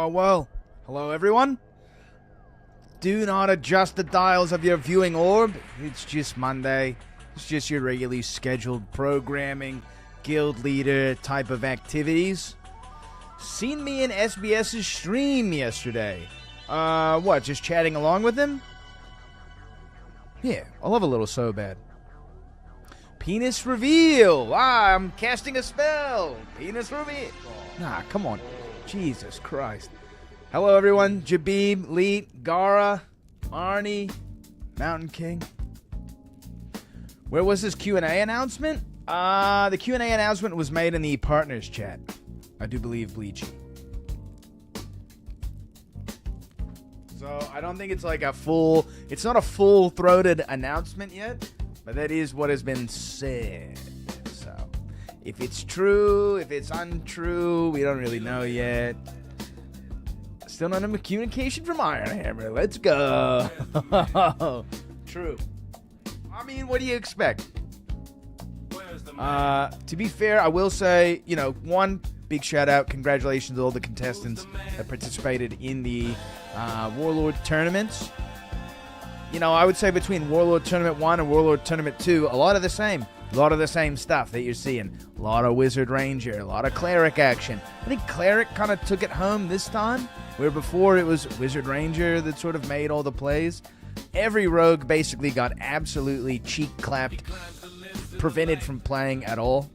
Well. Hello, everyone. Do not adjust the dials of your viewing orb. It's just Monday. It's just your regularly scheduled programming, guild leader type of activities. Seen me in SBS's stream yesterday. What, just chatting along with him? Yeah, I love a little so bad. Penis reveal. I'm casting a spell. Penis reveal. Nah, come on. Jesus Christ. Hello, everyone. Jabib, Leet, Gara, Arnie, Mountain King. Where was this Q&A announcement? The Q&A announcement was made in the partners chat. I do believe Bleachy. So I don't think it's like it's not a full-throated announcement yet, but that is what has been said. So if it's true, if it's untrue, we don't really know yet. Still not a communication from Ironhammer. Let's go. True. I mean, what do you expect? To be fair, I will say, one big shout out, congratulations to all the contestants that participated in the Warlord tournaments. I would say between Warlord Tournament 1 and Warlord Tournament 2, a lot of the same. A lot of the same stuff that you're seeing. A lot of Wizard Ranger, a lot of Cleric action. I think Cleric kind of took it home this time, where before it was Wizard Ranger that sort of made all the plays. Every rogue basically got absolutely cheek-clapped, prevented from playing at all.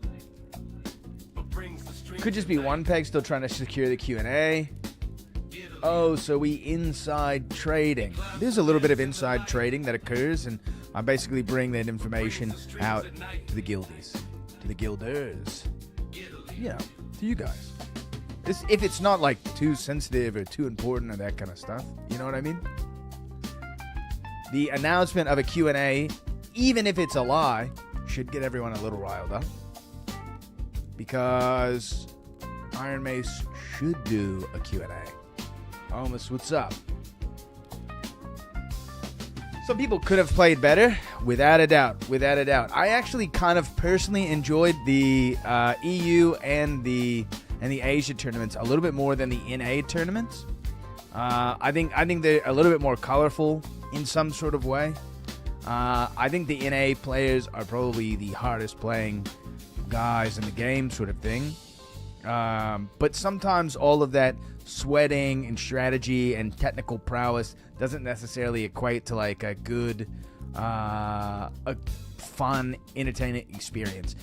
Could just be one peg still trying to secure the Q&A. Oh, so we inside trading. There's a little bit of inside trading that occurs, and I basically bring that information out to the guildies, to the guilders, to you guys. If it's not like too sensitive or too important or that kind of stuff, you know what I mean? The announcement of a Q&A, even if it's a lie, should get everyone a little riled up. Because Iron Mace should do a Q&A. Almost, what's up? Some people could have played better, without a doubt. Without a doubt. I actually kind of personally enjoyed the EU and the Asia tournaments a little bit more than the NA tournaments. I think they're a little bit more colorful in some sort of way. I think the NA players are probably the hardest playing guys in the game, sort of thing. But sometimes all of that sweating and strategy and technical prowess doesn't necessarily equate to like a good, a fun, entertaining experience.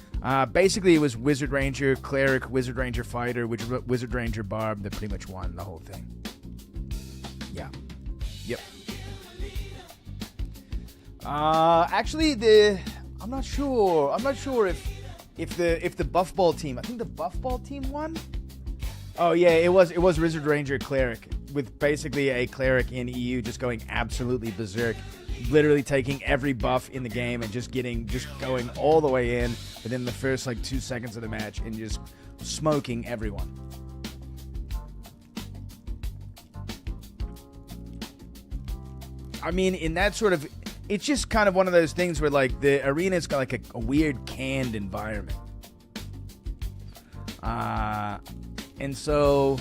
Basically, it was Wizard Ranger Cleric, Wizard Ranger Fighter, Wizard Ranger Barb that pretty much won the whole thing. Yeah. Yep. Actually, I'm not sure. I'm not sure if the Buff Ball team. I think the Buff Ball team won. Oh yeah, it was Wizard Ranger Cleric, with basically a Cleric in EU just going absolutely berserk, literally taking every buff in the game and just going all the way in within the first like 2 seconds of the match and just smoking everyone. I mean, in that sort of, it's just kind of one of those things where like the arena's got like a weird canned environment. And so,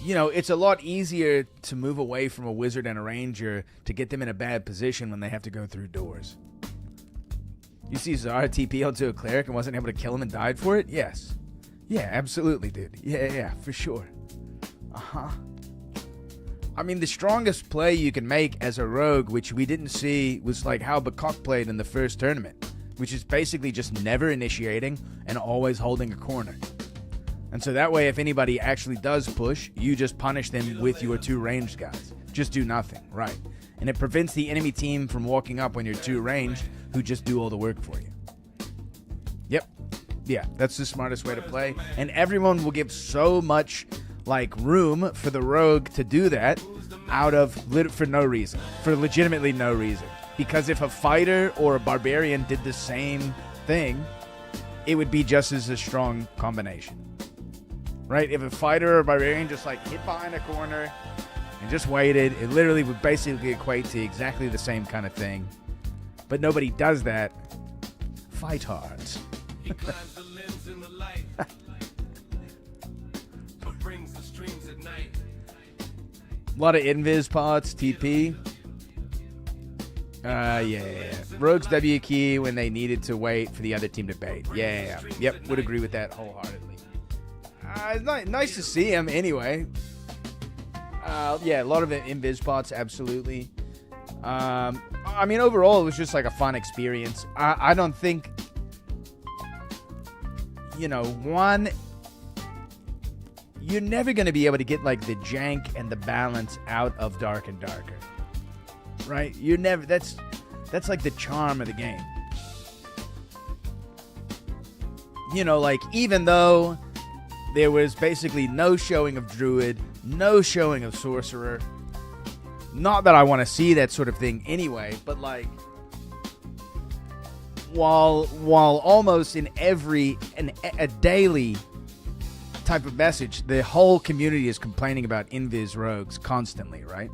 it's a lot easier to move away from a wizard and a ranger to get them in a bad position when they have to go through doors. You see Zara TP onto a cleric and wasn't able to kill him and died for it? Yes. Yeah, absolutely, dude. Yeah, for sure. Uh-huh. I mean, the strongest play you can make as a rogue, which we didn't see, was like how Bakok played in the first tournament, which is basically just never initiating and always holding a corner. And so that way, if anybody actually does push, you just punish them with your two ranged guys. Just do nothing, right? And it prevents the enemy team from walking up when you're two ranged, who just do all the work for you. Yep. Yeah, that's the smartest way to play. And everyone will give so much room for the rogue to do that for no reason. For legitimately no reason. Because if a fighter or a barbarian did the same thing, it would be just as a strong combination. Right? If a fighter or a barbarian just hit behind a corner and just waited, it literally would basically equate to exactly the same kind of thing. But nobody does that. Fight hard. He climbs the limbs in the light, but brings the streams at night. A lot of invis pots, TP. Yeah. Rogues W key when they needed to wait for the other team to bait. Yeah. Yep, would agree with that wholeheartedly. It's nice to see him anyway. Yeah, a lot of invis pots, absolutely. I mean, overall, it was just a fun experience. I don't think, one, you're never going to be able to get the jank and the balance out of Dark and Darker. Right? You're never, that's the charm of the game. Even though there was basically no showing of Druid, no showing of Sorcerer. Not that I want to see that sort of thing anyway, but while almost in a daily type of message, the whole community is complaining about invis rogues constantly, right?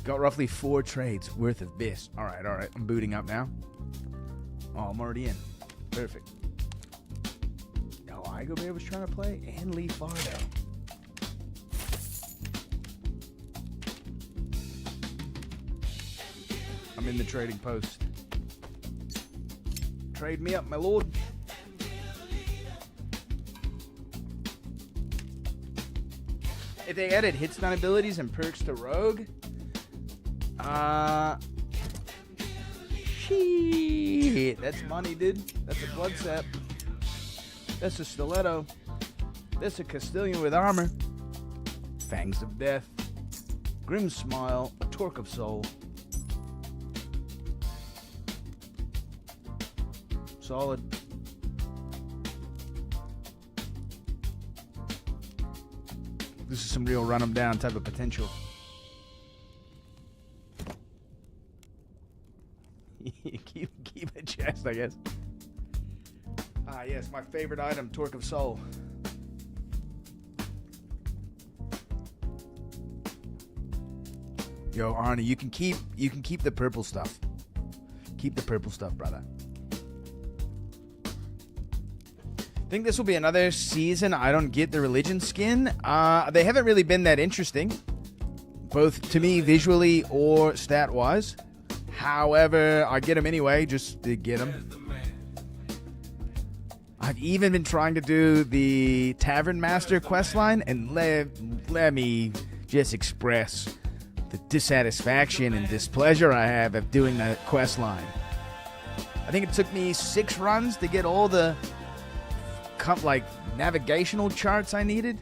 Got roughly 4 trades worth of bis. All right. I'm booting up now. Oh, I'm already in. Perfect. No, Igo Bear was trying to play, and Lee Fardo. I'm in the trading post. Trade me up, my lord. If they added hit stun abilities and perks to Rogue, shit, that's money, dude. That's a blood sap. That's a stiletto. That's a Castilian with armor. Fangs of Death. Grim Smile. A Torque of Soul. Solid. This is some real run 'em down type of potential. keep a chest, I guess. Ah, yes, my favorite item, Torque of Soul. Yo, Arnie, you can keep the purple stuff. Keep the purple stuff, brother. I think this will be another season I don't get the religion skin. They haven't really been that interesting, both to me visually or stat-wise. However, I get them anyway, just to get them. I've even been trying to do the Tavern Master questline, and let me just express the dissatisfaction and displeasure I have of doing that questline. I think it took me 6 runs to get all the navigational charts I needed.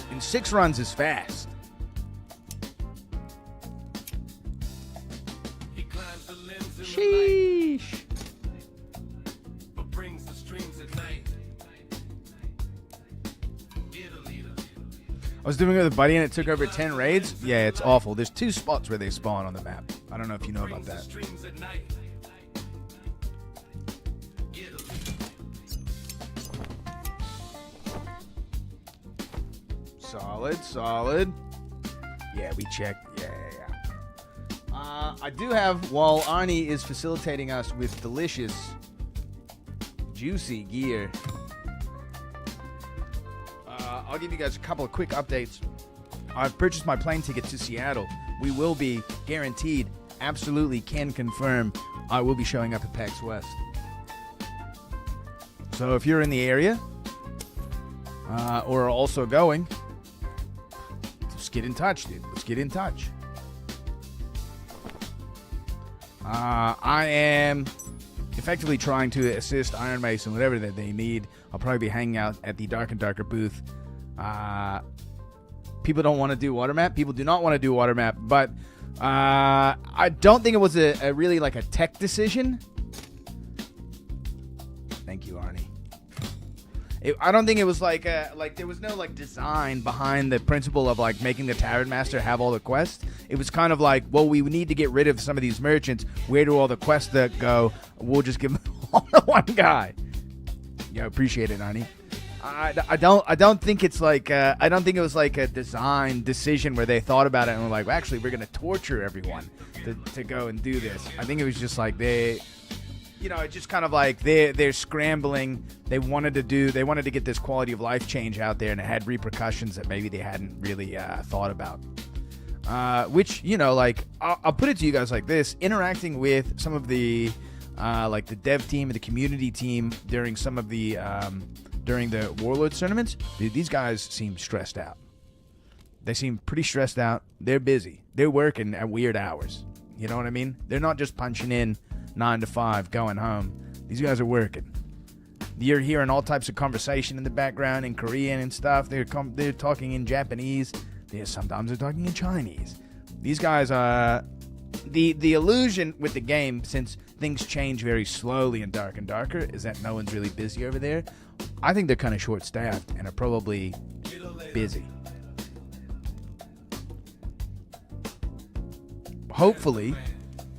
And 6 runs is fast. He climbs the limbs in Sheesh. the light, but brings the streams at night. Get a leader. I was doing it with a buddy and it took over 10 raids. Yeah, it's awful. There's 2 spots where they spawn on the map. I don't know if you know about Brings the that. streams at night. Get a leader. Solid. Yeah, we checked. Yeah. I do have, while Arnie is facilitating us with delicious, juicy gear, I'll give you guys a couple of quick updates. I've purchased my plane ticket to Seattle. We will be guaranteed, absolutely can confirm, I will be showing up at PAX West. So if you're in the area, or are also going, let's get in touch, dude. Let's get in touch. I am effectively trying to assist Iron Mason, whatever that they need. I'll probably be hanging out at the Dark and Darker booth. People don't want to do water map. People do not want to do water map, but I don't think it was a really like a tech decision. Thank you, Arnie. I don't think it was like there was no like design behind the principle of like making the Tavern Master have all the quests. It was kind of like, well, we need to get rid of some of these merchants. Where do all the quests that go? We'll just give them all to one guy. Yeah, appreciate it, Arnie. I don't think it's like I don't think it was like a design decision where they thought about it and were like, well, actually, we're gonna torture everyone to go and do this. I think it was just like they. It's just kind of like they're scrambling. They wanted to get this quality of life change out there, and it had repercussions that maybe they hadn't really thought about. Which I'll put it to you guys like this: interacting with some of the like the dev team and the community team during some of the during the Warlords tournaments, dude, these guys seem stressed out. They seem pretty stressed out. They're busy. They're working at weird hours. You know what I mean? They're not just punching in 9 to 5, going home. These guys are working. You're hearing all types of conversation in the background in Korean and stuff. They're talking in Japanese. Sometimes they're talking in Chinese. These guys are the illusion with the game, since things change very slowly in Dark and Darker, is that no one's really busy over there. I think they're kind of short-staffed and are probably busy. Hopefully.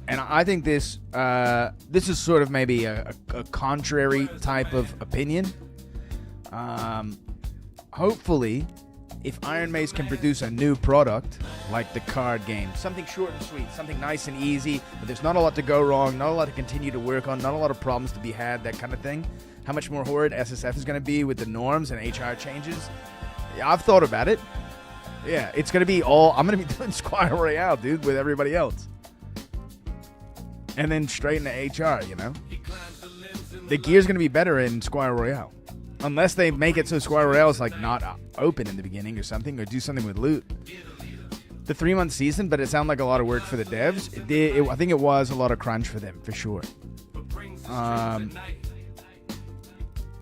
And I think this is sort of maybe a contrary type of opinion. Hopefully, if Iron Mace can produce a new product like the card game, something short and sweet, something nice and easy, but there's not a lot to go wrong, not a lot to continue to work on, not a lot of problems to be had, that kind of thing. How much more horrid SSF is going to be with the norms and HR changes? Yeah, I've thought about it. Yeah, it's going to be all... I'm going to be doing Squire Royale, dude, with everybody else. And then straight into HR, you know? The gear's going to be better in Squire Royale. Unless they make it so Squire Royale is, like, not open in the beginning or something, or do something with loot. The 3-month season, but it sounded like a lot of work for the devs. I think it was a lot of crunch for them, for sure.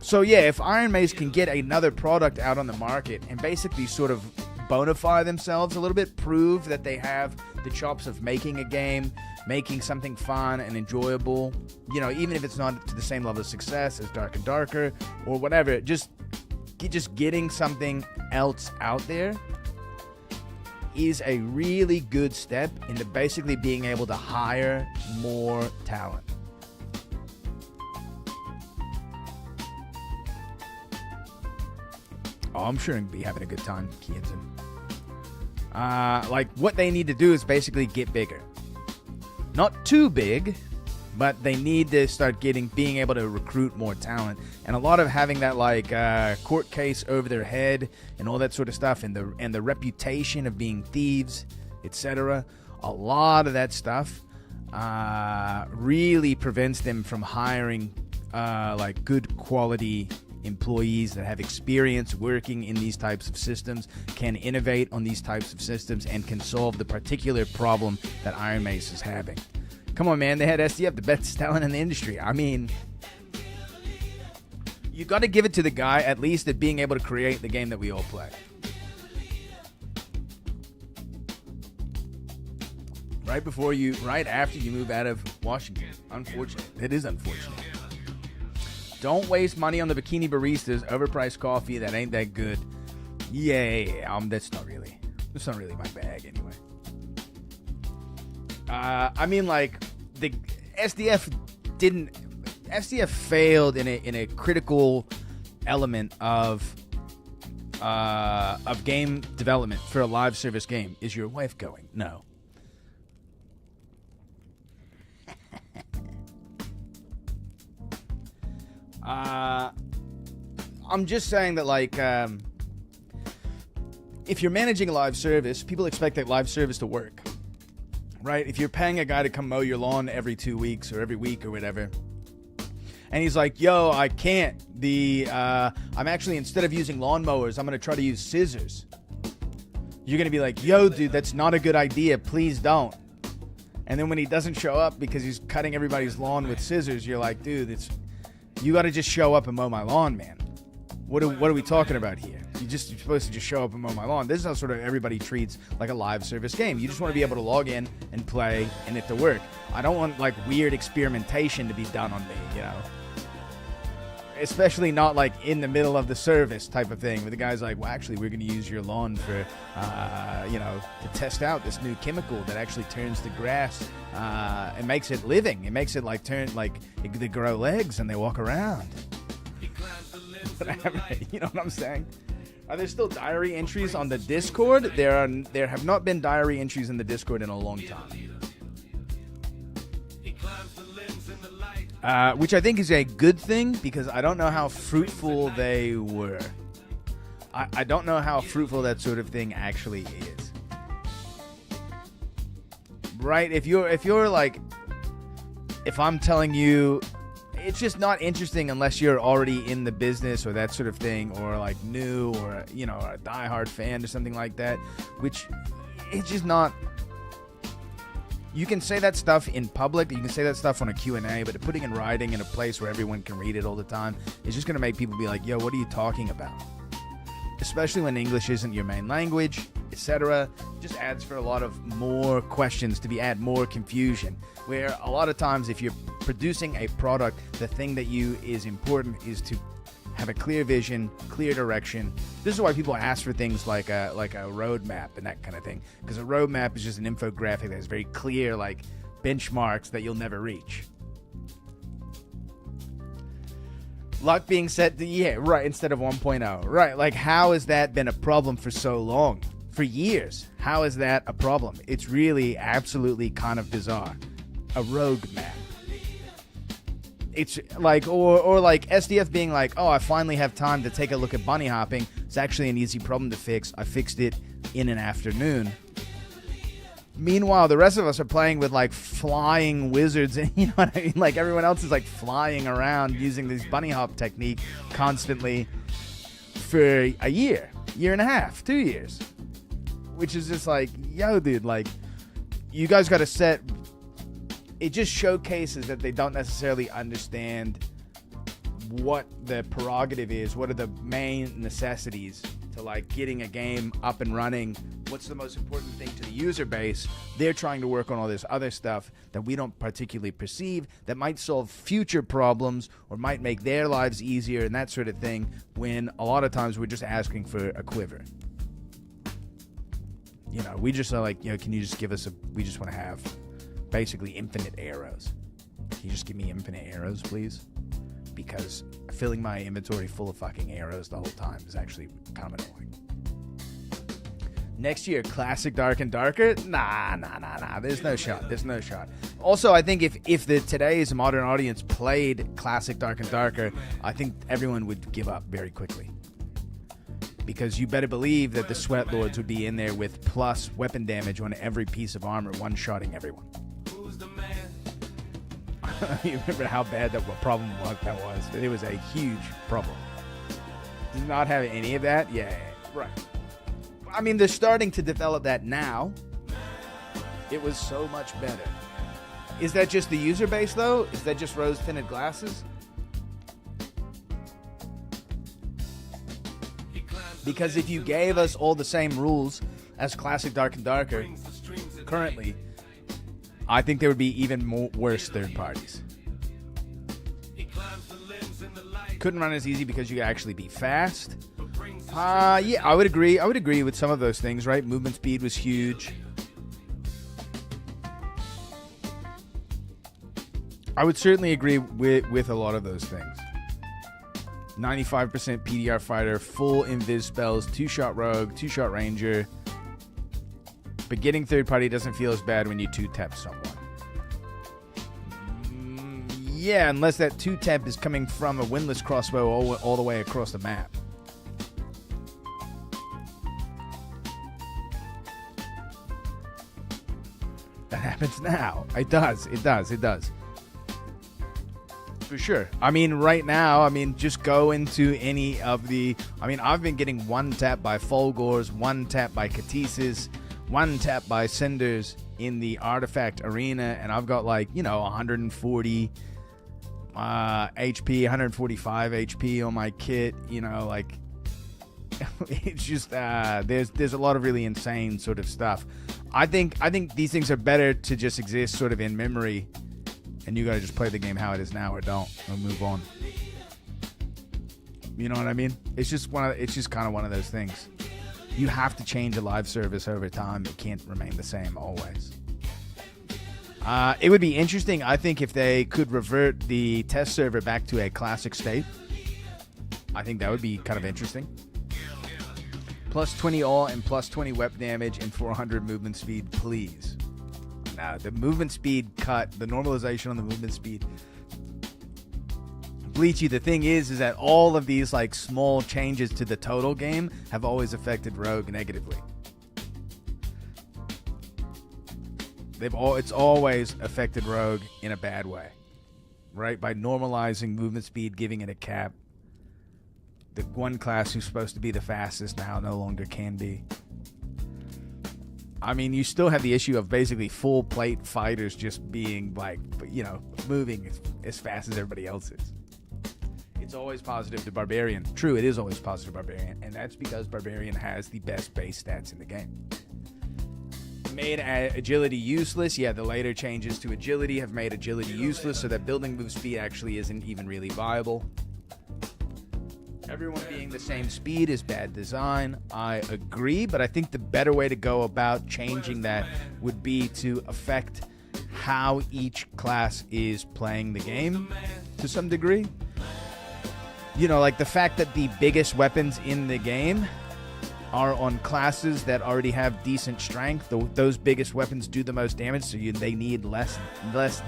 So, yeah, if Iron Mace can get another product out on the market and basically sort of bona fide themselves a little bit, prove that they have the chops of making a game, making something fun and enjoyable, you know, even if it's not to the same level of success as Dark and Darker or whatever, just getting something else out there is a really good step into basically being able to hire more talent. Oh, I'm sure he'd be having a good time, Kianson. Like, what they need to do is basically get bigger. Not too big, but they need to start being able to recruit more talent. And a lot of having that, like, court case over their head and all that sort of stuff, and the reputation of being thieves, etc. A lot of that stuff really prevents them from hiring, like, good quality employees that have experience working in these types of systems, can innovate on these types of systems, and can solve the particular problem that Iron Mace is having. Come on, man. They had SDF, the best talent in the industry. I mean, you got to give it to the guy, at least, at being able to create the game that we all play. Right after you move out of Washington. Unfortunate. It is unfortunate. Don't waste money on the bikini baristas, overpriced coffee that ain't that good. Yeah, that's not really my bag anyway. I mean, like, the SDF failed in a critical element of game development for a live service game. Is your wife going? No. I'm just saying that, like, if you're managing a live service, people expect that live service to work, right? If you're paying a guy to come mow your lawn every 2 weeks or every week or whatever, and he's like, yo, I can't. I'm actually, instead of using lawnmowers, I'm going to try to use scissors. You're going to be like, yo, dude, that's not a good idea. Please don't. And then when he doesn't show up because he's cutting everybody's lawn with scissors, you're like, dude, you got to just show up and mow my lawn, man. What are we talking about here? You're supposed to just show up and mow my lawn. This is how sort of everybody treats, like, a live service game. You just want to be able to log in and play and it to work. I don't want, like, weird experimentation to be done on me, you know? Especially not, like, in the middle of the service type of thing, where the guy's like, well, actually, we're going to use your lawn for, to test out this new chemical that actually turns the grass and makes it living. It makes it, like, they grow legs and they walk around. You know what I'm saying? Are there still diary entries on the Discord? There have not been diary entries in the Discord in a long time. Which I think is a good thing, because I don't know how fruitful they were. I don't know how fruitful that sort of thing actually is. Right? If I'm telling you, it's just not interesting unless you're already in the business or that sort of thing, or, like, new, or, you know, a diehard fan or something like that, which it's just not. You can say that stuff in public, you can say that stuff on a Q&A, but putting in writing in a place where everyone can read it all the time is just going to make people be like, yo, what are you talking about? Especially when English isn't your main language, etc. Just adds for a lot of more questions add more confusion. Where a lot of times, if you're producing a product, the thing that is important is to have a clear vision, clear direction. This is why people ask for things like a roadmap and that kind of thing, because a roadmap is just an infographic that has very clear, like, benchmarks that you'll never reach. Luck being set to, yeah, right, instead of 1.0. Right, like, how has that been a problem for so long? For years. How is that a problem? It's really absolutely kind of bizarre. A rogue map. It's like, or like SDF being like, oh, I finally have time to take a look at bunny hopping. It's actually an easy problem to fix. I fixed it in an afternoon. Meanwhile, the rest of us are playing with like flying wizards, and you know what I mean? Like everyone else is like flying around using this bunny hop technique constantly for a year and a half, 2 years. Which is just like, yo, dude, like, you guys got to set. It just showcases that they don't necessarily understand what the prerogative is, what are the main necessities to like getting a game up and running, what's the most important thing to the user base. They're trying to work on all this other stuff that we don't particularly perceive that might solve future problems or might make their lives easier and that sort of thing, when a lot of times we're just asking for a quiver. You know, we just are like, you know, can you just give us we just want to have basically infinite arrows. Can you just give me infinite arrows, please? Because filling my inventory full of fucking arrows the whole time is actually kind of annoying. Next year, Classic Dark and Darker? Nah. There's no shot. Also, I think if today's modern audience played Classic Dark and Darker, I think everyone would give up very quickly. Because you better believe that the Sweat Lords would be in there with plus weapon damage on every piece of armor, one-shotting everyone. Who's the man? You remember how bad that problem that was? It was a huge problem. Does not have any of that? Yeah, right. I mean, they're starting to develop that now. It was so much better. Is that just the user base, though? Is that just rose-tinted glasses? Because if you gave us all the same rules as Classic Dark and Darker currently, I think there would be even worse third parties. Couldn't run as easy because you could actually be fast. Yeah, I would agree. I would agree with some of those things, right? Movement speed was huge. I would certainly agree with a lot of those things. 95% PDR fighter, full invis spells, 2-shot rogue, 2-shot ranger. But getting third party doesn't feel as bad when you 2-tap someone. Yeah, unless that 2-tap is coming from a windless crossbow all the way across the map. That happens now. It does. For sure. I mean, right now, just go into any of the... I've been getting 1-tap by Fulgors, 1-tap by Katises, 1-tap by Cinders in the Artifact Arena, and I've got 140 HP, 145 HP on my kit. It's just there's a lot of really insane sort of stuff. I think these things are better to just exist sort of in memory. And you gotta just play the game how it is now, or don't, or move on. You know what I mean? It's just kind of one of those things. You have to change a live service over time. It can't remain the same always. It would be interesting, I think, if they could revert the test server back to a classic state. I think that would be kind of interesting. Plus 20 all and plus 20 weapon damage and 400 movement speed, please. Now, the movement speed cut, the normalization on the movement speed. Bleachy, the thing is that all of these small changes to the total game have always affected Rogue negatively. It's always affected Rogue in a bad way, right? By normalizing movement speed, giving it a cap. The one class who's supposed to be the fastest now no longer can be. You still have the issue of basically full plate fighters just being moving as fast as everybody else is. It's always positive to Barbarian. True, it is always positive to Barbarian, and that's because Barbarian has the best base stats in the game. Made agility useless. Yeah, the later changes to agility have made agility useless, so that building move speed actually isn't even really viable. Everyone being the same speed is bad design. I agree, but I think the better way to go about changing that would be to affect how each class is playing the game to some degree. The fact that the biggest weapons in the game are on classes that already have decent strength. Those biggest weapons do the most damage, so they need less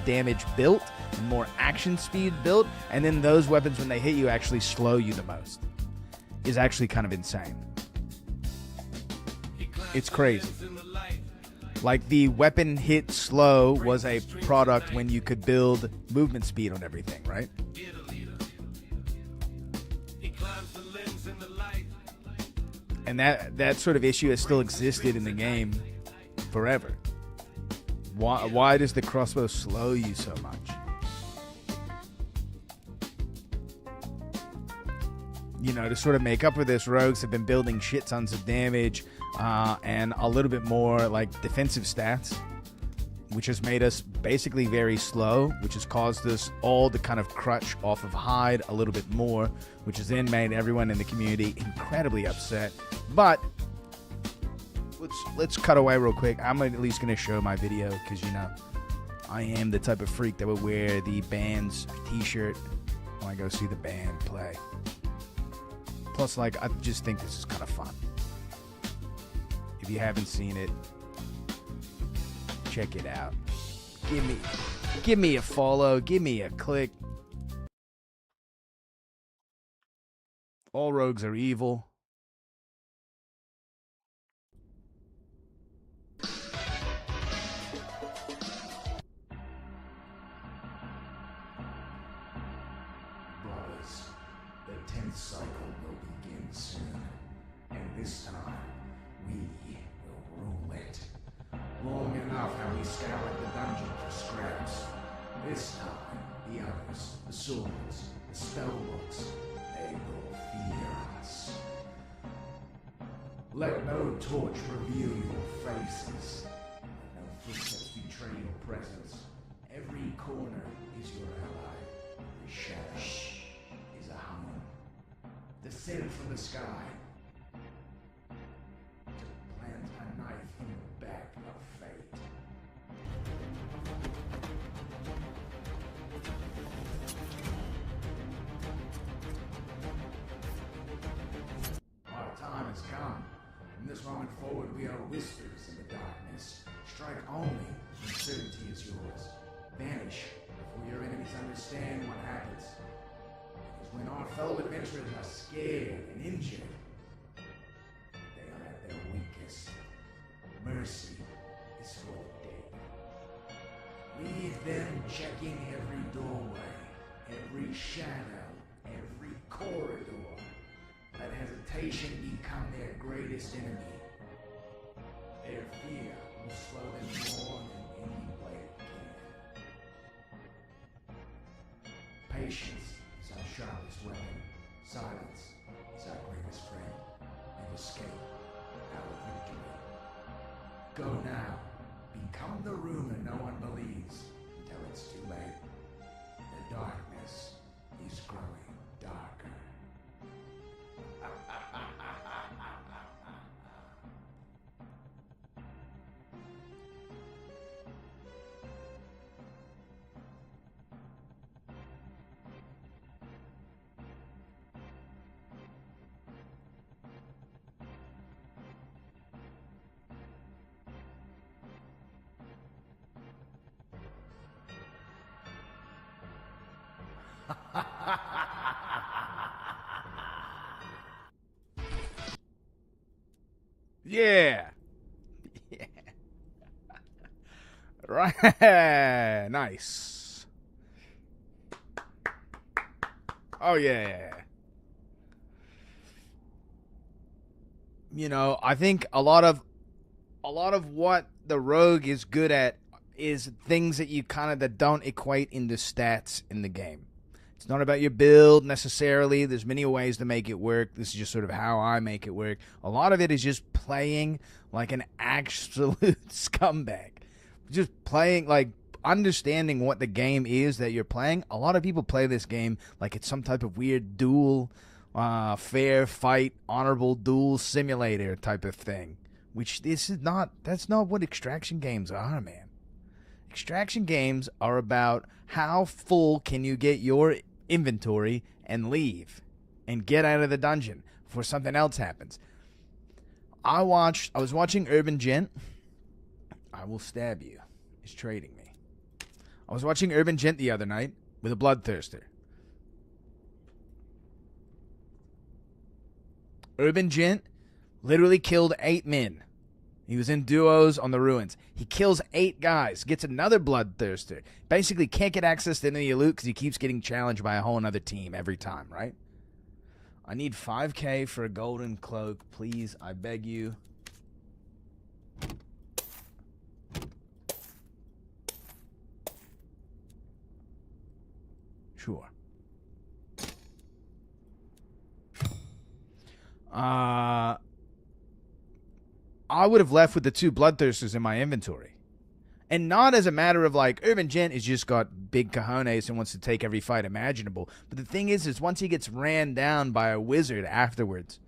damage built and more action speed built. And then those weapons, when they hit you, actually slow you the most. Is actually kind of insane. It's crazy. Like, the weapon hit slow was a product when you could build movement speed on everything, right? And that sort of issue has still existed in the game forever. Why does the crossbow slow you so much? You know, to sort of make up for this, rogues have been building shit tons of damage and a little bit more like defensive stats, which has made us basically very slow, which has caused us all to kind of crutch off of hide a little bit more, which has then made everyone in the community incredibly upset. But let's cut away real quick. I'm at least going to show my video because, you know, I am the type of freak that would wear the band's t-shirt when I go see the band play. Plus, like, I just think this is kind of fun. If you haven't seen it, check it out. Give me a follow. Give me a click. All rogues are evil. Brothers, the 10th cycle will begin soon, and this time we will rule it. Long enough have we scoured the dungeon for scraps. This time, the others, the swords, the spellbooks, they will fear us. Let no torch reveal your faces. Let no footsteps betray your presence. Every corner is your ally. Every shadow is a hound. Descend from the sky to plant a knife in the back of fate. Our time has come. From this moment forward, we are whispers in the darkness. Strike only when certainty is yours. Vanish before your enemies understand what happens. Because when our fellow adventurers are scared and injured, they are at their weakest. Mercy is for the dead. Leave them checking every doorway, every shadow, every corridor. Let hesitation become their greatest enemy. Their fear will slow them more than any blade can. Patience is our sharpest weapon. Silence is our greatest friend. And escape our victory. Go now. Become the rumor no one believes until it's too late. The darkness is growing darker. Yeah. Yeah. Right. Nice. Oh, yeah. You know, I think a lot of what the rogue is good at is things that you kind of that don't equate into stats in the game. It's not about your build necessarily. There's many ways to make it work. This is just sort of how I make it work. A lot of it is just playing like an absolute scumbag. Just playing, like, understanding what the game is that you're playing. A lot of people play this game like it's some type of weird duel, fair fight, honorable duel simulator type of thing. Which this is not. That's not what extraction games are, man. Extraction games are about how full can you get your inventory and leave and get out of the dungeon before something else happens. I was watching Urban Gent. I will stab you. He's trading me. I was watching Urban Gent the other night with a Bloodthirster. Urban Gent literally killed 8 men He was in duos on the ruins. He kills 8 guys, gets another bloodthirster. Basically can't get access to any of the loot because he keeps getting challenged by a whole another team every time, right? I need 5K for a golden cloak. Please, I beg you. Sure. I would have left with the 2 bloodthirsters in my inventory. And not as a matter of like, Urban Gent has just got big cojones and wants to take every fight imaginable. But the thing is once he gets ran down by a wizard afterwards,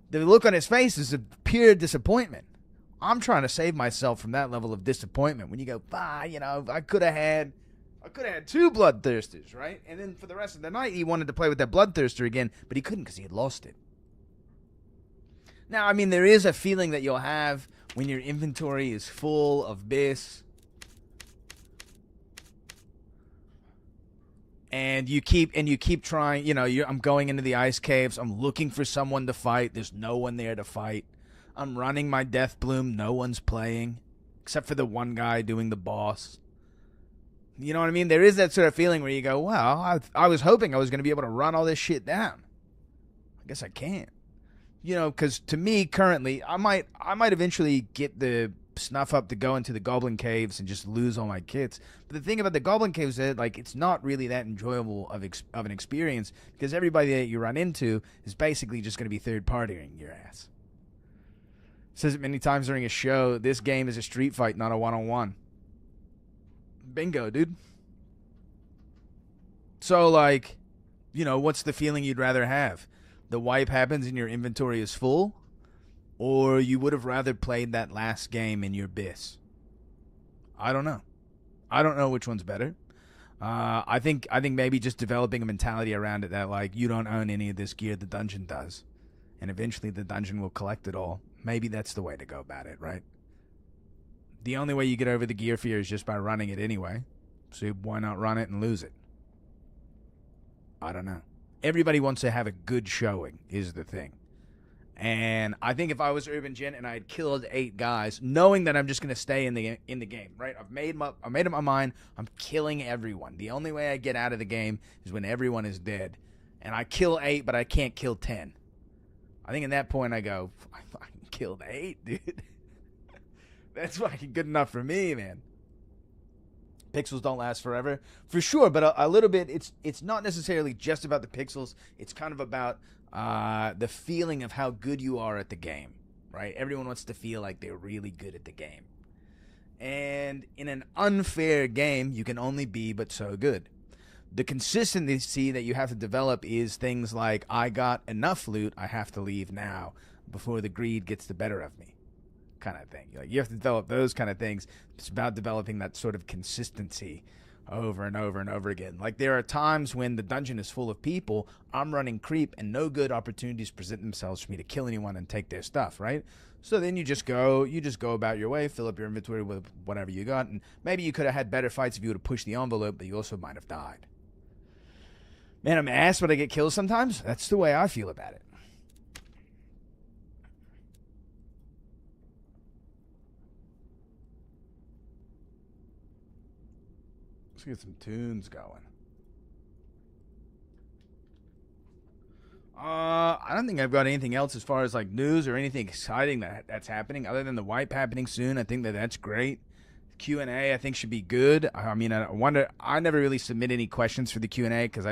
the look on his face is of pure disappointment. I'm trying to save myself from that level of disappointment. When you go, I could have had 2 bloodthirsters, right? And then for the rest of the night, he wanted to play with that bloodthirster again, but he couldn't because he had lost it. Now, I mean, there is a feeling that you'll have when your inventory is full of bis. And you keep trying, I'm going into the ice caves. I'm looking for someone to fight. There's no one there to fight. I'm running my Death Bloom. No one's playing except for the one guy doing the boss. You know what I mean? There is that sort of feeling where you go, well, I was hoping I was going to be able to run all this shit down. I guess I can't. Because to me, currently, I might eventually get the snuff up to go into the Goblin Caves and just lose all my kits. But the thing about the Goblin Caves is, it's not really that enjoyable of an experience because everybody that you run into is basically just going to be third-partying your ass. Says it many times during a show, this game is a street fight, not a one-on-one. Bingo, dude. So, what's the feeling you'd rather have? The wipe happens and your inventory is full? Or you would have rather played that last game in your bis? I don't know. I don't know which one's better. I think maybe just developing a mentality around it that, you don't own any of this gear, the dungeon does. And eventually the dungeon will collect it all. Maybe that's the way to go about it, right? The only way you get over the gear fear is just by running it anyway. So why not run it and lose it? I don't know. Everybody wants to have a good showing is the thing. And I think if I was Urban Gent and I had killed 8 guys, knowing that I'm just going to stay in the game, right? I made up my mind. I'm killing everyone. The only way I get out of the game is when everyone is dead. And I kill 8, but I can't kill 10. I think at that point I go, I fucking killed 8, dude. That's fucking good enough for me, man. Pixels don't last forever, for sure, but a little bit, it's not necessarily just about the pixels. It's kind of about the feeling of how good you are at the game, right? Everyone wants to feel like they're really good at the game. And in an unfair game, you can only be but so good. The consistency that you have to develop is things like, I got enough loot, I have to leave now before the greed gets the better of me. Kind of thing. You have to develop those kind of things. It's about developing that sort of consistency over and over and over again. There are times when the dungeon is full of people, I'm running creep, and no good opportunities present themselves for me to kill anyone and take their stuff, right? So then you just go about your way, fill up your inventory with whatever you got, and maybe you could have had better fights if you would have pushed the envelope, but you also might have died. Man, I'm ass when I get killed sometimes. That's the way I feel about it. Let's get some tunes going. I don't think I've got anything else as far as news or anything exciting that's happening other than the wipe happening soon. I think that's great. Q&A I think should be good. I mean, I wonder. I never really submit any questions for the Q&A because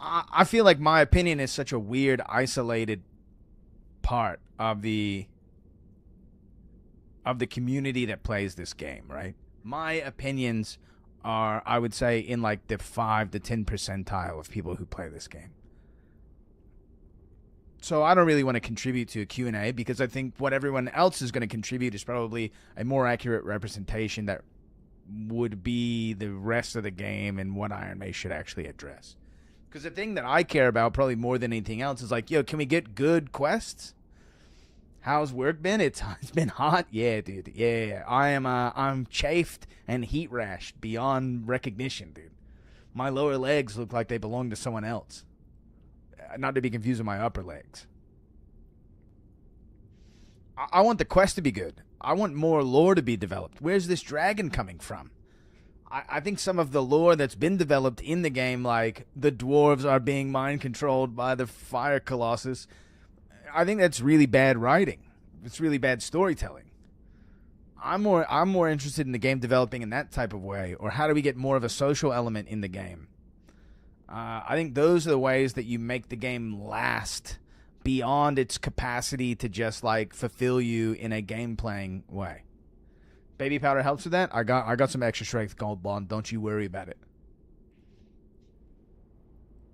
I feel like my opinion is such a weird, isolated part of the community that plays this game, right? My opinions are, I would say, in the 5 to 10 percentile of people who play this game. So I don't really want to contribute to a Q&A because I think what everyone else is going to contribute is probably a more accurate representation that would be the rest of the game and what Iron Mace should actually address. Because the thing that I care about probably more than anything else is can we get good quests? How's work been? It's been hot. Yeah, dude. Yeah. I'm chafed and heat rashed beyond recognition, dude. My lower legs look like they belong to someone else. Not to be confused with my upper legs. I want the quest to be good. I want more lore to be developed. Where's this dragon coming from? I think some of the lore that's been developed in the game, like the dwarves are being mind controlled by the fire colossus, I think that's really bad writing. It's really bad storytelling. I'm more interested in the game developing in that type of way, or how do we get more of a social element in the game? I think those are the ways that you make the game last beyond its capacity to just like fulfill you in a game playing way. Baby powder helps with that. I got some extra strength gold bond. Don't you worry about it.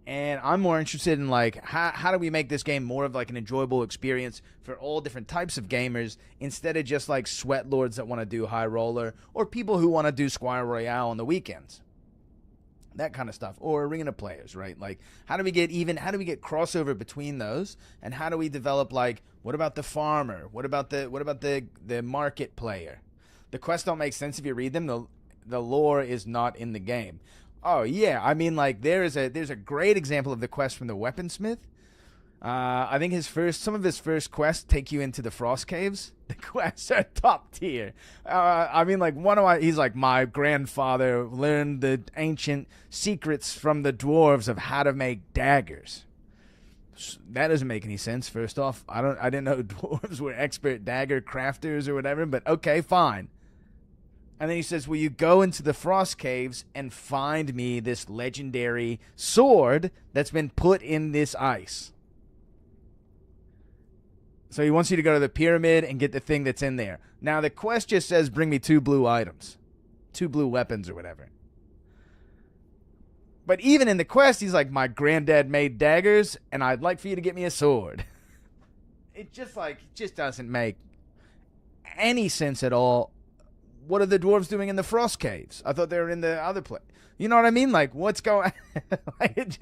And I'm more interested in like how do we make this game more of like an enjoyable experience for all different types of gamers, instead of just like sweat lords that want to do high roller, or people who want to do Squire Royale on the weekends. That kind of stuff. Or arena players, right? Like how do we get crossover between those, and how do we develop like, what about the farmer? What about the market player? The quests don't make sense if you read them. The lore is not in the game. Oh yeah, I mean, like there's a great example of the quest from the weaponsmith. I think some of his first quests take you into the frost caves. The quests are top tier. I mean, like he's like, my grandfather learned the ancient secrets from the dwarves of how to make daggers. That doesn't make any sense. First off, I didn't know dwarves were expert dagger crafters or whatever. But okay, fine. And then he says, will you go into the frost caves and find me this legendary sword that's been put in this ice? So he wants you to go to the pyramid and get the thing that's in there. Now, the quest just says, bring me 2 blue items. 2 blue weapons or whatever. But even in the quest, he's like, my granddad made daggers, and I'd like for you to get me a sword. It just doesn't make any sense at all. What are the dwarves doing in the frost caves? I thought they were in the other place. You know what I mean? Like, what's going like,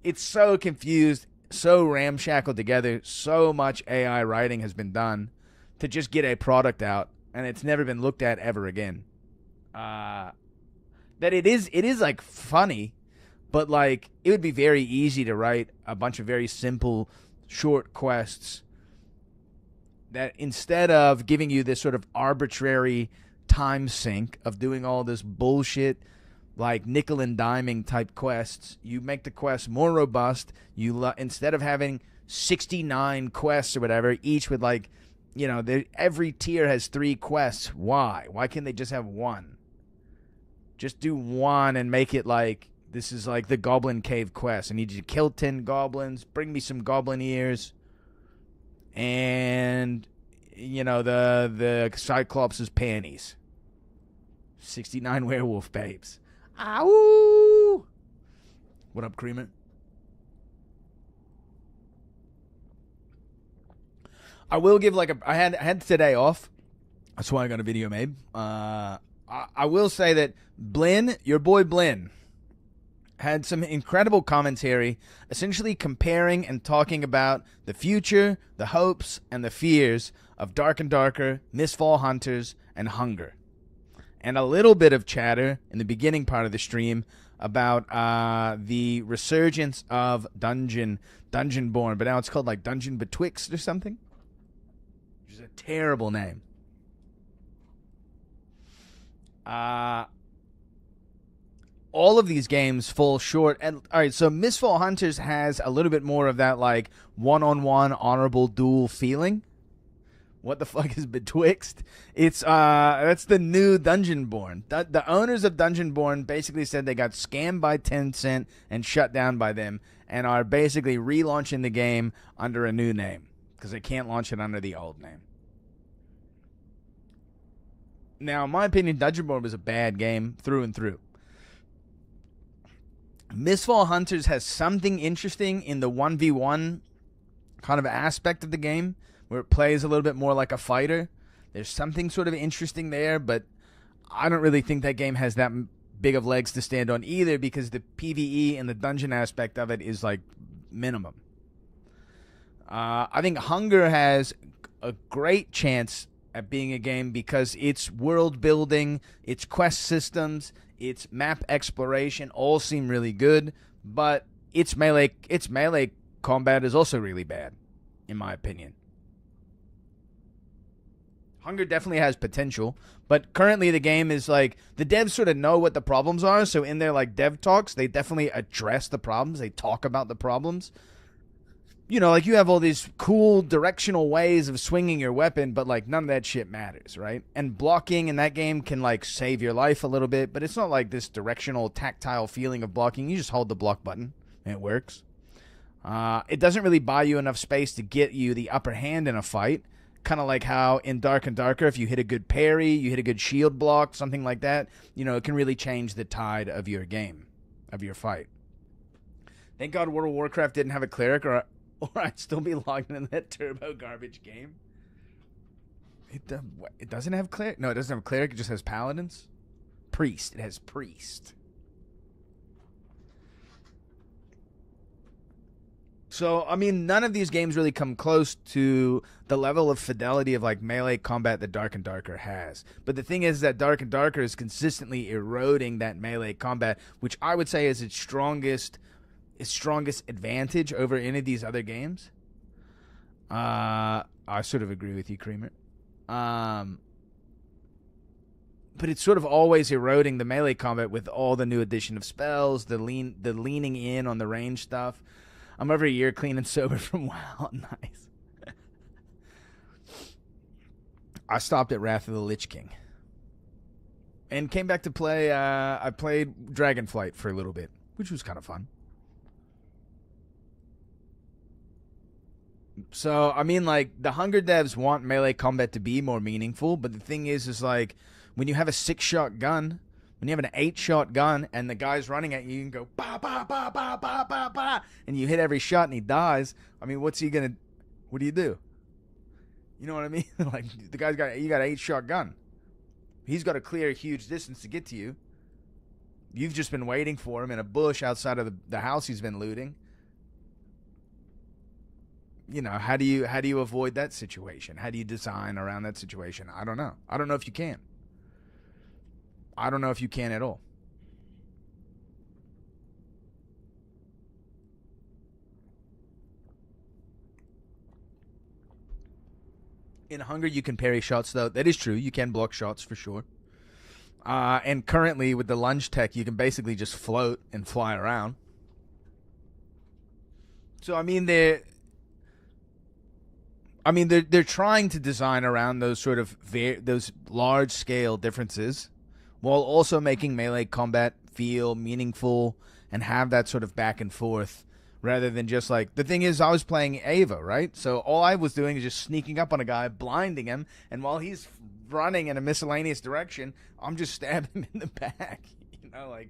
it's so confused, so ramshackled together. So much AI writing has been done to just get a product out, and it's never been looked at ever again. That it is like funny, but like it would be very easy to write a bunch of very simple, short quests that, instead of giving you this sort of arbitrary time sink of doing all this bullshit like nickel and diming type quests, you make the quests more robust. Instead of having 69 quests or whatever, each with like, you know, every tier has 3 quests. Why can't they just have one? Just do one and make it like, this is like the Goblin Cave quest. I need you to kill 10 goblins, bring me some goblin ears, and, you know, the Cyclops' panties. 69 werewolf babes. Ow! What up, Creamer? I will give like I had today off. That's why I got a video made. I will say that Blinn, your boy Blinn, had some incredible commentary, essentially comparing and talking about the future, the hopes, and the fears of Dark and Darker, Mistfall Hunters, and Hunger. And a little bit of chatter in the beginning part of the stream about the resurgence of Dungeonborn, but now it's called like Dungeon Betwixt or something, which is a terrible name. All of these games fall short. And all right, so Mistfall Hunters has a little bit more of that like one-on-one honorable duel feeling. What the fuck is Betwixt? It's that's the new Dungeonborn. The owners of Dungeonborn basically said they got scammed by Tencent and shut down by them, and are basically relaunching the game under a new name because they can't launch it under the old name. Now, in my opinion, Dungeonborn was a bad game through and through. Mistfall Hunters has something interesting in the 1v1 kind of aspect of the game, where it plays a little bit more like a fighter. There's something sort of interesting there, but I don't really think that game has that big of legs to stand on either, because the PvE and the dungeon aspect of it is like minimum. I think Hunger has a great chance at being a game because its world building, its quest systems, its map exploration all seem really good, but its melee combat is also really bad, in my opinion. Hunger definitely has potential, but currently the game is like the devs sort of know what the problems are, so in their like dev talks, they definitely address the problems. They talk about the problems. You know, like you have all these cool directional ways of swinging your weapon, but like none of that shit matters, right? And blocking in that game can like save your life a little bit, but it's not like this directional tactile feeling of blocking. You just hold the block button and it works. It doesn't really buy you enough space to get you the upper hand in a fight. Kind of like how in Dark and Darker, if you hit a good parry, you hit a good shield block, something like that, you know, it can really change the tide of your game, of your fight. Thank God World of Warcraft didn't have a cleric, or I'd still be logged in that turbo garbage game. It doesn't have cleric? No, it doesn't have a cleric, it just has paladins. Priest, it has priest. So, I mean, none of these games really come close to the level of fidelity of, like, melee combat that Dark and Darker has. But the thing is that Dark and Darker is consistently eroding that melee combat, which I would say is its strongest advantage over any of these other games. I sort of agree with you, Creamer. But it's sort of always eroding the melee combat with all the new addition of spells, the leaning in on the range stuff. I'm over a year clean and sober from WoW. Nice. I stopped at Wrath of the Lich King. And came back to play, I played Dragonflight for a little bit, which was kind of fun. So, I mean, like, the Hunger devs want melee combat to be more meaningful, but the thing is like, when you have a 6-shot gun, when you have an 8-shot gun and the guy's running at you, you can go, ba, ba, ba, ba, ba, ba, ba, and you hit every shot and he dies. I mean, what do you do? You know what I mean? Like, you got an 8-shot gun. He's got to clear a huge distance to get to you. You've just been waiting for him in a bush outside of the house he's been looting. You know, how do you avoid that situation? How do you design around that situation? I don't know. I don't know if you can. I don't know if you can at all. In Hunger, you can parry shots, though. That is true. You can block shots for sure. And currently, with the lunge tech, you can basically just float and fly around. So, I mean, they're trying to design around those sort of those large-scale differences, while also making melee combat feel meaningful and have that sort of back and forth, rather than just like, the thing is, I was playing Ava, right? So all I was doing is just sneaking up on a guy, blinding him, and while he's running in a miscellaneous direction, I'm just stabbing him in the back. You know, like,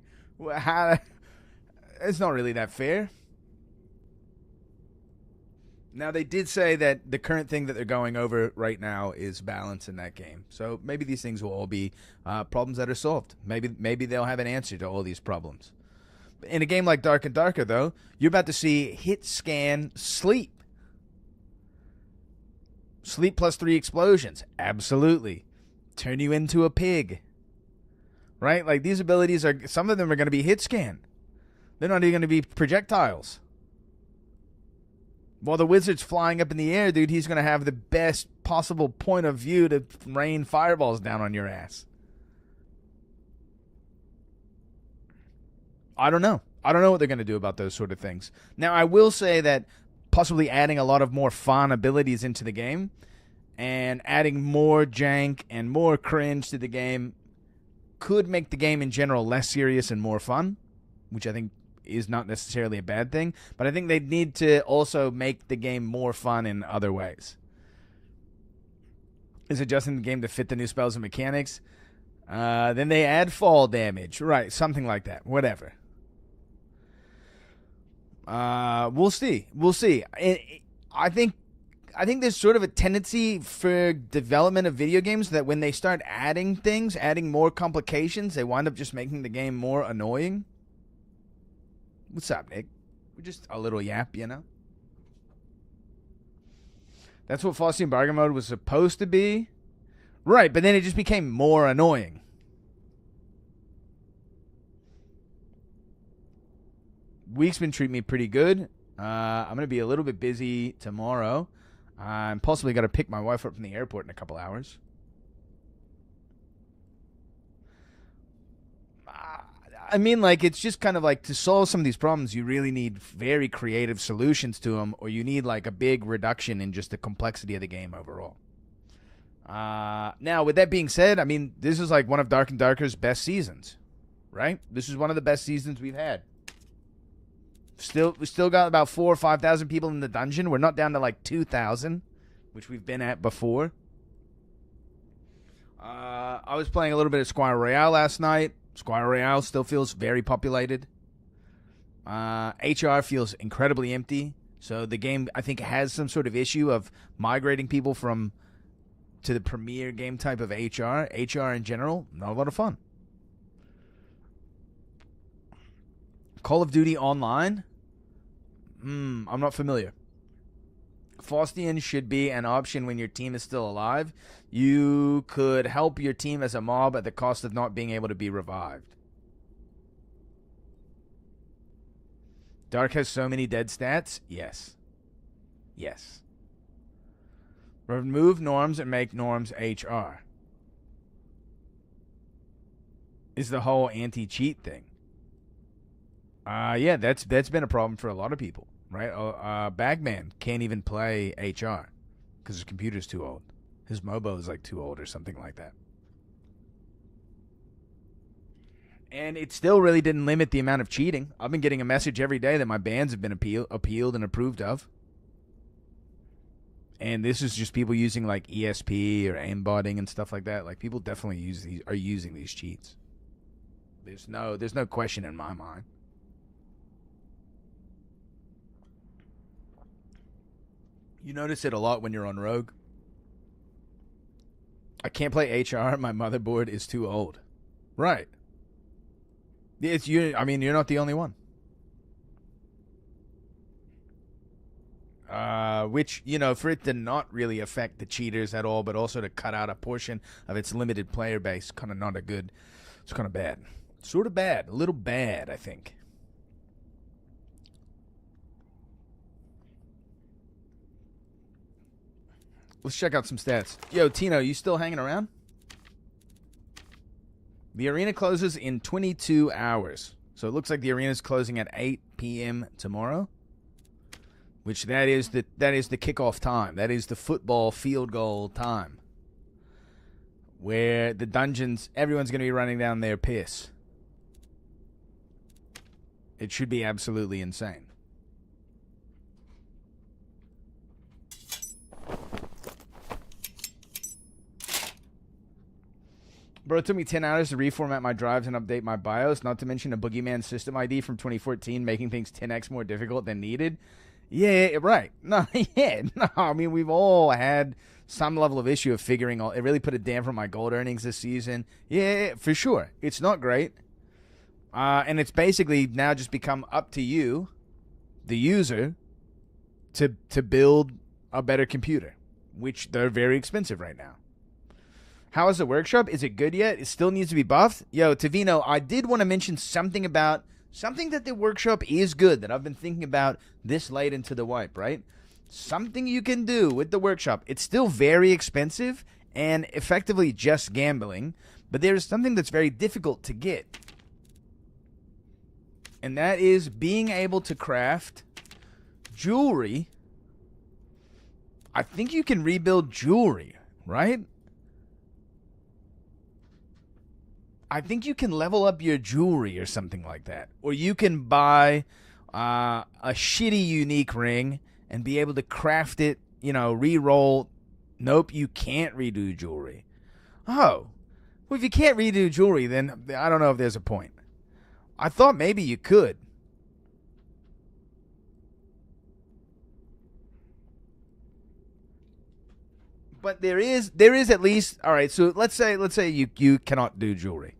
it's not really that fair. Now, they did say that the current thing that they're going over right now is balance in that game. So maybe these things will all be problems that are solved. Maybe they'll have an answer to all these problems. In a game like Dark and Darker, though, you're about to see hit, scan, sleep. Sleep plus 3 explosions. Absolutely. Turn you into a pig. Right? Like, these abilities are, some of them are going to be hit scan. They're not even going to be projectiles. While the wizard's flying up in the air, dude, he's going to have the best possible point of view to rain fireballs down on your ass. I don't know. I don't know what they're going to do about those sort of things. Now, I will say that possibly adding a lot of more fun abilities into the game and adding more jank and more cringe to the game could make the game in general less serious and more fun, which I think is not necessarily a bad thing, but I think they need to also make the game more fun in other ways. Is adjusting the game to fit the new spells and mechanics. Then they add fall damage. Right, something like that. Whatever. We'll see. I think there's sort of a tendency for development of video games that when they start adding things, adding more complications, they wind up just making the game more annoying. What's up, Nick? We're just a little yap, you know? That's what Frosty and Bargain Mode was supposed to be. Right, but then it just became more annoying. Week's been treating me pretty good. I'm going to be a little bit busy tomorrow. I'm possibly going to pick my wife up from the airport in a couple hours. I mean, like, it's just kind of like to solve some of these problems, you really need very creative solutions to them, or you need like a big reduction in just the complexity of the game overall. Now, with that being said, I mean, this is like one of Dark and Darker's best seasons, right? This is one of the best seasons we've had. We still got about 4,000 or 5,000 people in the dungeon. We're not down to like 2,000, which we've been at before. I was playing a little bit of Squire Royale last night. Squire Royale still feels very populated. HR feels incredibly empty. So the game, I think, has some sort of issue of migrating people to the premier game type of HR. HR in general, not a lot of fun. Call of Duty Online? I'm not familiar. Faustian should be an option when your team is still alive. You could help your team as a mob at the cost of not being able to be revived. Dark has so many dead stats? Yes. Yes. Remove norms and make norms HR. Is the whole anti-cheat thing. Yeah, that's been a problem for a lot of people, right? Bagman can't even play HR because his computer's too old. His MOBO is like too old or something like that. And it still really didn't limit the amount of cheating. I've been getting a message every day that my bans have been appealed and approved of. And this is just people using like ESP or aimbotting and stuff like that. Like, people definitely are using these cheats. There's no question in my mind. You notice it a lot when you're on Rogue. I can't play HR. My motherboard is too old. Right. It's you. I mean, you're not the only one. Which, you know, for it to not really affect the cheaters at all, but also to cut out a portion of its limited player base, kind of not a good. It's kind of bad. Sort of bad. A little bad, I think. Let's check out some stats. Yo, Tino, you still hanging around? The arena closes in 22 hours. So it looks like the arena is closing at 8 p.m. tomorrow. Which that is the kickoff time. That is the football field goal time. Where the dungeons, everyone's going to be running down their piss. It should be absolutely insane. Bro, it took me 10 hours to reformat my drives and update my BIOS, not to mention a Boogeyman system ID from 2014 making things 10x more difficult than needed. Yeah, right. No, yeah, no. I mean, we've all had some level of issue of figuring out. It really put a damper on my gold earnings this season. Yeah, for sure. It's not great. And it's basically now just become up to you, the user, to build a better computer, which they're very expensive right now. How is the workshop? Is it good yet? It still needs to be buffed? Yo, Tavino, I did want to mention something about something that the workshop is good that I've been thinking about this late into the wipe, right? Something you can do with the workshop. It's still very expensive and effectively just gambling, but there's something that's very difficult to get. And that is being able to craft jewelry. I think you can rebuild jewelry, right? I think you can level up your jewelry or something like that. Or you can buy a shitty unique ring and be able to craft it, you know, re-roll. Nope, you can't redo jewelry. Oh. Well, if you can't redo jewelry, then I don't know if there's a point. I thought maybe you could. But there is at least, all right, so let's say you cannot do jewelry.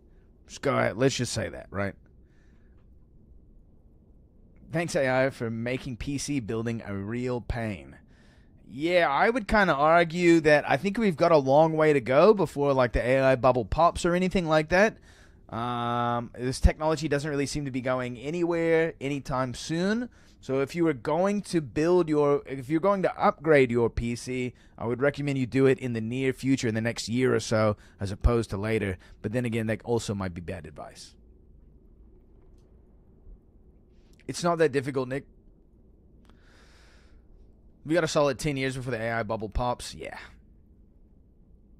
Just go ahead. Let's just say that, right? Thanks, AI, for making PC building a real pain. Yeah, I would kind of argue that I think we've got a long way to go before like the AI bubble pops or anything like that. This technology doesn't really seem to be going anywhere anytime soon. So if you were going to if you're going to upgrade your PC, I would recommend you do it in the near future, in the next year or so, as opposed to later. But then again, that also might be bad advice. It's not that difficult, Nick. We got a solid 10 years before the AI bubble pops. Yeah.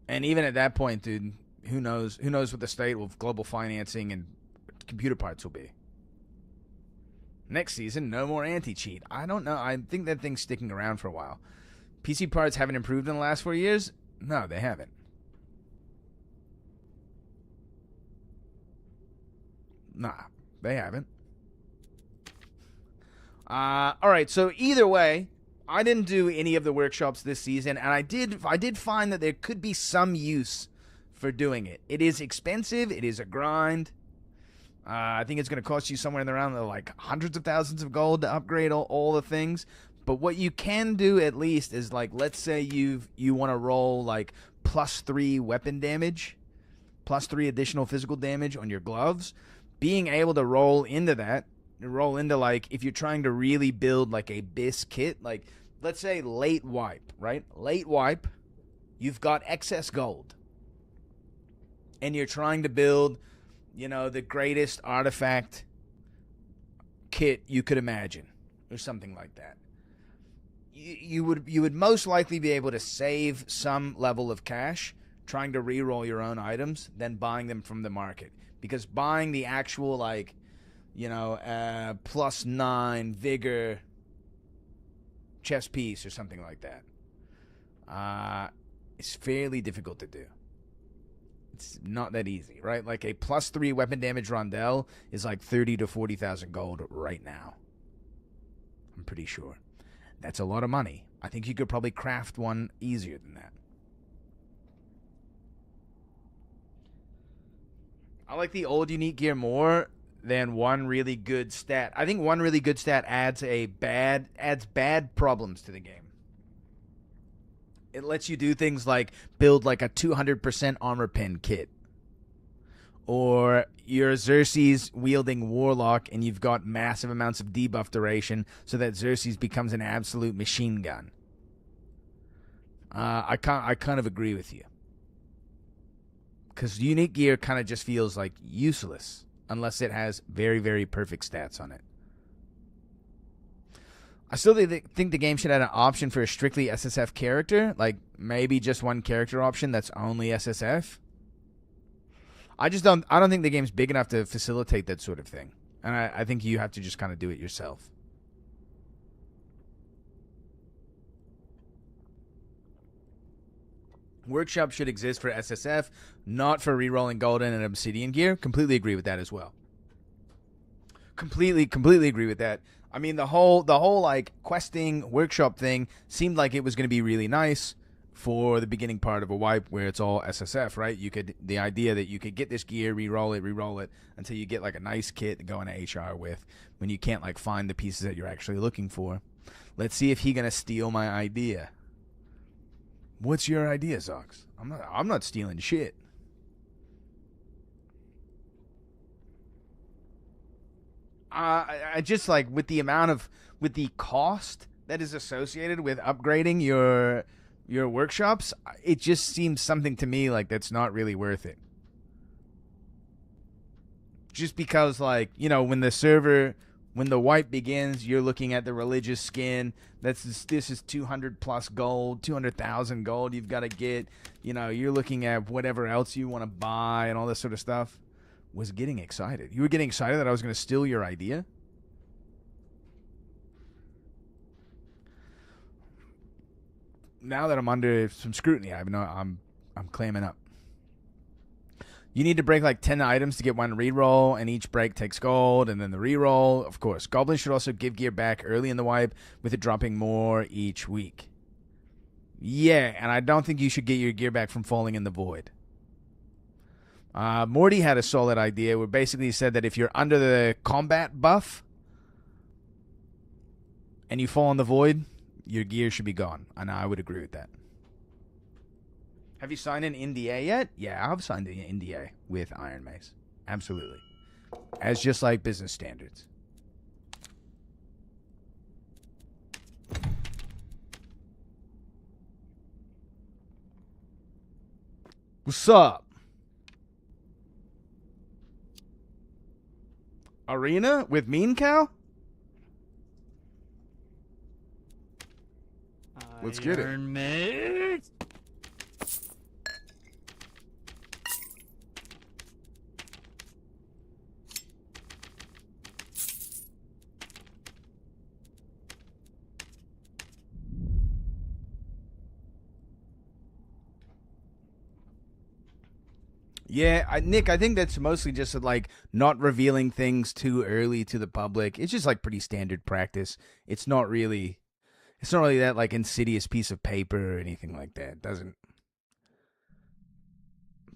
And even at that point, dude, who knows? Who knows what the state of global financing and computer parts will be. Next season, no more anti-cheat. I don't know. I think that thing's sticking around for a while. PC parts haven't improved in the last 4 years? No, they haven't. Nah, they haven't. All right, so either way, I didn't do any of the workshops this season, and I did find that there could be some use for doing it. It is expensive. It is a grind. I think it's going to cost you somewhere in the round of like hundreds of thousands of gold to upgrade all the things. But what you can do at least is, like, let's say you want to roll like +3 weapon damage, +3 additional physical damage on your gloves. Being able to roll into that, like, if you're trying to really build like a BIS kit, like let's say late wipe, right? Late wipe, you've got excess gold, and you're trying to build, you know, the greatest artifact kit you could imagine, or something like that. You would most likely be able to save some level of cash trying to re-roll your own items than buying them from the market, because buying the actual, like, you know, +9 vigor chest piece or something like that is fairly difficult to do. It's not that easy, right? Like a +3 weapon damage rondelle is like 30 to 40,000 gold right now. I'm pretty sure. That's a lot of money. I think you could probably craft one easier than that. I like the old unique gear more than one really good stat. I think one really good stat adds bad problems to the game. It lets you do things like build like a 200% armor pen kit. Or you're Xerxes wielding Warlock and you've got massive amounts of debuff duration so that Xerxes becomes an absolute machine gun. I kind of agree with you. Because unique gear kind of just feels like useless unless it has very, very perfect stats on it. I still think the game should add an option for a strictly SSF character, like maybe just one character option that's only SSF. I don't think the game's big enough to facilitate that sort of thing. And I think you have to just kind of do it yourself. Workshop should exist for SSF, not for rerolling golden and obsidian gear. Completely agree with that as well. Completely agree with that. I mean, the whole like questing workshop thing seemed like it was going to be really nice for the beginning part of a wipe where it's all SSF, right? The idea that you could get this gear, re-roll it until you get like a nice kit to go into HR with when you can't like find the pieces that you're actually looking for. Let's see if he's going to steal my idea. What's your idea, Zox? I'm not stealing shit. I just like with the cost that is associated with upgrading your workshops, it just seems something to me like that's not really worth it. Just because, like, you know, when the wipe begins, you're looking at the religious skin. This is 200 plus gold, 200,000 gold you've got to get. You know, you're looking at whatever else you want to buy and all this sort of stuff. Was getting excited. You were getting excited that I was going to steal your idea? Now that I'm under some scrutiny, I'm clamming up. You need to break like 10 items to get one reroll, and each break takes gold, and then the reroll. Of course, goblins should also give gear back early in the wipe, with it dropping more each week. Yeah, and I don't think you should get your gear back from falling in the void. Morty had a solid idea where basically he said that if you're under the combat buff and you fall in the void, your gear should be gone. And I would agree with that. Have you signed an NDA yet? Yeah, I've signed an NDA with Iron Mace. Absolutely. As just like business standards. What's up? Arena with Mean Cow? Let's get it. Iron Man. Yeah, Nick, I think that's mostly just like not revealing things too early to the public. It's just like pretty standard practice. It's not really that like insidious piece of paper or anything like that. It doesn't.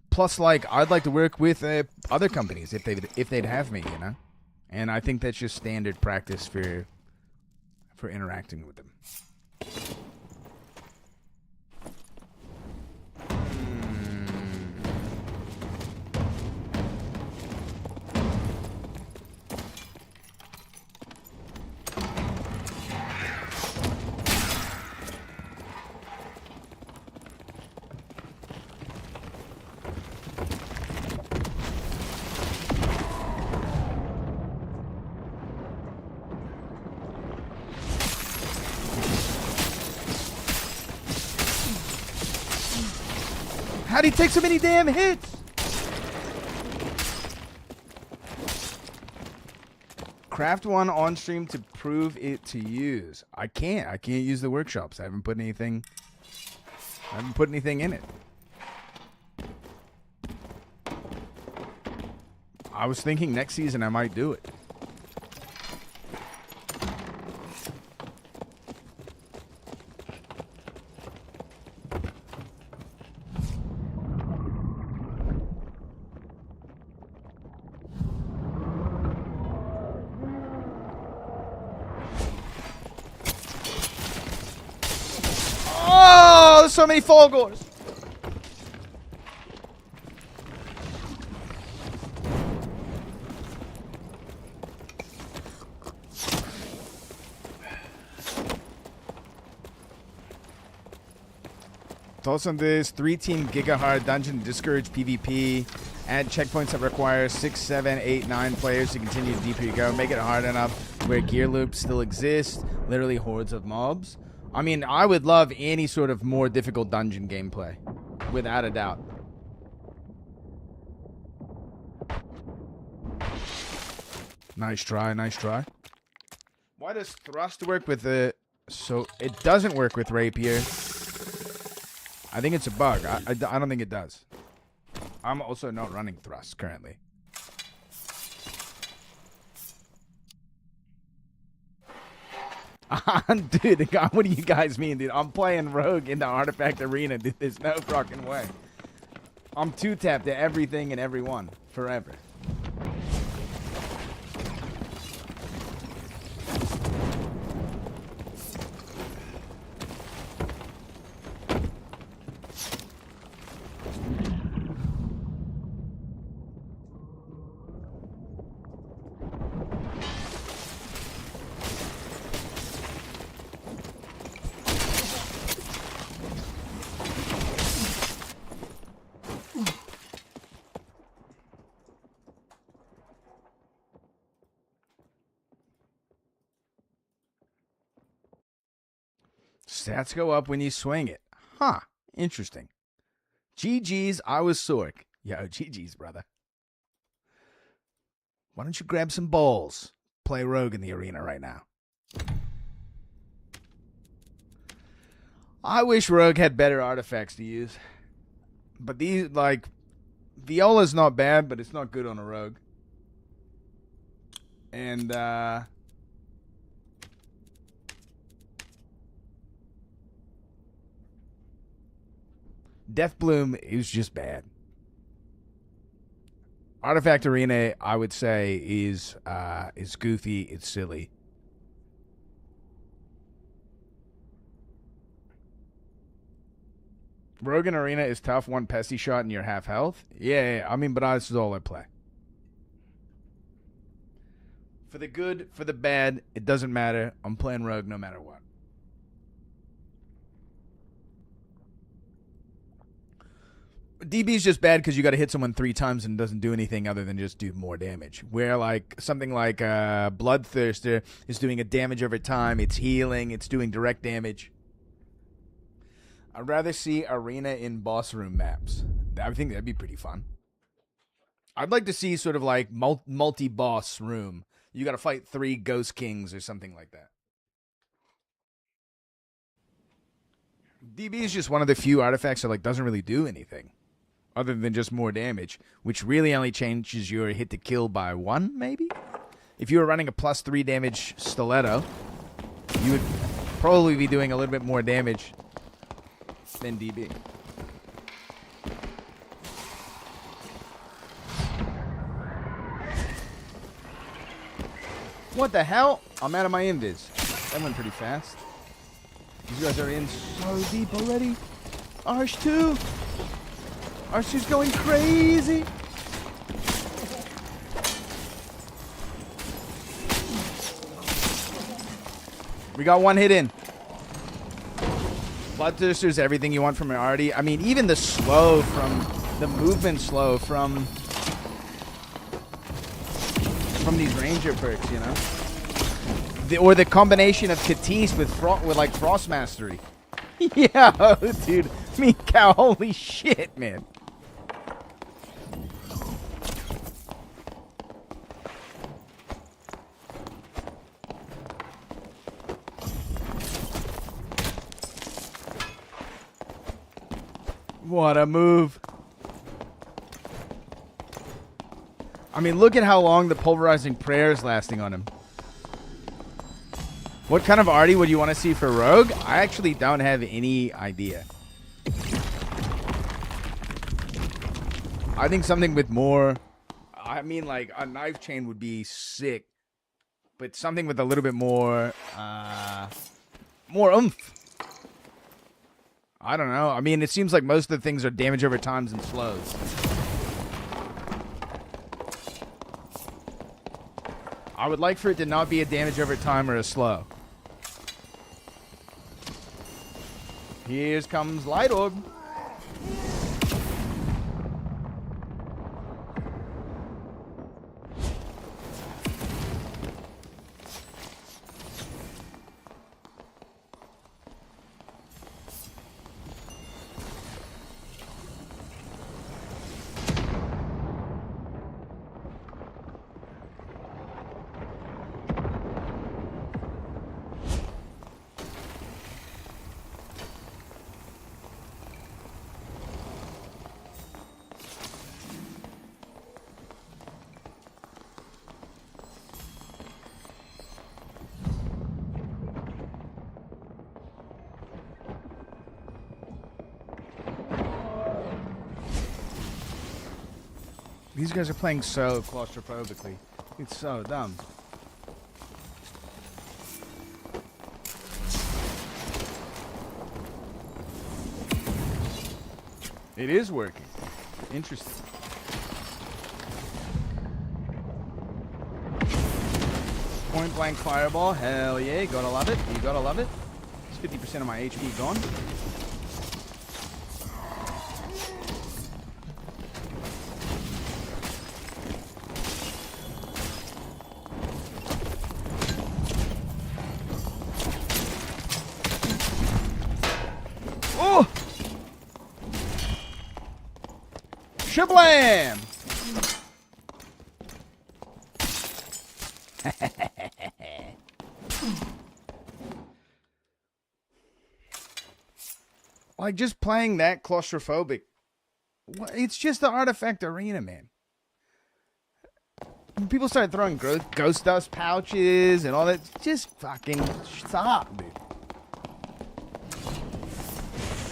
Plus, like, I'd like to work with other companies if they'd have me, you know. And I think that's just standard practice for interacting with them. How'd he take so many damn hits? Craft one on stream to prove it to use. I can't use the workshops. I haven't put anything in it. I was thinking next season I might do it. Oh, there's so many Fulgors. Thoughts on this 3-team Gigahard dungeon to discourage PvP. Add checkpoints that require 6, 7, 8, 9 players to continue the deeper you go. Make it hard enough where gear loops still exist. Literally hordes of mobs. I mean, I would love any sort of more difficult dungeon gameplay. Without a doubt. Nice try, nice try. Why does thrust work with the... So, it doesn't work with rapier. I think it's a bug. I don't think it does. I'm also not running thrust currently. Dude, what do you guys mean, dude? I'm playing Rogue in the Artifact Arena, dude. There's no fucking way. I'm two-tapped to everything and everyone. Forever. Stats go up when you swing it. Huh. Interesting. GG's, I was Sork. Yo, GG's, brother. Why don't you grab some balls? Play Rogue in the arena right now. I wish Rogue had better artifacts to use. But these, like, Viola's not bad, but it's not good on a Rogue. And, Death Bloom is just bad. Artifact Arena, I would say, is goofy. It's silly. Rogue and Arena is tough. One pesty shot and you're half health. Yeah, I mean, but this is all I play. For the good, for the bad, it doesn't matter. I'm playing Rogue no matter what. DB's just bad because you got to hit someone 3 times and it doesn't do anything other than just do more damage. Where like something like Bloodthirster is doing a damage over time. It's healing. It's doing direct damage. I'd rather see arena in boss room maps. I think that'd be pretty fun. I'd like to see sort of like multi-boss room. You got to fight 3 Ghost Kings or something like that. DB is just one of the few artifacts that like doesn't really do anything other than just more damage, which really only changes your hit to kill by 1, maybe? If you were running a plus 3 damage stiletto, you would probably be doing a little bit more damage than DB. What the hell? I'm out of my invis. That went pretty fast. These guys are in so deep already. Arsh 2. Arsh 2's going crazy. We got 1 hit in. Bloodthirster's everything you want from an Artie. I mean, even the slow from... The movement slow from these ranger perks, you know? Or the combination of Katis with like Frost Mastery. Yeah, dude. Me cow, holy shit, man. What a move. I mean, look at how long the Pulverizing Prayer is lasting on him. What kind of arty would you want to see for Rogue? I actually don't have any idea. I think something with more... I mean, like, a knife chain would be sick. But something with a little bit more... more oomph. I don't know. I mean, it seems like most of the things are damage over times and slows. I would like for it to not be a damage over time or a slow. Here comes Light Orb. These guys are playing so claustrophobically. It's so dumb. It is working. Interesting. Point blank fireball. Hell yeah. Gotta love it. You gotta love it. It's 50% of my HP gone. Shablam! Like, just playing that claustrophobic. It's just the artifact arena, man. When people start throwing ghost dust pouches and all that, just fucking stop, dude.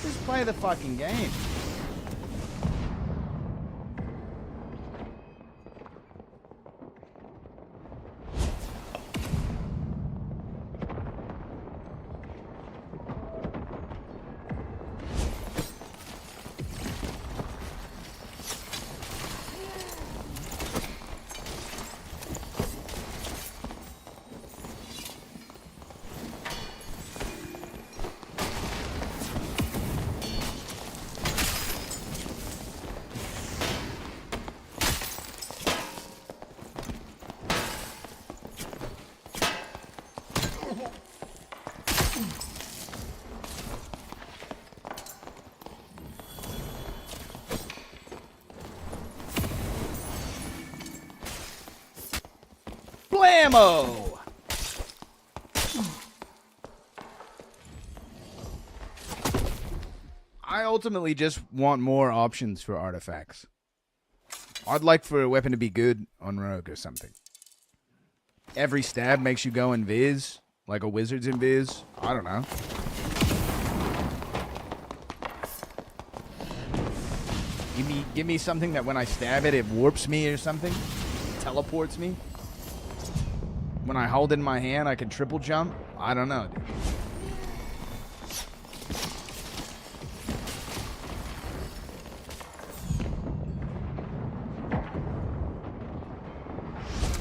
Just play the fucking game. No ammo! I ultimately just want more options for artifacts. I'd like for a weapon to be good on Rogue or something. Every stab makes you go invis, like a wizard's invis. I don't know. Give me something that when I stab it, it warps me or something. Teleports me. When I hold it in my hand, I can triple jump. I don't know, dude.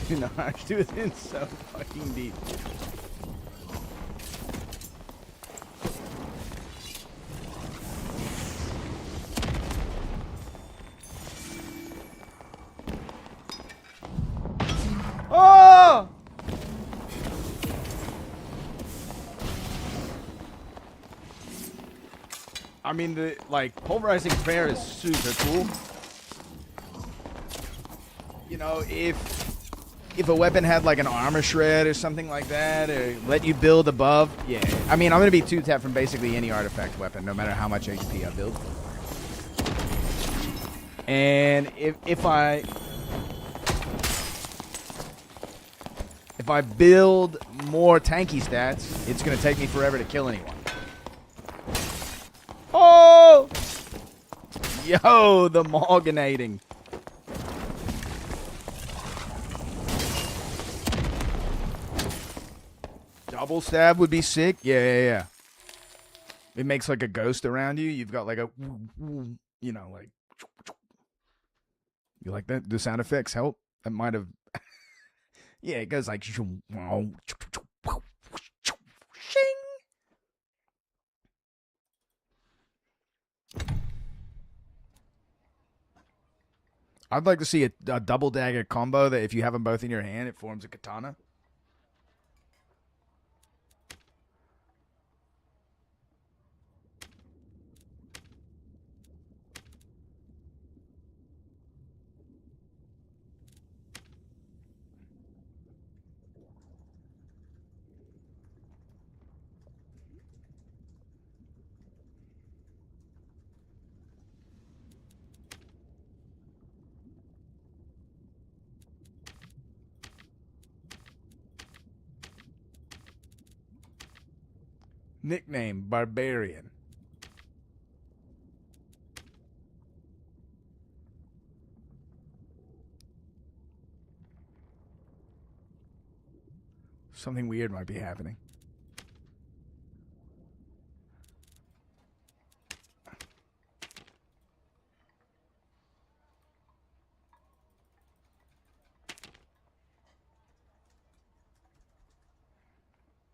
You know, dude, it's so fucking deep. Oh! I mean, the pulverizing prayer is super cool. You know, if a weapon had like an armor shred or something like that, or let you build above, yeah. I mean, I'm gonna be 2-tap from basically any artifact weapon, no matter how much HP I build. And if I build more tanky stats, it's gonna take me forever to kill anyone. Oh! Yo, the morganating. Double stab would be sick. Yeah. It makes like a ghost around you. You've got like a, you know, like. You like that? The sound effects help? That might have. Yeah, it goes like. Shing. I'd like to see a double dagger combo that if you have them both in your hand, it forms a katana. Nickname, Barbarian. Something weird might be happening.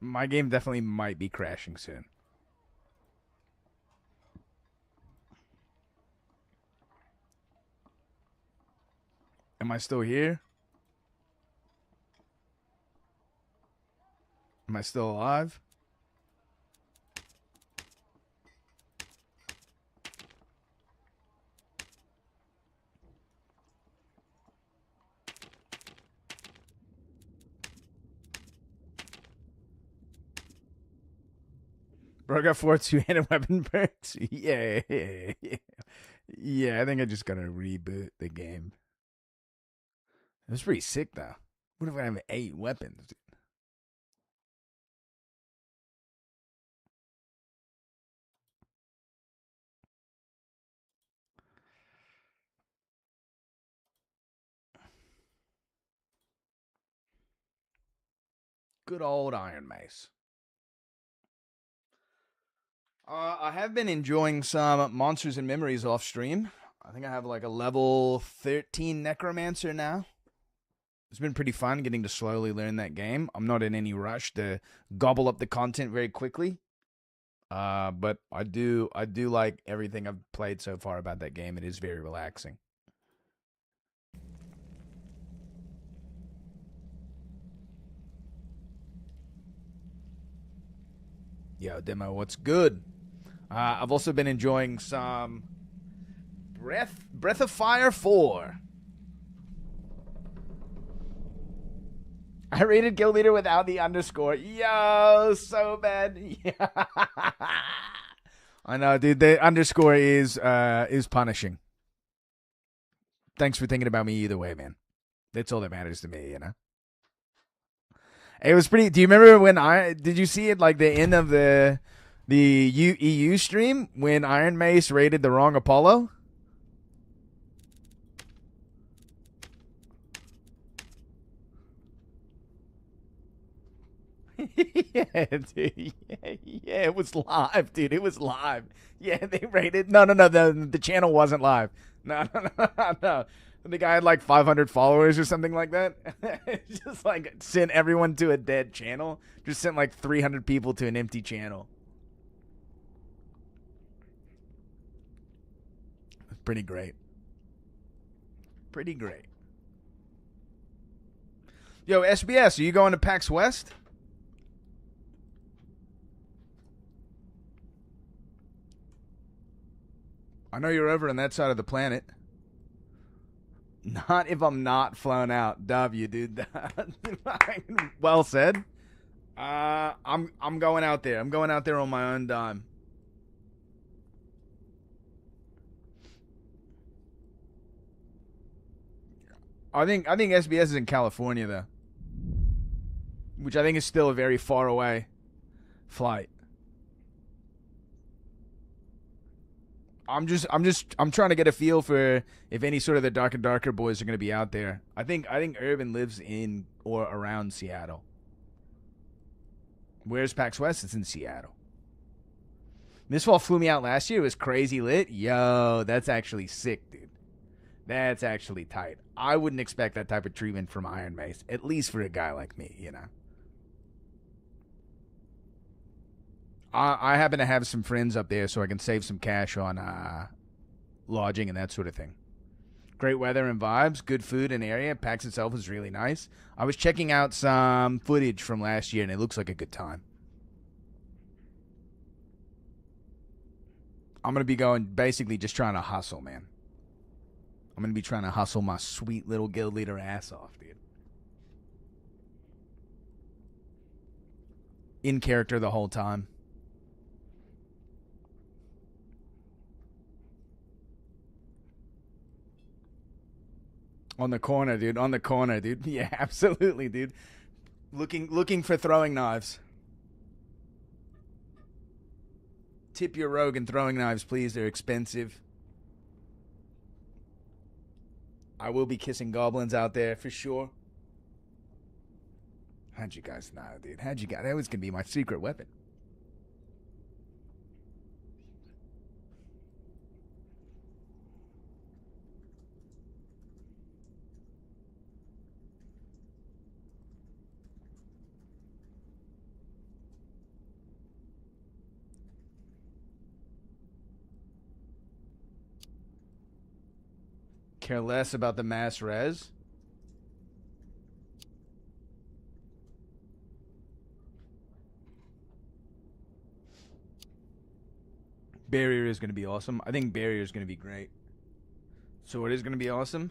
My game definitely might be crashing soon. Am I still here? Am I still alive? Bro, I got 4 two-handed weapon perks. Yeah. Yeah, I think I just gotta reboot the game. It was pretty sick, though. What if I have 8 weapons? Dude? Good old Iron Mace. I have been enjoying some Monsters and Memories off stream. I think I have like a level 13 Necromancer now. It's been pretty fun getting to slowly learn that game. I'm not in any rush to gobble up the content very quickly. But I do like everything I've played so far about that game. It is very relaxing. Yo, Demo, what's good? I've also been enjoying some Breath of Fire 4. I rated Guild Leader without the underscore. Yo, so bad. Yeah. I know, dude. The underscore is punishing. Thanks for thinking about me either way, man. That's all that matters to me, you know. It was pretty. Do you remember when did you see it like the end of the EU stream when Iron Mace rated the wrong Apollo? Yeah, dude. Yeah, it was live, dude. It was live. Yeah, they rated. No. The channel wasn't live. No. The guy had like 500 followers or something like that. Just like sent everyone to a dead channel. Just sent like 300 people to an empty channel. Pretty great. Pretty great. Yo, SBS, are you going to PAX West? I know you're over on that side of the planet. Not if I'm not flown out. W, dude. Well said. I'm going out there. I'm going out there on my own dime. I think SBS is in California though, which I think is still a very far away flight. I'm trying to get a feel for if any sort of the Dark and Darker boys are going to be out there. I think Urban lives in or around Seattle. Where's PAX West? It's in Seattle. Mistfall flew me out last year. It was crazy lit. Yo, that's actually sick, dude. That's actually tight. I wouldn't expect that type of treatment from Iron Mace, at least for a guy like me, you know. I happen to have some friends up there, so I can save some cash on lodging and that sort of thing. Great weather and vibes, good food and area. PAX itself is really nice. I was checking out some footage from last year, and it looks like a good time. I'm going to be going basically just trying to hustle, man. I'm going to be trying to hustle my sweet little guild leader ass off, dude. In character the whole time. On the corner, dude. On the corner, dude. Yeah, absolutely, dude. Looking for throwing knives. Tip your rogue and throwing knives, please. They're expensive. I will be kissing goblins out there for sure. How'd you guys know, dude? How'd you guys? That was gonna be my secret weapon. Care less about the mass res. Barrier is going to be awesome. I think Barrier is going to be great. Sword is going to be awesome.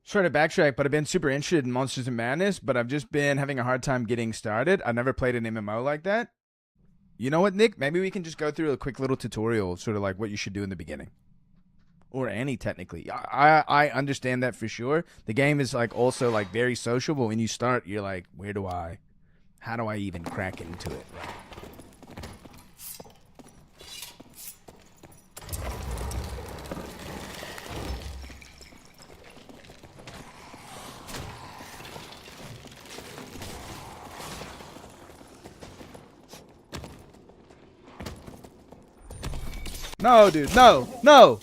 Trying to backtrack, but I've been super interested in Monsters and Madness, but I've just been having a hard time getting started. I've never played an MMO like that. You know what, Nick? Maybe we can just go through a quick little tutorial, sort of like what you should do in the beginning. Or any, technically. I understand that for sure. The game is like also like very social, but when you start, you're like, how do I even crack into it? Right? No, dude. No. No.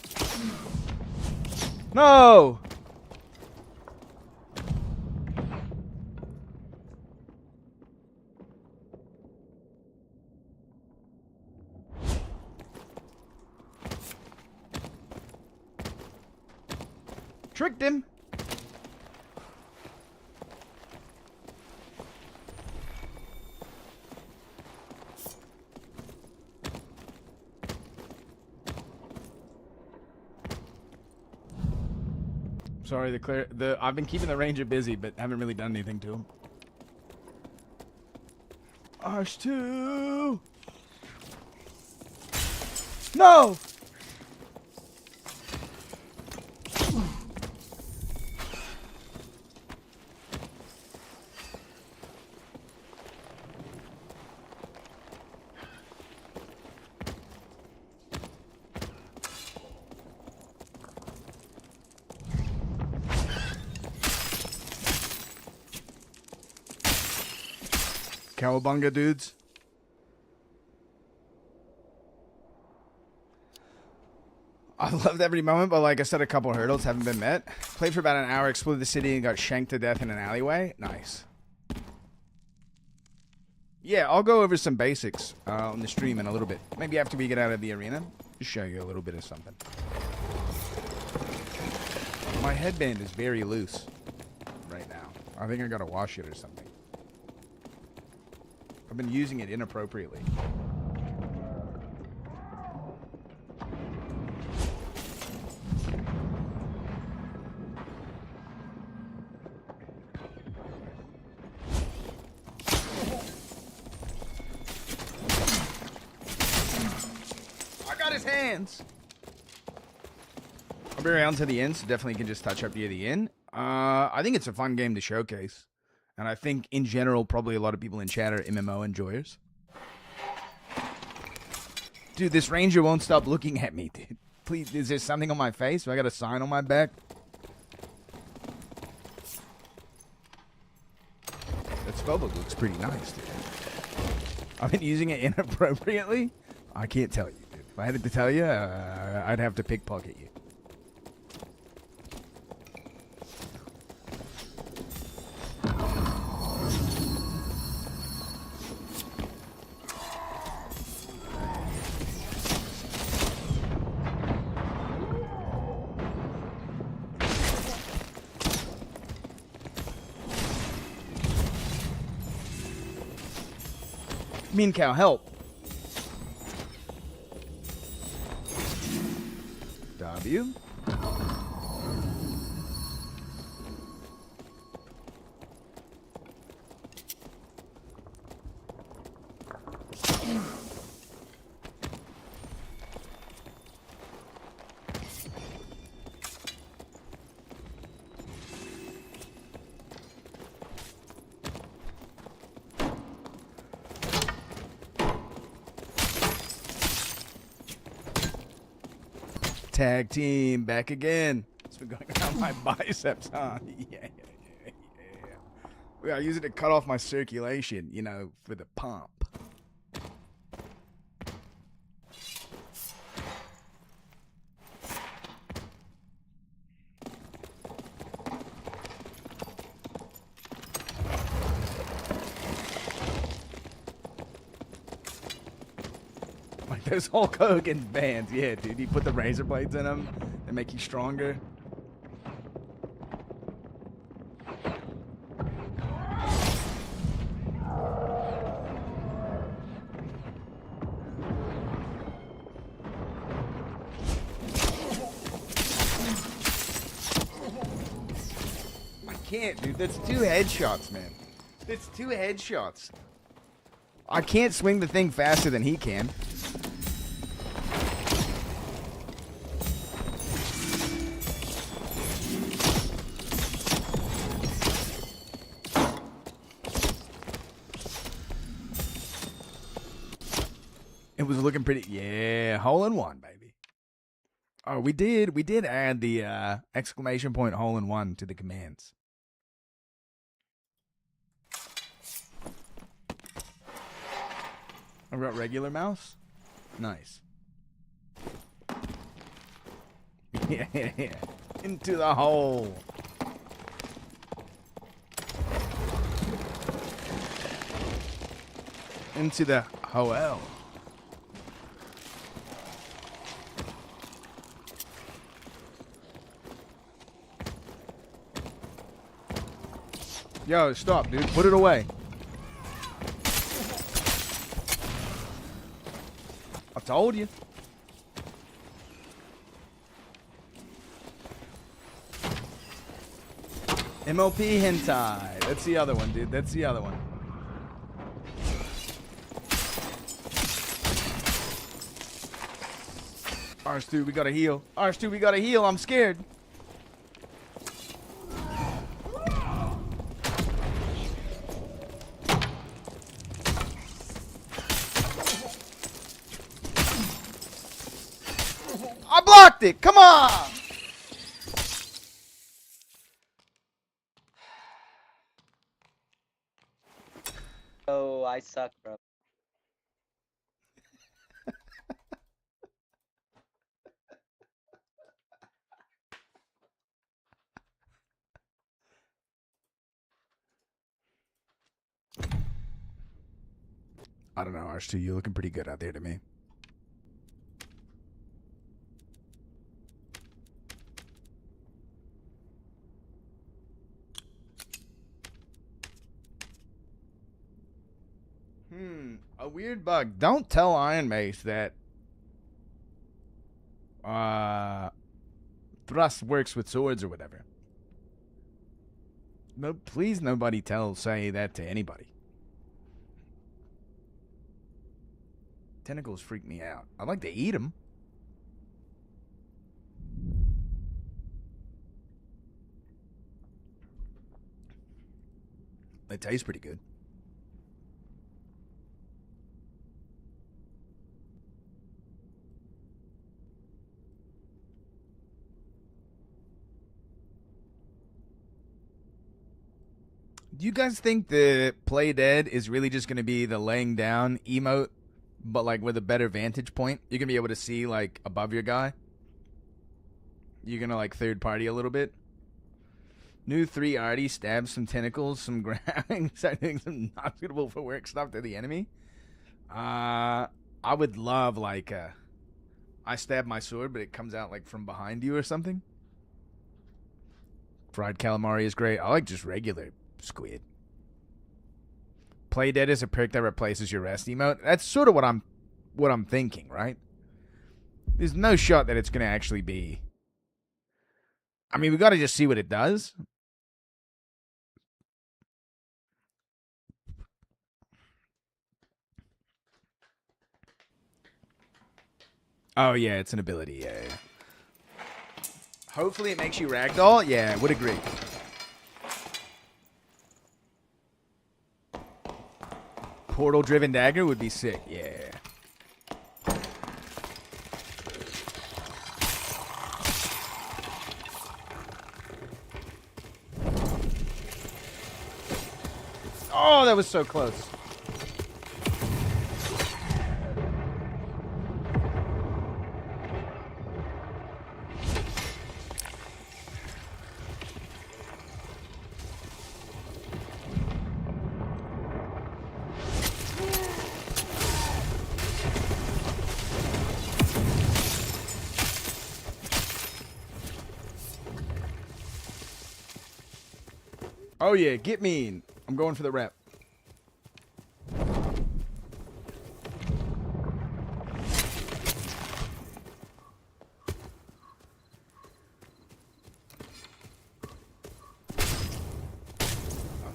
No. Tricked him. Sorry, I've been keeping the ranger busy, but haven't really done anything to him. Arch2! No! Cowabunga, dudes. I loved every moment, but like I said, a couple hurdles haven't been met. Played for about an hour, explored the city, and got shanked to death in an alleyway. Nice. Yeah, I'll go over some basics on the stream in a little bit. Maybe after we get out of the arena. Just show you a little bit of something. My headband is very loose right now. I think I gotta wash it or something. I've been using it inappropriately. I got his hands. I'll be around to the end, so definitely can just touch up near the end. I think it's a fun game to showcase. And I think, in general, probably a lot of people in chat are MMO enjoyers. Dude, this ranger won't stop looking at me, dude. Please, is there something on my face? Do I got a sign on my back? That spellbook looks pretty nice, dude. I've been using it inappropriately? I can't tell you, dude. If I had to tell you, I'd have to pickpocket you. Mean cow, help. W. Tag team, back again. It's been going around my biceps, huh? Yeah. I use it to cut off my circulation, you know, for the pump. Those Hulk Hogan bands, yeah, dude. You put the razor blades in them, they make you stronger. I can't, dude. That's 2 headshots, man. It's 2 headshots. I can't swing the thing faster than he can. It was looking pretty, yeah, hole in one, baby. Oh, we did add the exclamation point hole in one to the commands. I've got regular mouse. Nice. Yeah, into the hole. Into the hole. Yo, stop, dude. Put it away. I told you. MOP hentai. That's the other one, dude. That's the other one. R2, we gotta heal. R2, we gotta heal. I'm scared. I blocked it. Come on. Oh, I suck, bro. I don't know, R2. You're looking pretty good out there to me. A weird bug. Don't tell Iron Mace that thrust works with swords or whatever. No, please nobody say that to anybody. Tentacles freak me out. I like to eat them. They taste pretty good. Do you guys think the Play Dead is really just going to be the laying down emote, but like with a better vantage point? You're going to be able to see like above your guy? You're going to like third party a little bit? New 3 already stabs some tentacles, some grabbing, start doing some not suitable for work stuff to the enemy. I would love like I stab my sword, but it comes out like from behind you or something. Fried calamari is great. I like just regular squid. Play Dead is a perk that replaces your rest emote. That's sort of what I'm thinking, right? There's no shot that it's going to actually be. I mean, we got to just see what it does. Oh yeah, it's an ability. Yeah. Hopefully it makes you ragdoll. Yeah, would agree. Portal-driven dagger would be sick. Yeah. Oh, that was so close. Oh yeah, get mean. I'm going for the rep.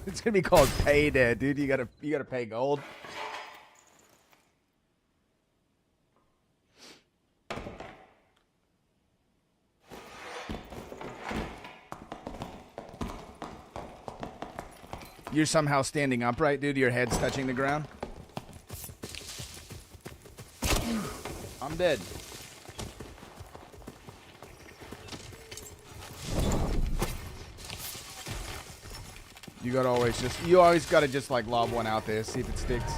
It's gonna be called Pay Dead, dude. You gotta pay gold. You're somehow standing upright, dude. Your head's touching the ground. I'm dead. You always gotta just like lob one out there, see if it sticks.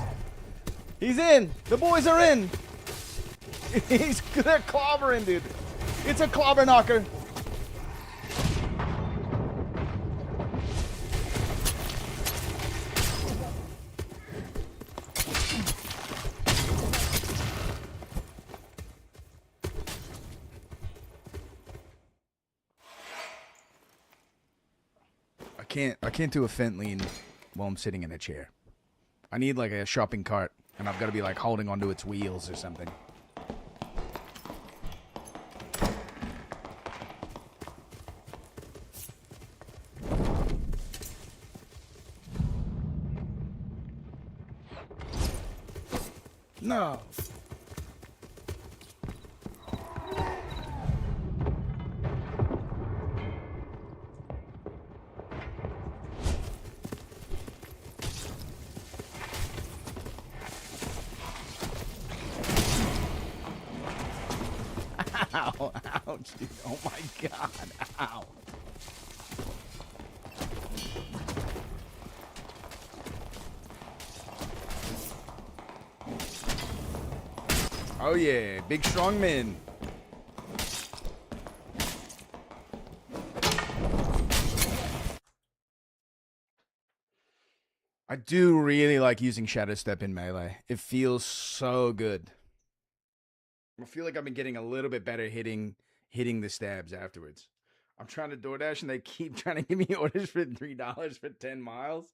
He's in. The boys are in. They're clobbering, dude. It's a clobber knocker. can't do a fent lean while I'm sitting in a chair. I need like a shopping cart, and I've got to be like holding onto its wheels or something. No. Ow, ouch, dude. Oh my god, ow. Oh yeah, big strong men. I do really like using Shadow Step in Melee. It feels so good. I feel like I've been getting a little bit better hitting the stabs afterwards. I'm trying to DoorDash and they keep trying to give me orders for $3 for 10 miles.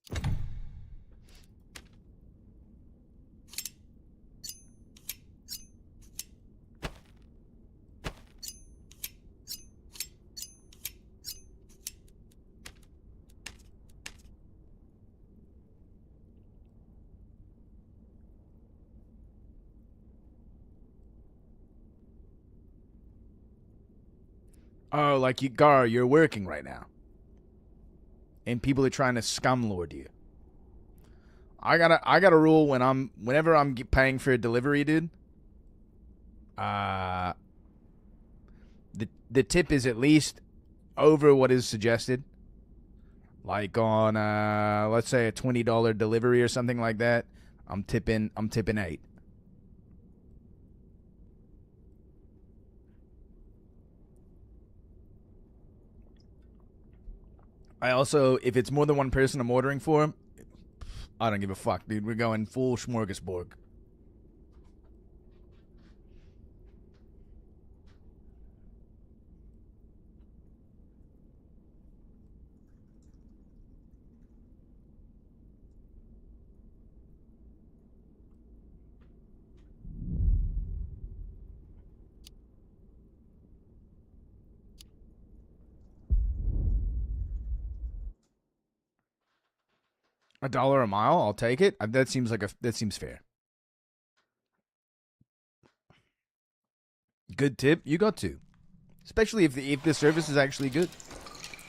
Oh, like you, Gar, you're working right now. And people are trying to scumlord you. I got a rule whenever I'm paying for a delivery, dude. The tip is at least over what is suggested. Like on let's say a $20 delivery or something like that, I'm tipping 8. I also, if it's more than one person I'm ordering for, I don't give a fuck, dude. We're going full smorgasbord. $1 a mile, I'll take it. That seems fair. Good tip, you got to. Especially if the service is actually good.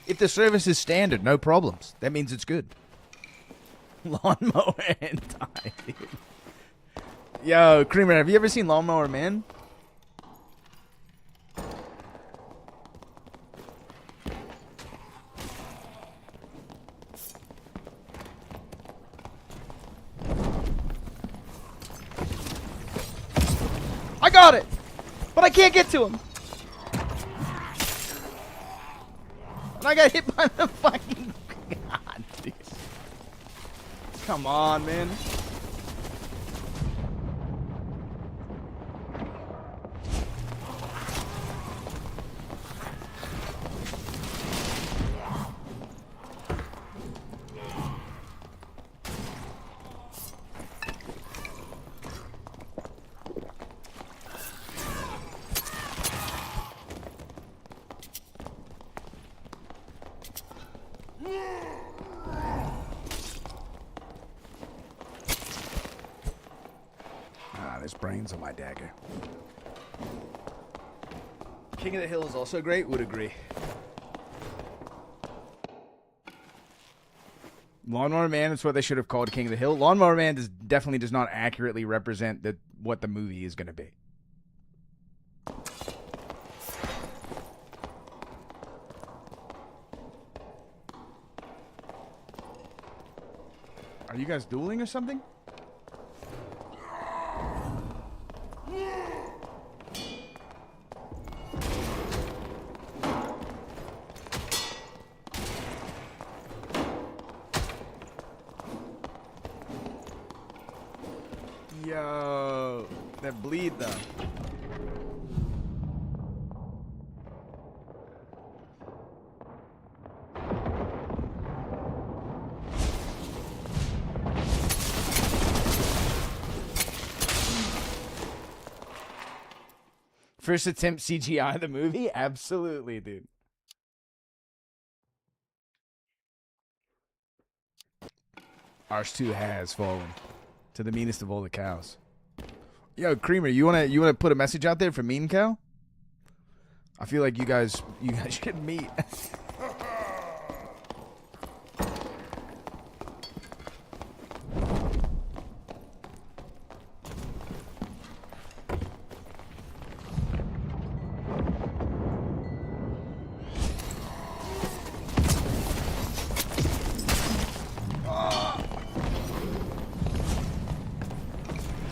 If the service is standard, no problems. That means it's good. Lawnmower hentai. Yo, Creamer, have you ever seen Lawnmower Man? I got it! But I can't get to him! And I got hit by the fucking... God, dude. Come on, man. There's brains on my dagger. King of the Hill is also great. Would agree. Lawnmower Man is what they should have called King of the Hill. Lawnmower Man definitely does not accurately represent what the movie is going to be. Are you guys dueling or something? Yo, that bleed though. First attempt CGI the movie? Absolutely, dude. Ours too has fallen to the meanest of all the cows. Yo, Creamer, you wanna put a message out there for Mean Cow? I feel like you guys should meet.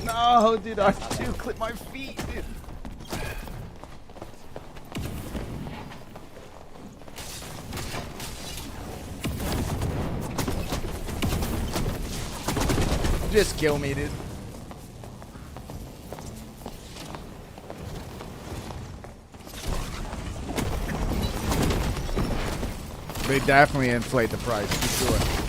No, dude, R2 clip my feet, dude. Just kill me, dude. They definitely inflate the price, for sure.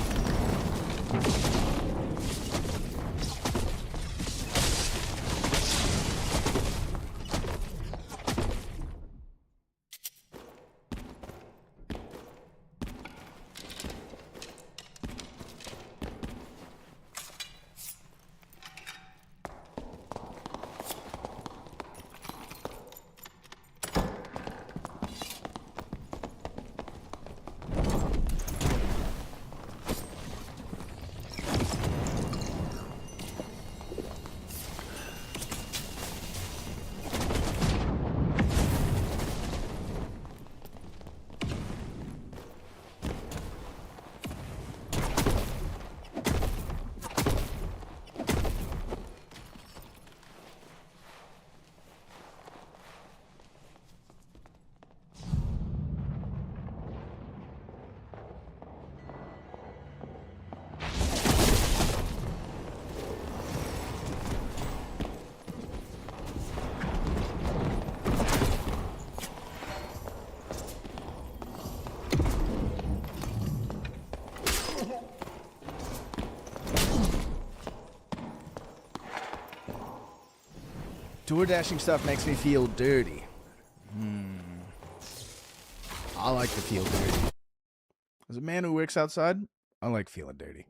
Door dashing stuff makes me feel dirty. I like to feel dirty. As a man who works outside, I like feeling dirty.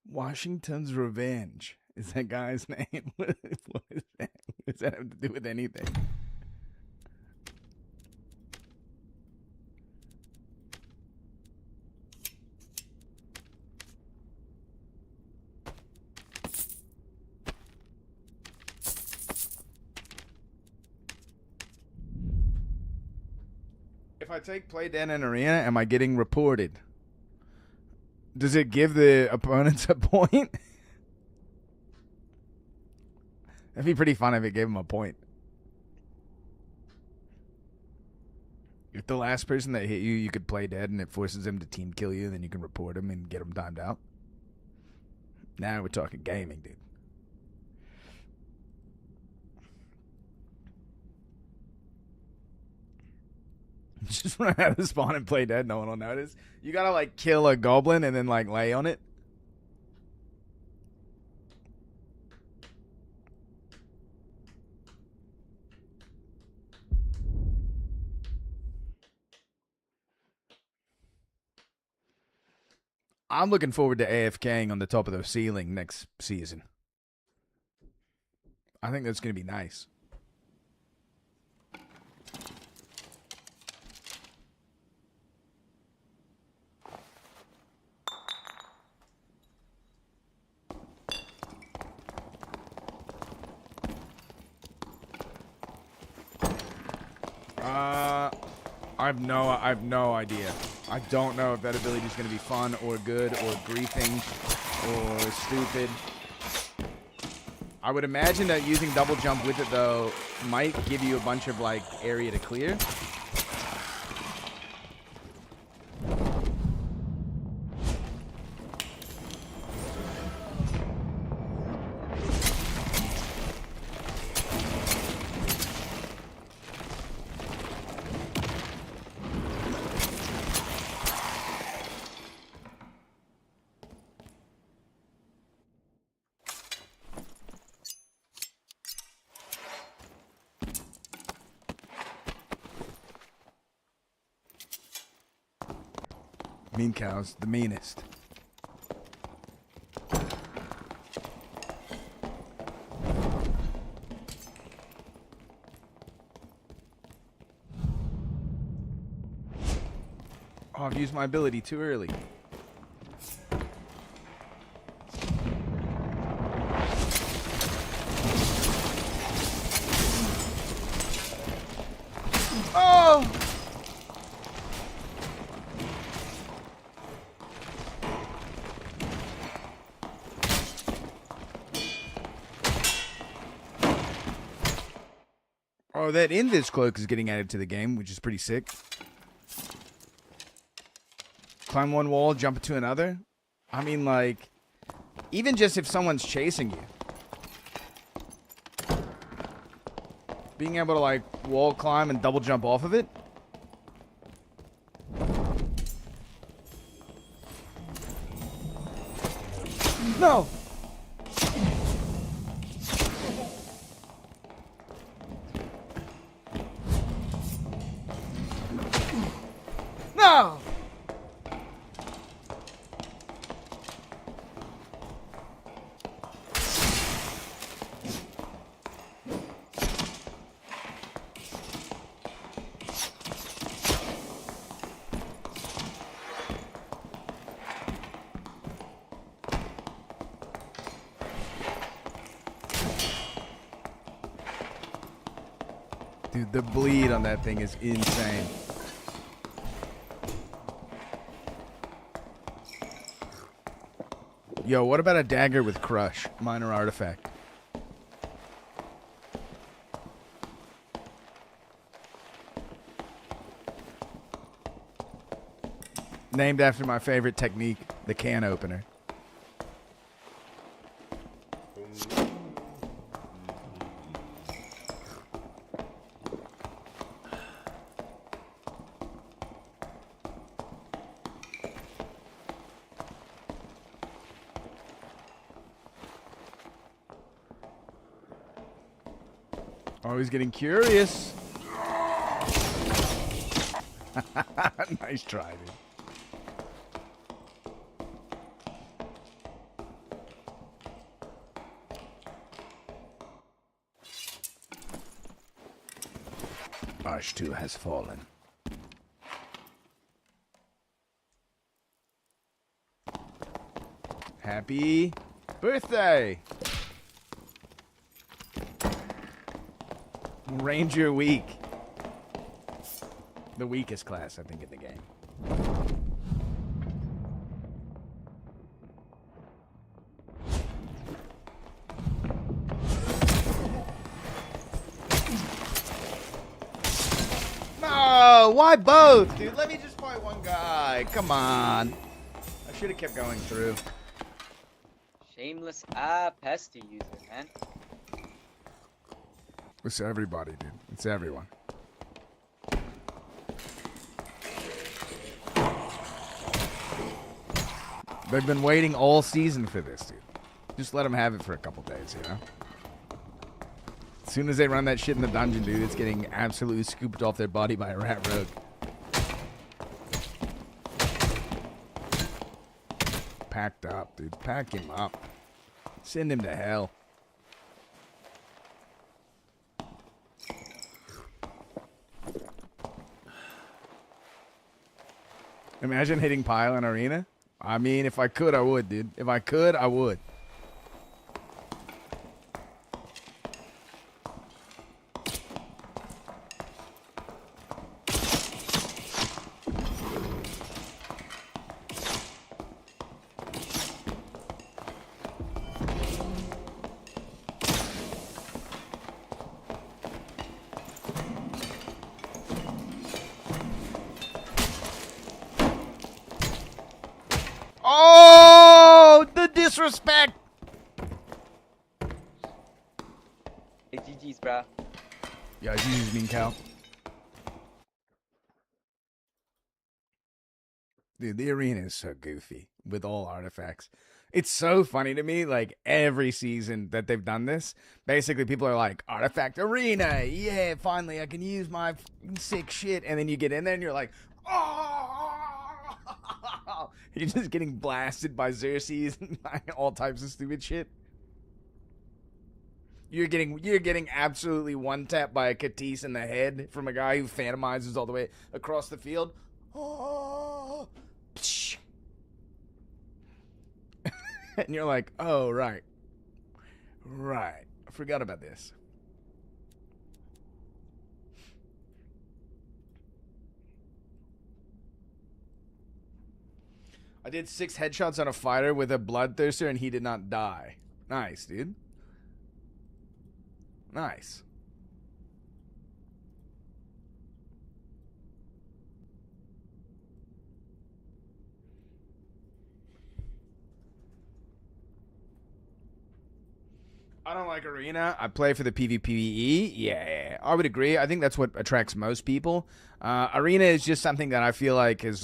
Washington's Revenge is that guy's name. What is that? What does that have to do with anything? If I take play dead in arena, am I getting reported? Does it give the opponents a point? That'd be pretty fun if it gave them a point. If the last person that hit you, you could play dead and it forces them to team kill you, then you can report them and get them timed out. Now we're talking gaming, dude. Just run out of the spawn and play dead. No one will notice. You gotta like kill a goblin and then like lay on it. I'm looking forward to AFKing on the top of the ceiling next season. I think that's gonna be nice. I have no idea. I don't know if that ability is going to be fun or good or griefing or stupid. I would imagine that using double jump with it though might give you a bunch of like area to clear. Mean Cow's the meanest. Oh, I've used my ability too early. Oh! Oh, that Invis cloak is getting added to the game, which is pretty sick. Climb one wall, jump into another. I mean, like, even just if someone's chasing you. Being able to, like, wall climb and double jump off of it. No! No! Dude, the bleed on that thing is insane. Yo, what about a dagger with crush? Minor artifact. Named after my favorite technique, the can opener. Always getting curious. Nice try, dude. Arch 2 has fallen. Happy birthday! Ranger Week. The weakest class, I think, in the game. No! Why both, dude? Let me just fight one guy. Come on. I should have kept going through. Shameless pesty user, man. It's everybody, dude. It's everyone. They've been waiting all season for this, dude. Just let them have it for a couple days, you know? As soon as they run that shit in the dungeon, dude, it's getting absolutely scooped off their body by a rat rogue. Packed up, dude. Pack him up. Send him to hell. Imagine hitting Pile in Arena. I mean, if I could, I would, dude. If I could, I would. Oh, the disrespect. Hey, GG's, bro. Yeah, GG's, Mean Cow. Dude, the arena is so goofy with all artifacts. It's so funny to me, like, every season that they've done this, basically people are like, Artifact Arena, yeah, finally I can use my sick shit. And then you get in there and you're like, oh, You're just getting blasted by Xerxes and all types of stupid shit. You're getting absolutely one tap by a Katis in the head from a guy who phantomizes all the way across the field. Oh, and you're like, oh, right. I forgot about this. I did 6 headshots on a fighter with a bloodthirster and he did not die. Nice, dude. Nice. I don't like Arena. I play for the PvPvE. Yeah, I would agree. I think that's what attracts most people. Arena is just something that I feel like has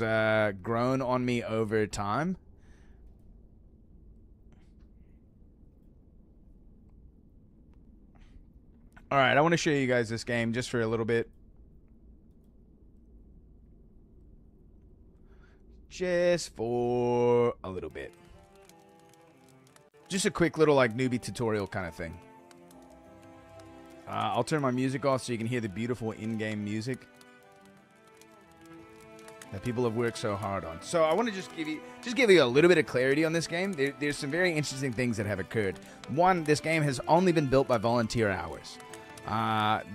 grown on me over time. All right, I want to show you guys this game just for a little bit. Just for a little bit. Just a quick little like newbie tutorial kind of thing. I'll turn my music off so you can hear the beautiful in-game music that people have worked so hard on. So I want to just give you a little bit of clarity on this game. There's some very interesting things that have occurred. One, this game has only been built by volunteer hours.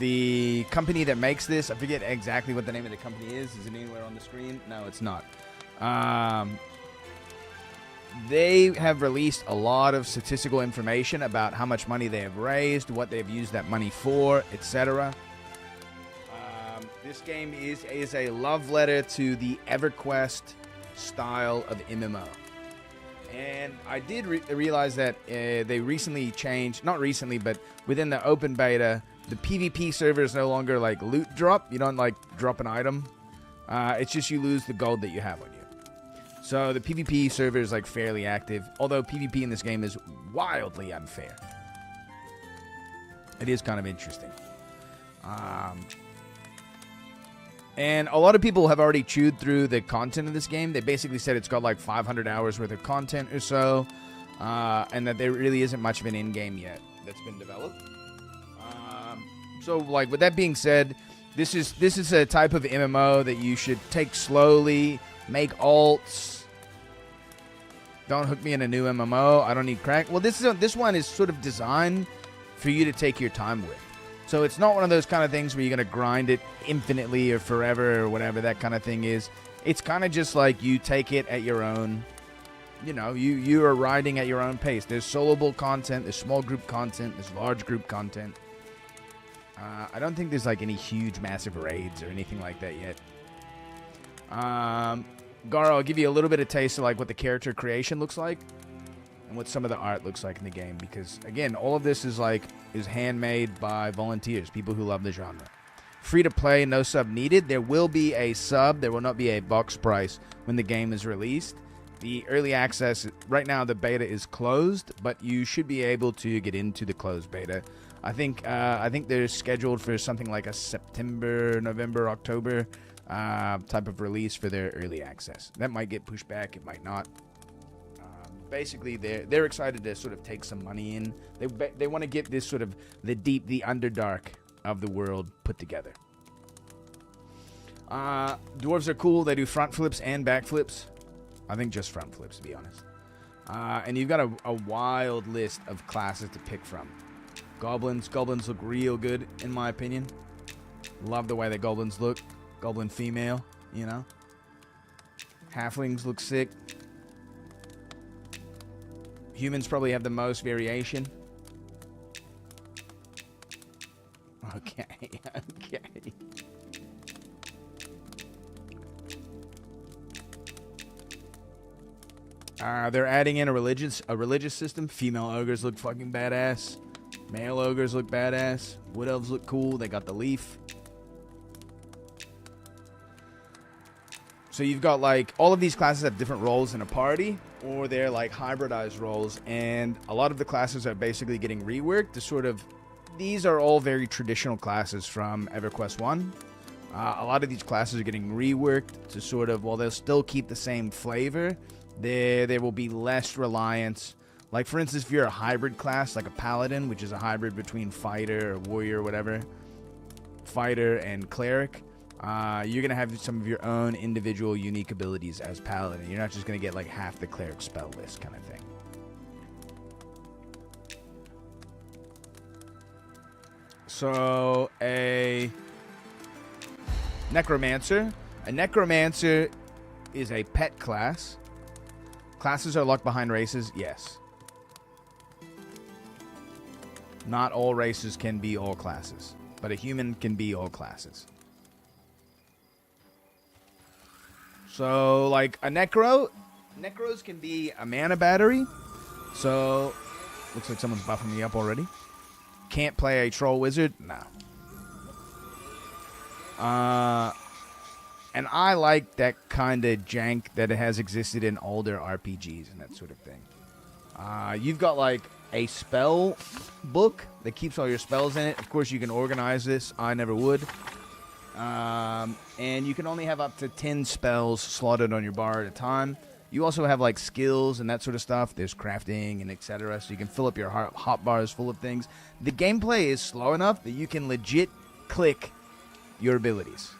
The company that makes this, I forget exactly what the name of the company is. Is it anywhere on the screen? No, it's not. They have released a lot of statistical information about how much money they have raised, what they've used that money for, etc. This game is a love letter to the EverQuest style of MMO. And I did realize that they recently changed, not recently, but within the open beta, the PvP server is no longer like loot drop. You don't like drop an item. It's just you lose the gold that you have on you. So the PvP server is like fairly active, although PvP in this game is wildly unfair. It is kind of interesting. And a lot of people have already chewed through the content of this game. They basically said it's got like 500 hours worth of content or so, and that there really isn't much of an in-game yet that's been developed. So like with that being said, this is a type of MMO that you should take slowly, make alts. Don't hook me in a new MMO. I don't need crack. Well, this one is sort of designed for you to take your time with. So it's not one of those kind of things where you're going to grind it infinitely or forever or whatever that kind of thing is. It's kind of just like you take it at your own, you know, you are riding at your own pace. There's soloable content, there's small group content, there's large group content. I don't think there's like any huge massive raids or anything like that yet. Garo, I'll give you a little bit of taste of like what the character creation looks like and what some of the art looks like in the game, because again, all of this is handmade by volunteers, people who love the genre. Free to play, no sub needed. There will be a sub, there will not be a box price when the game is released. The early access, right now the beta is closed, but you should be able to get into the closed beta. I think they're scheduled for something like a September, November, October type of release for their early access. That might get pushed back, it might not. Basically, they're excited to sort of take some money in. They want to get this sort of the underdark of the world put together. Dwarves are cool. They do front flips and back flips. I think just front flips, to be honest. And you've got a wild list of classes to pick from. Goblins look real good, in my opinion. Love the way the goblins look. Goblin female, you know. Halflings look sick. Humans probably have the most variation. Okay. They're adding in a religious system. Female ogres look fucking badass. Male ogres look badass. Wood elves look cool. They got the leaf. So you've got like all of these classes have different roles in a party, or they're like hybridized roles, and a lot of the classes are basically getting reworked to sort of, these are all very traditional classes from EverQuest 1. A lot of these classes are getting reworked to sort of, while they'll still keep the same flavor, there will be less reliance. Like, for instance, if you're a hybrid class, like a paladin, which is a hybrid between fighter or warrior or whatever, fighter and cleric, you're going to have some of your own individual unique abilities as paladin. You're not just going to get like half the cleric spell list kind of thing. So, a necromancer. A necromancer is a pet class. Classes are locked behind races, yes. Not all races can be all classes, but a human can be all classes. So, like a necros can be a mana battery. So, looks like someone's buffing me up already. Can't play a troll wizard? No. And I like that kind of jank that has existed in older RPGs and that sort of thing. You've got like a spell book that keeps all your spells in it. Of course, you can organize this. I never would. And you can only have up to 10 spells slotted on your bar at a time. You also have like skills and that sort of stuff. There's crafting and etc. So you can fill up your hot bars full of things. The gameplay is slow enough that you can legit click your abilities.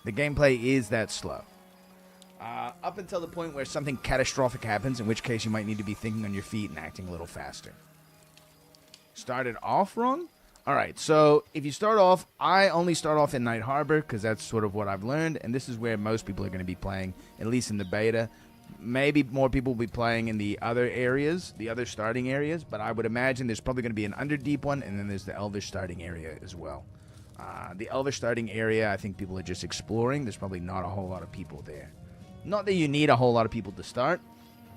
The gameplay is that slow. Up until the point where something catastrophic happens, in which case you might need to be thinking on your feet and acting a little faster. Started off wrong? Alright, so if you start off, I only start off in Night Harbor because that's sort of what I've learned, and this is where most people are going to be playing, at least in the beta. Maybe more people will be playing in the other areas, the other starting areas, but I would imagine there's probably going to be an Underdeep one, and then there's the Elvish starting area as well. The Elvish starting area, I think people are just exploring. There's probably not a whole lot of people there. Not that you need a whole lot of people to start,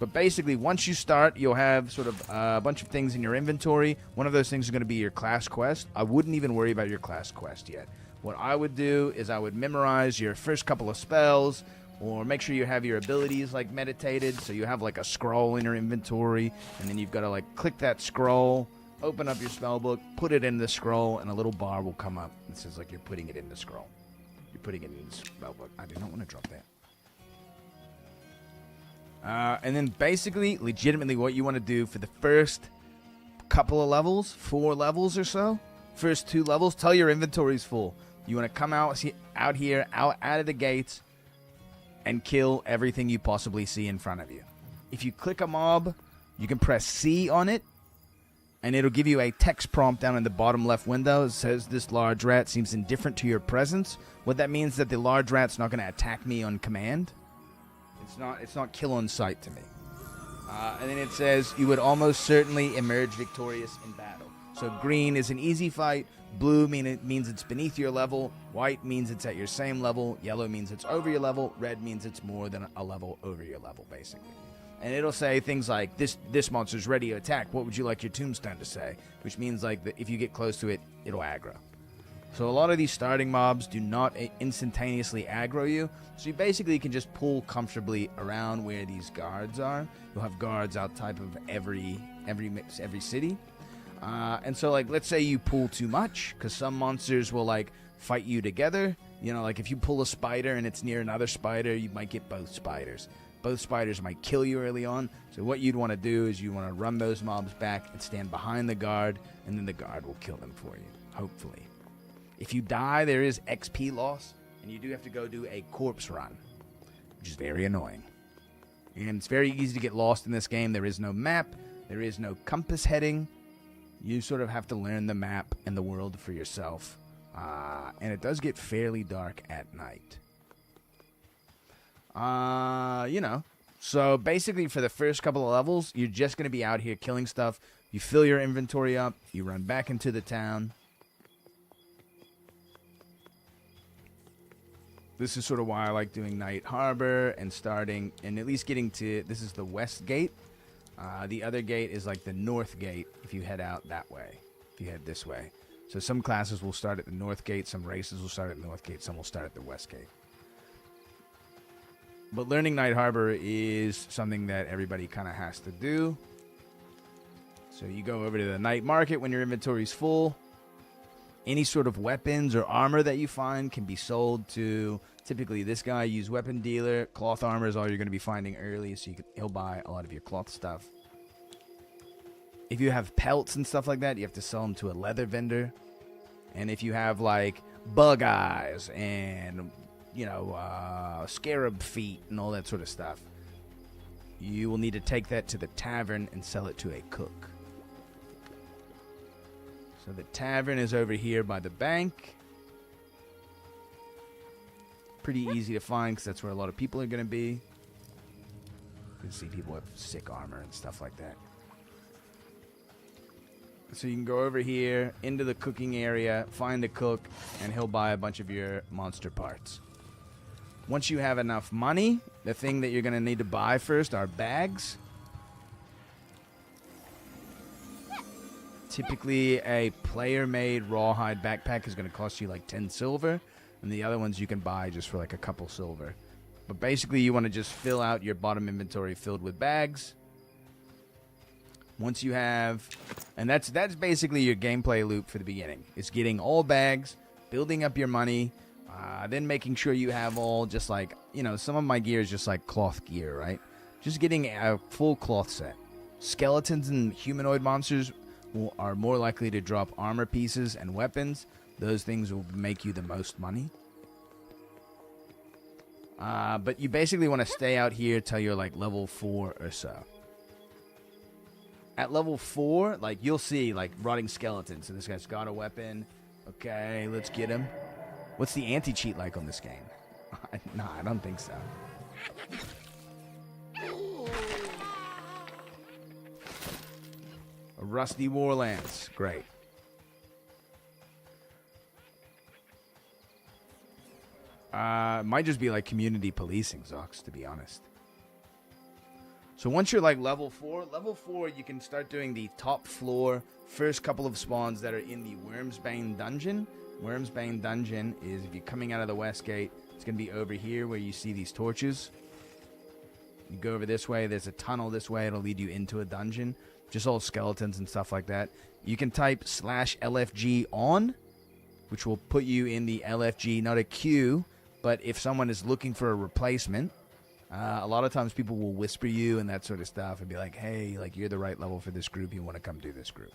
but basically once you start, you'll have sort of a bunch of things in your inventory. One of those things is going to be your class quest. I wouldn't even worry about your class quest yet. What I would do is I would memorize your first couple of spells, or make sure you have your abilities like meditated, so you have like a scroll in your inventory, and then you've got to like click that scroll, open up your spell book, put it in the scroll, and a little bar will come up. It says like you're putting it in the scroll. You're putting it in the spell book. I did not want to drop that. And then basically, legitimately what you want to do for the first couple of levels, 4 levels or so, first 2 levels, tell your inventory's full. You want to come out here, out of the gates, and kill everything you possibly see in front of you. If you click a mob, you can press C on it, and it'll give you a text prompt down in the bottom left window. It says, "This large rat seems indifferent to your presence." What that means is that the large rat's not going to attack me on command. It's not kill on sight to me. And then it says, "You would almost certainly emerge victorious in battle." So green is an easy fight. Blue means it's beneath your level. White means it's at your same level. Yellow means it's over your level. Red means it's more than a level over your level, basically. And it'll say things like, this monster's ready to attack. What would you like your tombstone to say? Which means like that if you get close to it, it'll aggro. So a lot of these starting mobs do not instantaneously aggro you. So you basically can just pull comfortably around where these guards are. You'll have guards out type of every city. And so, like, let's say you pull too much, because some monsters will, like, fight you together. You know, like, if you pull a spider and it's near another spider, you might get both spiders. Both spiders might kill you early on. So what you'd want to do is you want to run those mobs back and stand behind the guard, and then the guard will kill them for you, hopefully. If you die, there is XP loss, and you do have to go do a corpse run, which is very annoying. And it's very easy to get lost in this game. There is no map. There is no compass heading. You sort of have to learn the map and the world for yourself. And it does get fairly dark at night. You know. So basically for the first couple of levels, you're just going to be out here killing stuff. You fill your inventory up. You run back into the town. This is sort of why I like doing Night Harbor and starting and at least getting to... This is the west gate. The other gate is like the north gate if you head out that way, if you head this way. So some classes will start at the north gate, some races will start at the north gate, some will start at the west gate. But learning Night Harbor is something that everybody kind of has to do. So you go over to the night market when your inventory's full. Any sort of weapons or armor that you find can be sold to, typically this guy, use weapon dealer. Cloth armor is all you're going to be finding early, so he'll buy a lot of your cloth stuff. If you have pelts and stuff like that, you have to sell them to a leather vendor. And if you have like bug eyes and, you know, scarab feet and all that sort of stuff, you will need to take that to the tavern and sell it to a cook. So the tavern is over here by the bank. Pretty easy to find because that's where a lot of people are going to be. You can see people with sick armor and stuff like that. So you can go over here into the cooking area, find the cook, and he'll buy a bunch of your monster parts. Once you have enough money, the thing that you're going to need to buy first are bags. Typically, a player-made rawhide backpack is going to cost you like 10 silver, and the other ones you can buy just for like a couple silver. But basically, you want to just fill out your bottom inventory filled with bags. Once you have, and that's basically your gameplay loop for the beginning. It's getting all bags, building up your money, then making sure you have all just like, you know, some of my gear is just like cloth gear, right? Just getting a full cloth set. Skeletons and humanoid monsters are more likely to drop armor pieces and weapons. Those things will make you the most money. But you basically want to stay out here till you're like level 4 or so. At level 4, like you'll see like rotting skeletons. So this guy's got a weapon. Okay, let's get him. What's the anti-cheat like on this game? Nah, I don't think so. A rusty war lance. Great. Might just be like community policing, Zox, to be honest. So once you're like level 4, you can start doing the top floor first couple of spawns that are in the Wormsbane dungeon. Wormsbane dungeon is, if you're coming out of the west gate, it's going to be over here where you see these torches. You go over this way, there's a tunnel this way, it'll lead you into a dungeon. Just all skeletons and stuff like that. You can type /LFG on, which will put you in the LFG, not a queue, but if someone is looking for a replacement, a lot of times people will whisper you and that sort of stuff and be like, hey, like you're the right level for this group, you want to come do this group.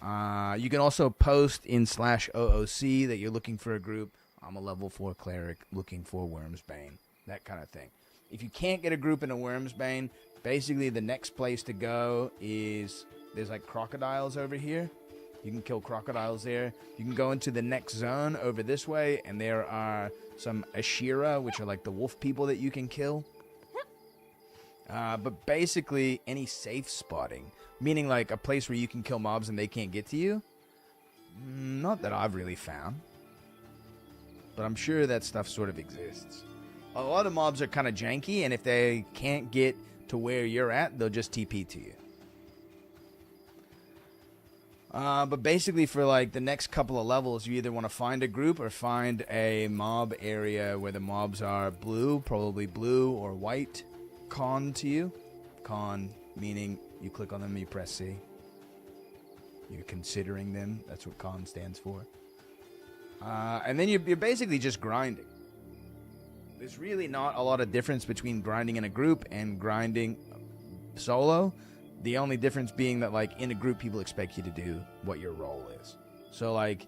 You can also post in /OOC that you're looking for a group. I'm a level 4 cleric looking for Wormsbane, that kind of thing. If you can't get a group in a Wormsbane, basically the next place to go is, there's like crocodiles over here. You can kill crocodiles there. You can go into the next zone over this way, and there are some Ashira, which are like the wolf people that you can kill. But basically, any safe spotting, meaning like a place where you can kill mobs and they can't get to you, not that I've really found. But I'm sure that stuff sort of exists. A lot of mobs are kind of janky, and if they can't get to where you're at, they'll just TP to you. But basically for like the next couple of levels, you either want to find a group or find a mob area where the mobs are blue, probably blue or white, con to you. Con meaning you click on them and you press C. You're considering them. That's what con stands for. And then you're basically just grinding. There's really not a lot of difference between grinding in a group and grinding solo. The only difference being that, like, in a group, people expect you to do what your role is. So, like,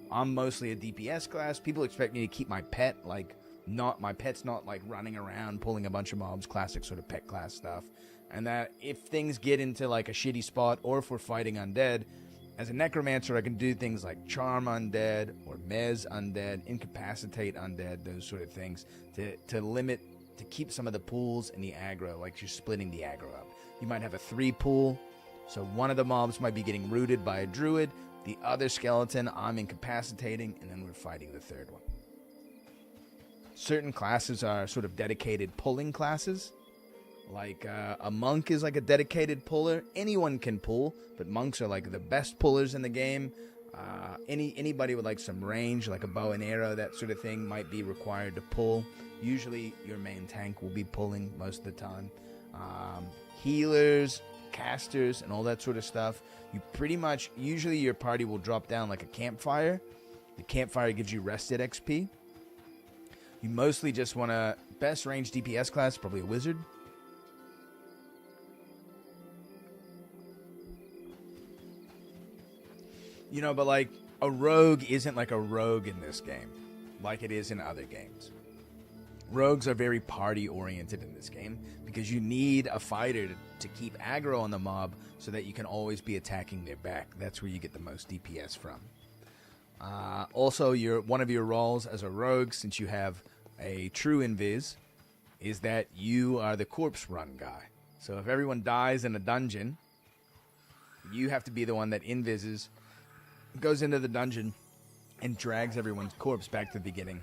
I'm mostly a DPS class. People expect me to keep my pet, like, my pet's not, like, running around, pulling a bunch of mobs, classic sort of pet class stuff. And that if things get into, like, a shitty spot, or if we're fighting undead, as a necromancer, I can do things like charm undead, or mez undead, incapacitate undead, those sort of things, to limit, to keep some of the pools and the aggro, like you're splitting the aggro up. You might have a 3 pool, so one of the mobs might be getting rooted by a druid, the other skeleton I'm incapacitating, and then we're fighting the third one. Certain classes are sort of dedicated pulling classes. Like a monk is like a dedicated puller. Anyone can pull, but monks are like the best pullers in the game. Anybody with like some range, like a bow and arrow, that sort of thing, might be required to pull. Usually your main tank will be pulling most of the time. Healers, casters and all that sort of stuff. You pretty much, usually your party will drop down like a campfire. The campfire gives you rested XP. You mostly just want to, best range DPS class, probably a wizard. You know, but like a rogue isn't like a rogue in this game, like it is in other games. Rogues are very party oriented in this game because you need a fighter to keep aggro on the mob so that you can always be attacking their back. That's where you get the most DPS from. Also, one of your roles as a rogue, since you have a true invis, is that you are the corpse run guy. So if everyone dies in a dungeon, you have to be the one that invises, goes into the dungeon, and drags everyone's corpse back to the beginning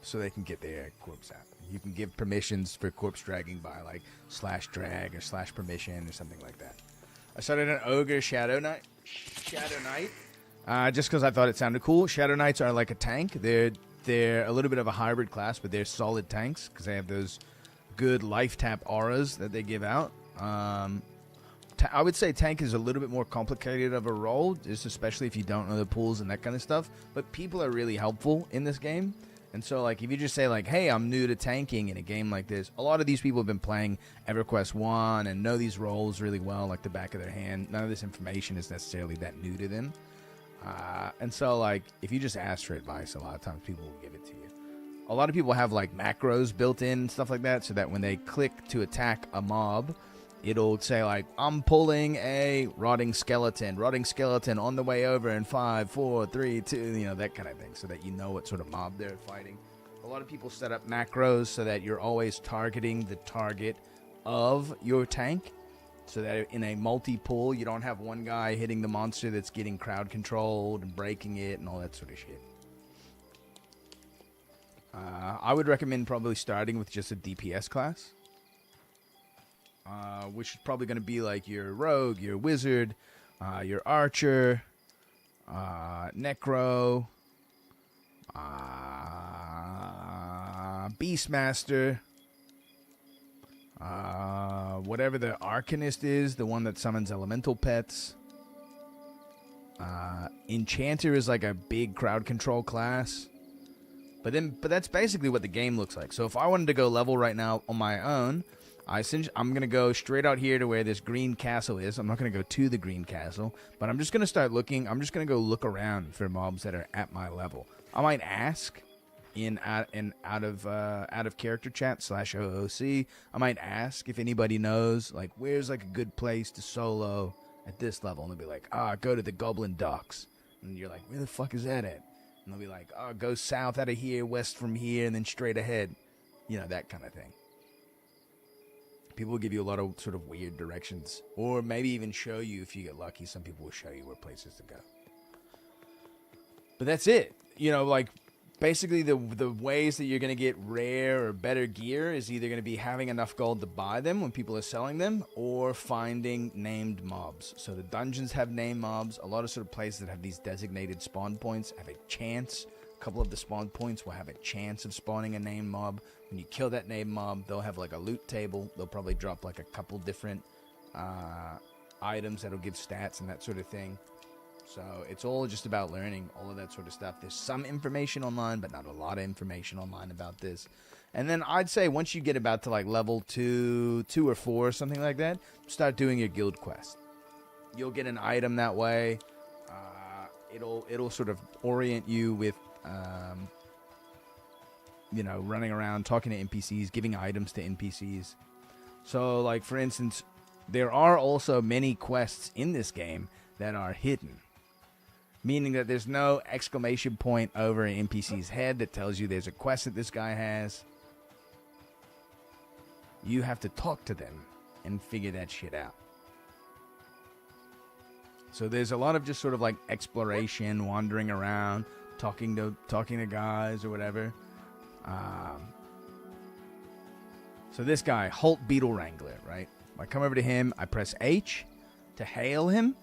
so they can get their corpse out. You can give permissions for corpse dragging by like /drag or /permission or something like that. I started an Ogre Shadow Knight, just because I thought it sounded cool. Shadow Knights are like a tank. They're a little bit of a hybrid class, but they're solid tanks because they have those good life tap auras that they give out. I would say tank is a little bit more complicated of a role, just especially if you don't know the pools and that kind of stuff. But people are really helpful in this game. And so, like, if you just say, like, hey, I'm new to tanking in a game like this, a lot of these people have been playing EverQuest 1 and know these roles really well, like the back of their hand. None of this information is necessarily that new to them. And so, like, if you just ask for advice, a lot of times people will give it to you. A lot of people have, like, macros built in and stuff like that so that when they click to attack a mob, it'll say, like, I'm pulling a rotting skeleton on the way over in 5, 4, 3, 2, you know, that kind of thing, so that you know what sort of mob they're fighting. A lot of people set up macros so that you're always targeting the target of your tank, so that in a multi-pull, you don't have one guy hitting the monster that's getting crowd controlled and breaking it and all that sort of shit. I would recommend probably starting with just a DPS class. Which is probably going to be like your rogue, your wizard, your archer, necro, beastmaster, whatever the arcanist is, the one that summons elemental pets. Enchanter is like a big crowd control class. But that's basically what the game looks like. So if I wanted to go level right now on my own, I'm going to go straight out here to where this green castle is. I'm not going to go to the green castle, but I'm just going to start looking. I'm just going to go look around for mobs that are at my level. I might ask out of character chat /OOC. I might ask if anybody knows, like, where's like a good place to solo at this level. And they'll be like, go to the Goblin Docks. And you're like, where the fuck is that at? And they'll be like, go south out of here, west from here, and then straight ahead. You know, that kind of thing. People will give you a lot of sort of weird directions, or maybe even show you, if you get lucky, some people will show you where places to go. But that's it. You know, like, basically the ways that you're going to get rare or better gear is either going to be having enough gold to buy them when people are selling them, or finding named mobs. So the dungeons have named mobs. A lot of sort of places that have these designated spawn points have a chance. A couple of the spawn points will have a chance of spawning a named mob. When you kill that named mob, they'll have like a loot table. They'll probably drop like a couple different items that'll give stats and that sort of thing. So it's all just about learning all of that sort of stuff. There's some information online, but not a lot of information online about this. And then I'd say once you get about to like level 2 or 4 or something like that, start doing your guild quest. You'll get an item that way. It'll sort of orient you with you know, running around, talking to NPCs, giving items to NPCs. So, like, for instance, there are also many quests in this game that are hidden. Meaning that there's no exclamation point over an NPC's head that tells you there's a quest that this guy has. You have to talk to them and figure that shit out. So there's a lot of just sort of like exploration, wandering around, talking to guys or whatever. So this guy, Holt Beetle Wrangler, right? I come over to him, I press H to hail him.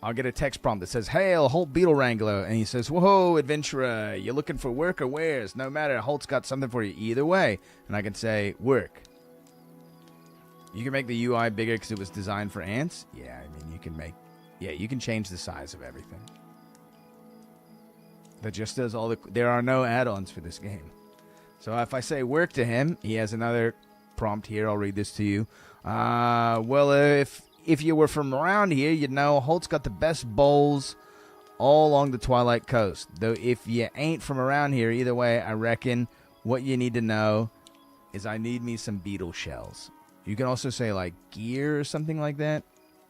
I'll get a text prompt that says, "Hail, Holt Beetle Wrangler." And he says, "Whoa, adventurer, you looking for work or wares? No matter, Holt's got something for you either way." And I can say, "Work." You can make the UI bigger because it was designed for ants. Yeah, I mean, you can make... Yeah, you can change the size of everything. That just does all the... There are no add-ons for this game. So if I say work to him, he has another prompt here. I'll read this to you. Well, if you were from around here, you'd know Holt's got the best bowls all along the Twilight Coast. Though if you ain't from around here, either way, I reckon what you need to know is I need me some beetle shells. You can also say, like, gear or something like that.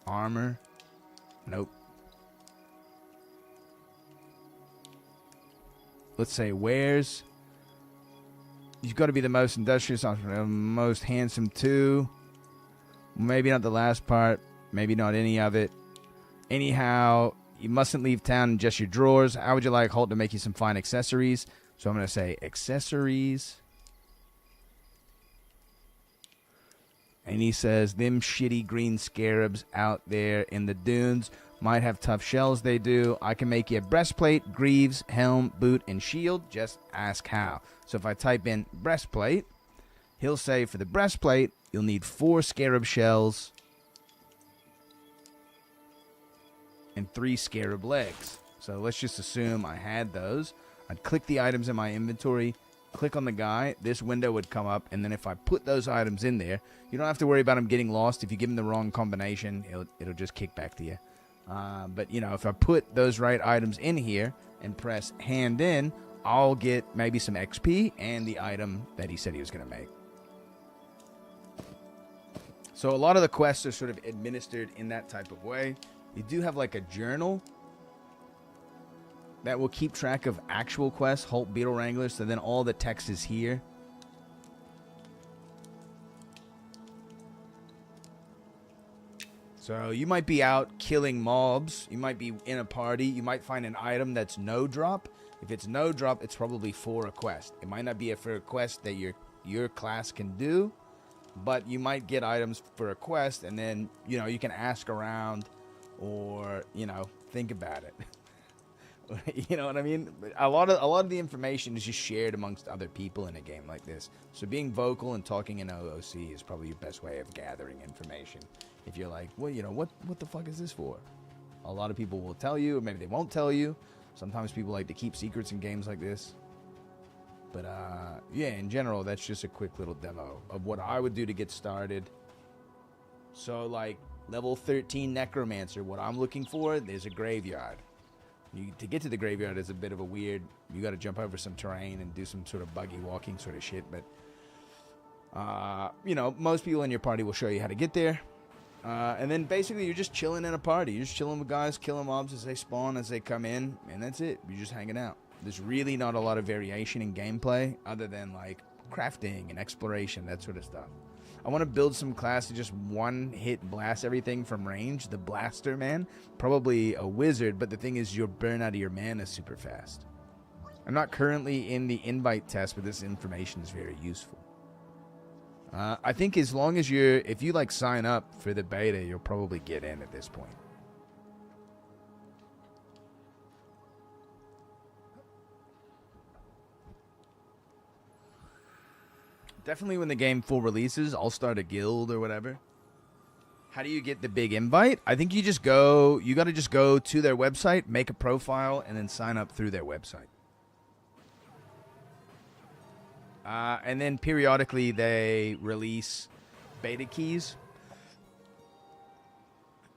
Armor. Nope. Let's say wares. You've got to be the most industrious, most handsome too. Maybe not the last part. Maybe not any of it. Anyhow, you mustn't leave town in just your drawers. How would you like Holt to make you some fine accessories? So I'm going to say accessories. And he says, them shitty green scarabs out there in the dunes might have tough shells, they do. I can make you a breastplate, greaves, helm, boot, and shield. Just ask how. So if I type in breastplate, he'll say for the breastplate, you'll need 4 scarab shells and 3 scarab legs. So let's just assume I had those. I'd click the items in my inventory, click on the guy, this window would come up, and then if I put those items in there, you don't have to worry about them getting lost. If you give him the wrong combination, it'll just kick back to you. But, you know, if I put those right items in here and press hand in, I'll get maybe some XP and the item that he said he was going to make. So a lot of the quests are sort of administered in that type of way. You do have like a journal that will keep track of actual quests, Holt Beetle Wrangler, so then all the text is here. So you might be out killing mobs. You might be in a party. You might find an item that's no drop. If it's no drop, it's probably for a quest. It might not be for a quest that your class can do, but you might get items for a quest, and then, you know, you can ask around or, you know, think about it. You know what I mean? A lot of the information is just shared amongst other people in a game like this. So being vocal and talking in OOC is probably your best way of gathering information. If you're like, well, you know, what the fuck is this for? A lot of people will tell you, or maybe they won't tell you. Sometimes people like to keep secrets in games like this. But, yeah, in general, that's just a quick little demo of what I would do to get started. So, like, level 13 Necromancer, what I'm looking for, there's a graveyard. To get to the graveyard is a bit of a weird... You got to jump over some terrain and do some sort of buggy walking sort of shit. But, you know, most people in your party will show you how to get there. And then basically you're just chilling in a party. You're just chilling with guys, killing mobs as they spawn, as they come in. And that's it. You're just hanging out. There's really not a lot of variation in gameplay other than, like, crafting and exploration, that sort of stuff. I want to build some class to just one-hit blast everything from range. The Blaster Man. Probably a wizard, but the thing is you'll burn out of your mana super fast. I'm not currently in the invite test, but this information is very useful. I think as long as if you, like, sign up for the beta, you'll probably get in at this point. Definitely when the game full releases, I'll start a guild or whatever. How do you get the big invite? I think you got to just go to their website, make a profile, and then sign up through their website. And then periodically they release beta keys.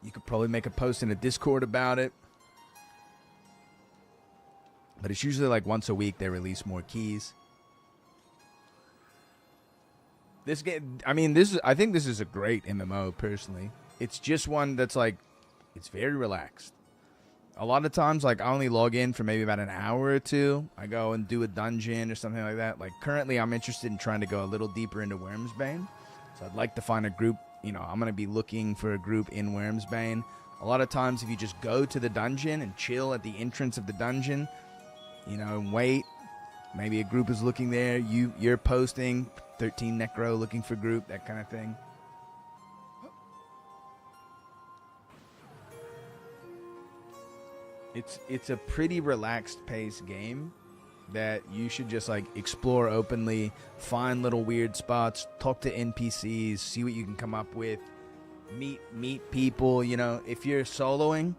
You could probably make a post in a Discord about it. But it's usually like once a week they release more keys. This game, I mean, I think this is a great MMO, personally. It's just one that's, like, it's very relaxed. A lot of times, like, I only log in for maybe about an hour or two. I go and do a dungeon or something like that. Like, currently, I'm interested in trying to go a little deeper into Wormsbane. So I'd like to find a group. You know, I'm going to be looking for a group in Wormsbane. A lot of times, if you just go to the dungeon and chill at the entrance of the dungeon, you know, and wait. Maybe a group is looking there. You're posting 13 Necro looking for group, that kind of thing. It's a pretty relaxed paced game. that you should just like explore openly, find little weird spots, talk to NPCs, see what you can come up with, meet people. You know, if you're soloing,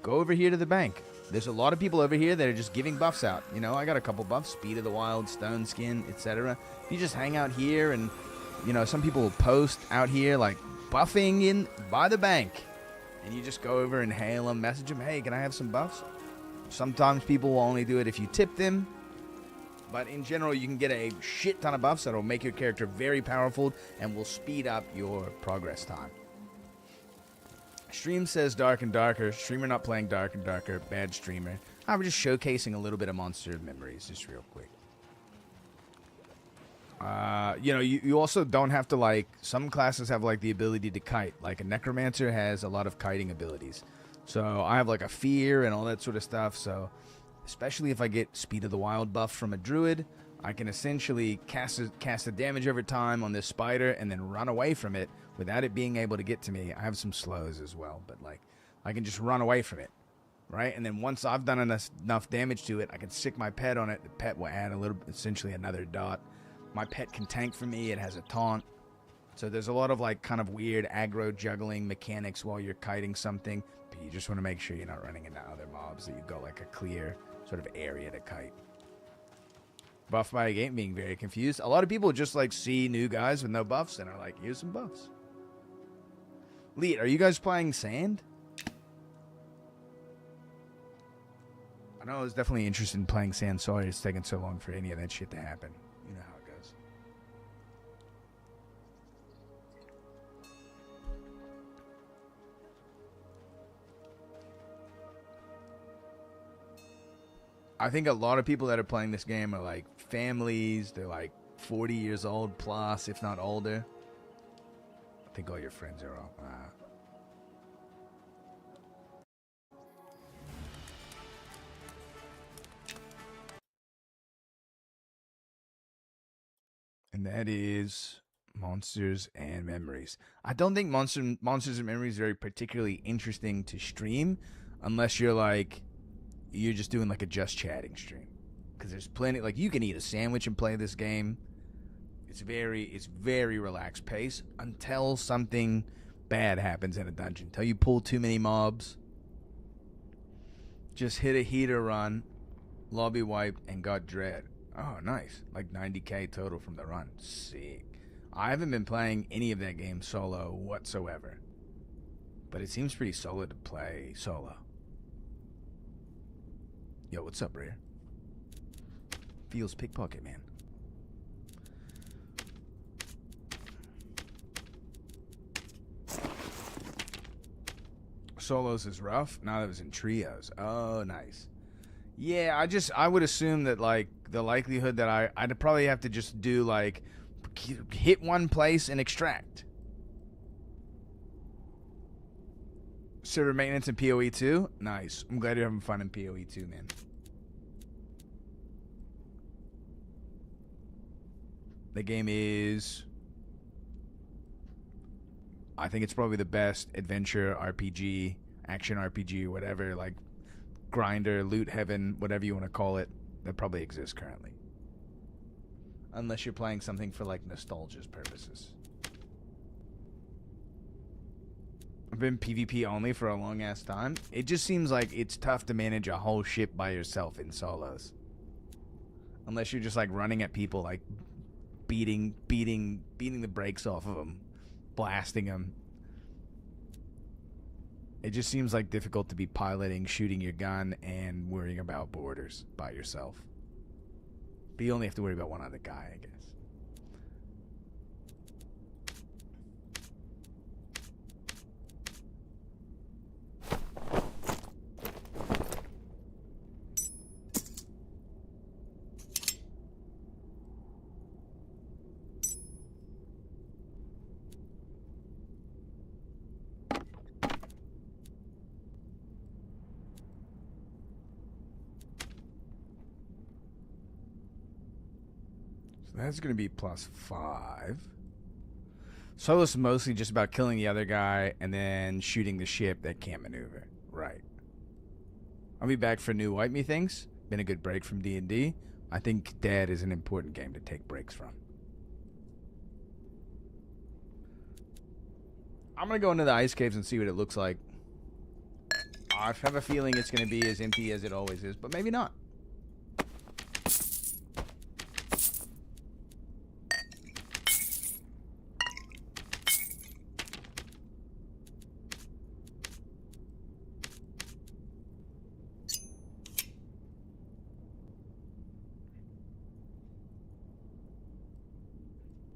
go over here to the bank. There's a lot of people over here that are just giving buffs out. You know, I got a couple buffs, Speed of the Wild, Stone Skin, etc. If you just hang out here and, you know, some people will post out here like buffing in by the bank. And you just go over and hail them, message them, hey, can I have some buffs? Sometimes people will only do it if you tip them. But in general, you can get a shit ton of buffs that will make your character very powerful and will speed up your progress time. Stream says Dark and Darker. Streamer not playing Dark and Darker. Bad streamer. I was just showcasing a little bit of Monster Memories, just real quick. You know, you also don't have to, like, some classes have, like, the ability to kite. Like, a Necromancer has a lot of kiting abilities. So, I have, like, a Fear and all that sort of stuff. So, especially if I get Speed of the Wild buff from a Druid, I can essentially cast a damage over time on this spider and then run away from it without it being able to get to me. I have some slows as well, but, like, I can just run away from it, right? And then once I've done enough damage to it, I can stick my pet on it. The pet will add essentially another dot. My pet can tank for me. It has a taunt. So there's a lot of, like, kind of weird aggro juggling mechanics while you're kiting something. But you just want to make sure you're not running into other mobs, that you've got, like, a clear sort of area to kite. Buff by a game, being very confused. A lot of people just, like, see new guys with no buffs and are like, here's some buffs. Leet, are you guys playing Sand? I know I was definitely interested in playing Sand. Sorry it's taking so long for any of that shit to happen. You know how it goes. I think a lot of people that are playing this game are like families. They're like 40 years old plus, if not older. I think all your friends are all. And that is Monsters and Memories. I don't think Monsters and Memories is very particularly interesting to stream unless you're like, you're just doing like a just chatting stream. Because there's plenty, like, you can eat a sandwich and play this game. It's very relaxed pace until something bad happens in a dungeon. Until you pull too many mobs. Just hit a heater run, lobby wiped, and got dread. Oh, nice. Like 90k total from the run. Sick. I haven't been playing any of that game solo whatsoever. But it seems pretty solid to play solo. Yo, what's up, Rare? Feels pickpocket, man. Solos is rough. Now that was in trios. Oh, nice. Yeah, I would assume that, like, the likelihood that I'd probably have to just do, like, hit one place and extract. Server maintenance in PoE 2? Nice. I'm glad you're having fun in PoE 2, man. The game is... I think it's probably the best adventure RPG, action RPG, whatever, like, grinder, loot heaven, whatever you want to call it, that probably exists currently. Unless you're playing something for, like, nostalgia's purposes. I've been PvP only for a long ass time. It just seems like it's tough to manage a whole ship by yourself in solos. Unless you're just, like, running at people, like, beating the brakes off of them, blasting them. It just seems like difficult to be piloting, shooting your gun, and worrying about borders by yourself. But you only have to worry about one other guy, I guess. That's going to be +5. Solo is mostly just about killing the other guy and then shooting the ship that can't maneuver. Right. I'll be back for new Wipe Me things. Been a good break from D&D. I think Dad is an important game to take breaks from. I'm going to go into the ice caves and see what it looks like. I have a feeling it's going to be as empty as it always is, but maybe not.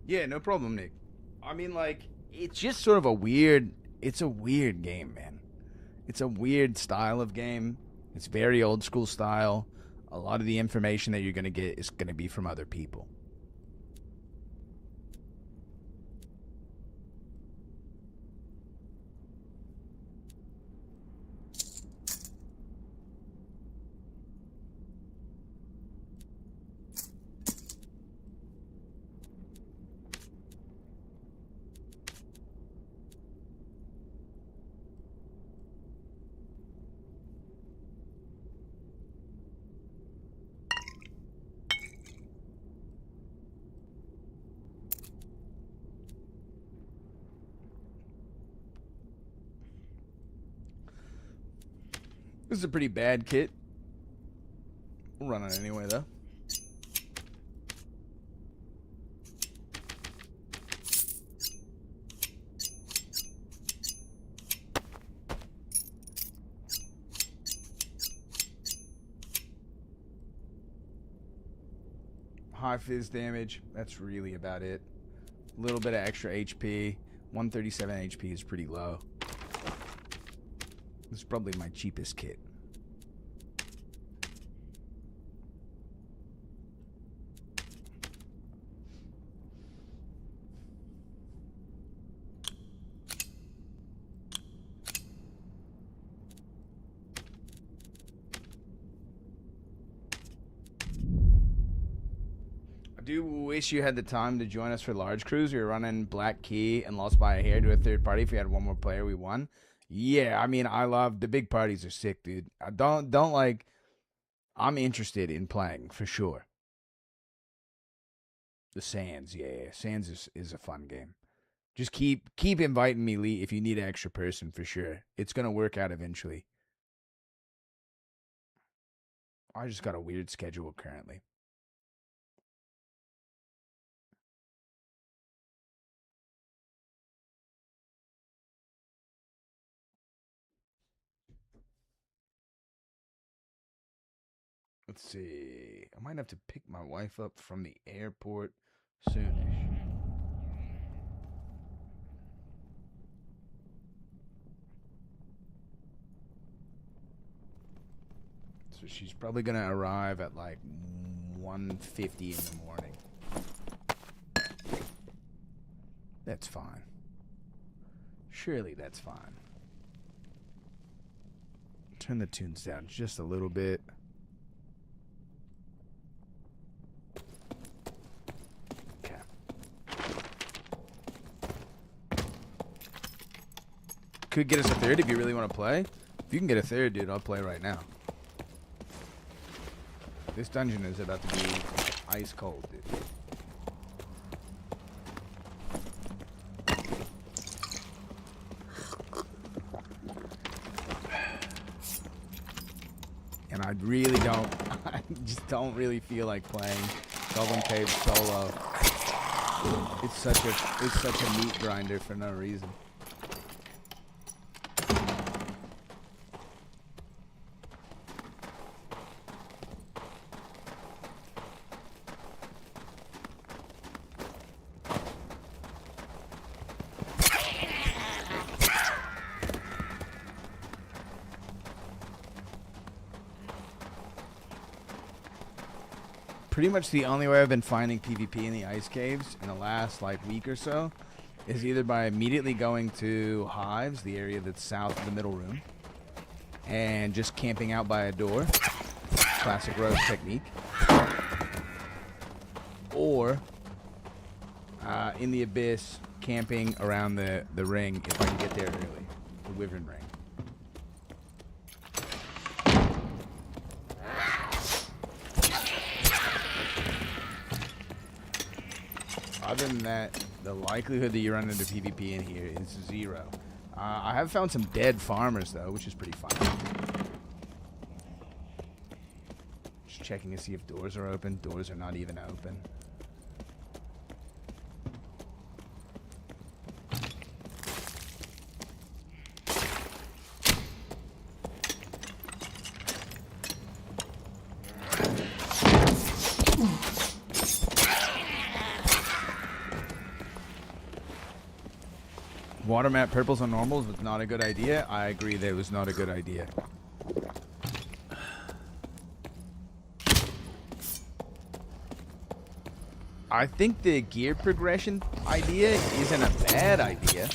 Yeah, no problem, Nick. I mean, like, it's just sort of a weird... It's a weird game, man. It's a weird style of game. It's very old school style. A lot of the information that you're going to get is going to be from other people. This is a pretty bad kit. We'll run it anyway, though. High fizz damage. That's really about it. A little bit of extra HP. 137 HP is pretty low. This is probably my cheapest kit. I do wish you had the time to join us for Large Cruise. We were running Black Key and lost by a hair to a third party. If we had one more player, we won. Yeah, I mean, I love the big parties are sick, dude. I don't like. I'm interested in playing for sure. The Sands, yeah. Sands is a fun game. Just keep inviting me, Lee, if you need an extra person for sure. It's gonna work out eventually. I just got a weird schedule currently. Let's see. I might have to pick my wife up from the airport soonish. So she's probably going to arrive at like 1:50 in the morning. That's fine. Surely that's fine. Turn the tunes down just a little bit. Could get us a third if you really want to play. If you can get a third, dude, I'll play right now. This dungeon is about to be ice cold, dude. And I really don't, I just don't really feel like playing Goblin Cave solo. It's such a meat grinder for no reason. Pretty much the only way I've been finding PvP in the ice caves in the last like week or so is either by immediately going to Hives, the area that's south of the middle room, and just camping out by a door, classic Rose technique, or in the Abyss, camping around the ring if I can get there early, the Wyvern ring. other than that, the likelihood that you run into PvP in here is 0. I have found some dead farmers, though, which is pretty fun. Just checking to see if doors are open. Doors are not even open. Water map purples on normals was not a good idea. I agree that it was not a good idea. I think the gear progression idea isn't a bad idea.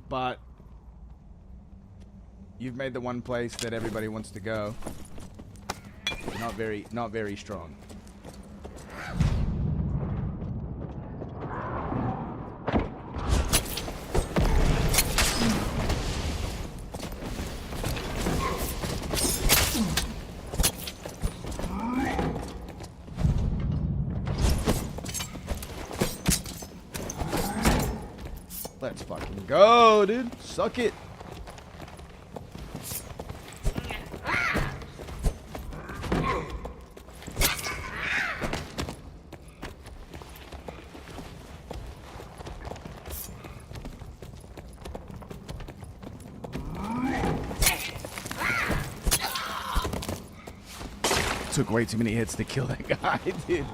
But you've made the one place that everybody wants to go not very strong. Let's fucking go, dude. Suck it. Took way too many hits to kill that guy, dude.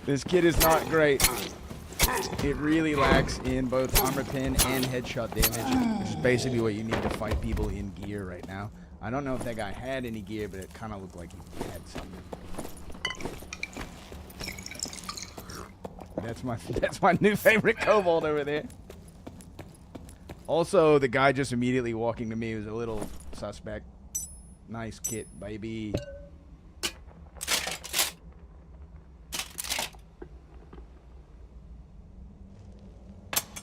This kid is not great. It really lacks in both armor pin and headshot damage, which is basically what you need to fight people in gear right now. I don't know if that guy had any gear, but it kind of looked like he had something. That's my new favorite kobold over there. Also, the guy just immediately walking to me was a little suspect. Nice kit, baby.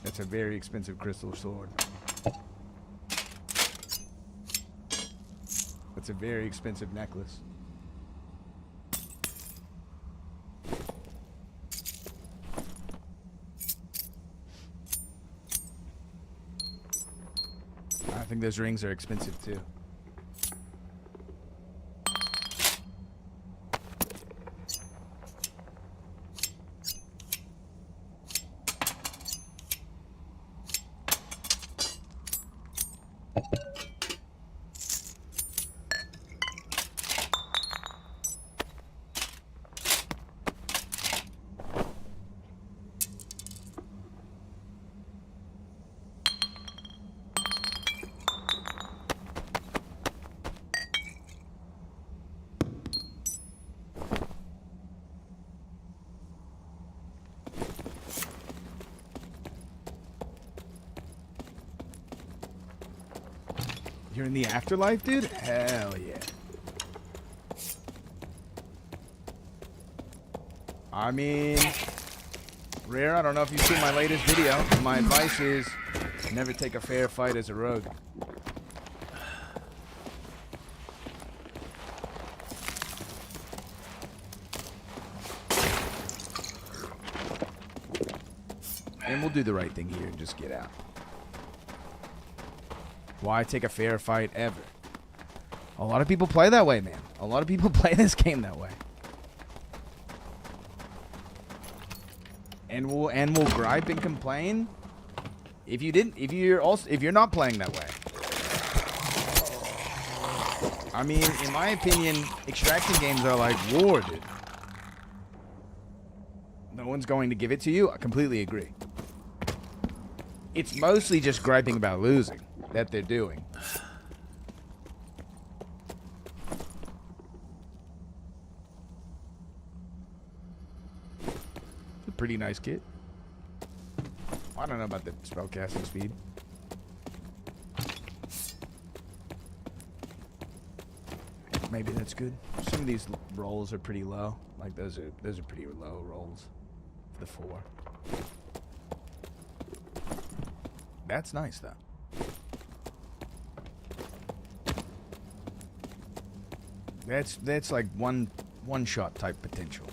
That's a very expensive crystal sword. That's a very expensive necklace. I think those rings are expensive too. You're in the afterlife, dude? Hell yeah. I mean, Rare, I don't know if you've seen my latest video. My advice is never take a fair fight as a rogue. And we'll do the right thing here and just get out. Why take a fair fight ever? A lot of people play that way, man. A lot of people play this game that way. And we'll gripe and complain if you're not playing that way. I mean, in my opinion, extraction games are like war, dude. No one's going to give it to you. I completely agree. It's mostly just griping about losing that they're doing. It's a pretty nice kit. I don't know about the spellcasting speed. Maybe that's good. Some of these rolls are pretty low. Like those are pretty low rolls for the 4. That's nice, though. That's like one-shot type potential.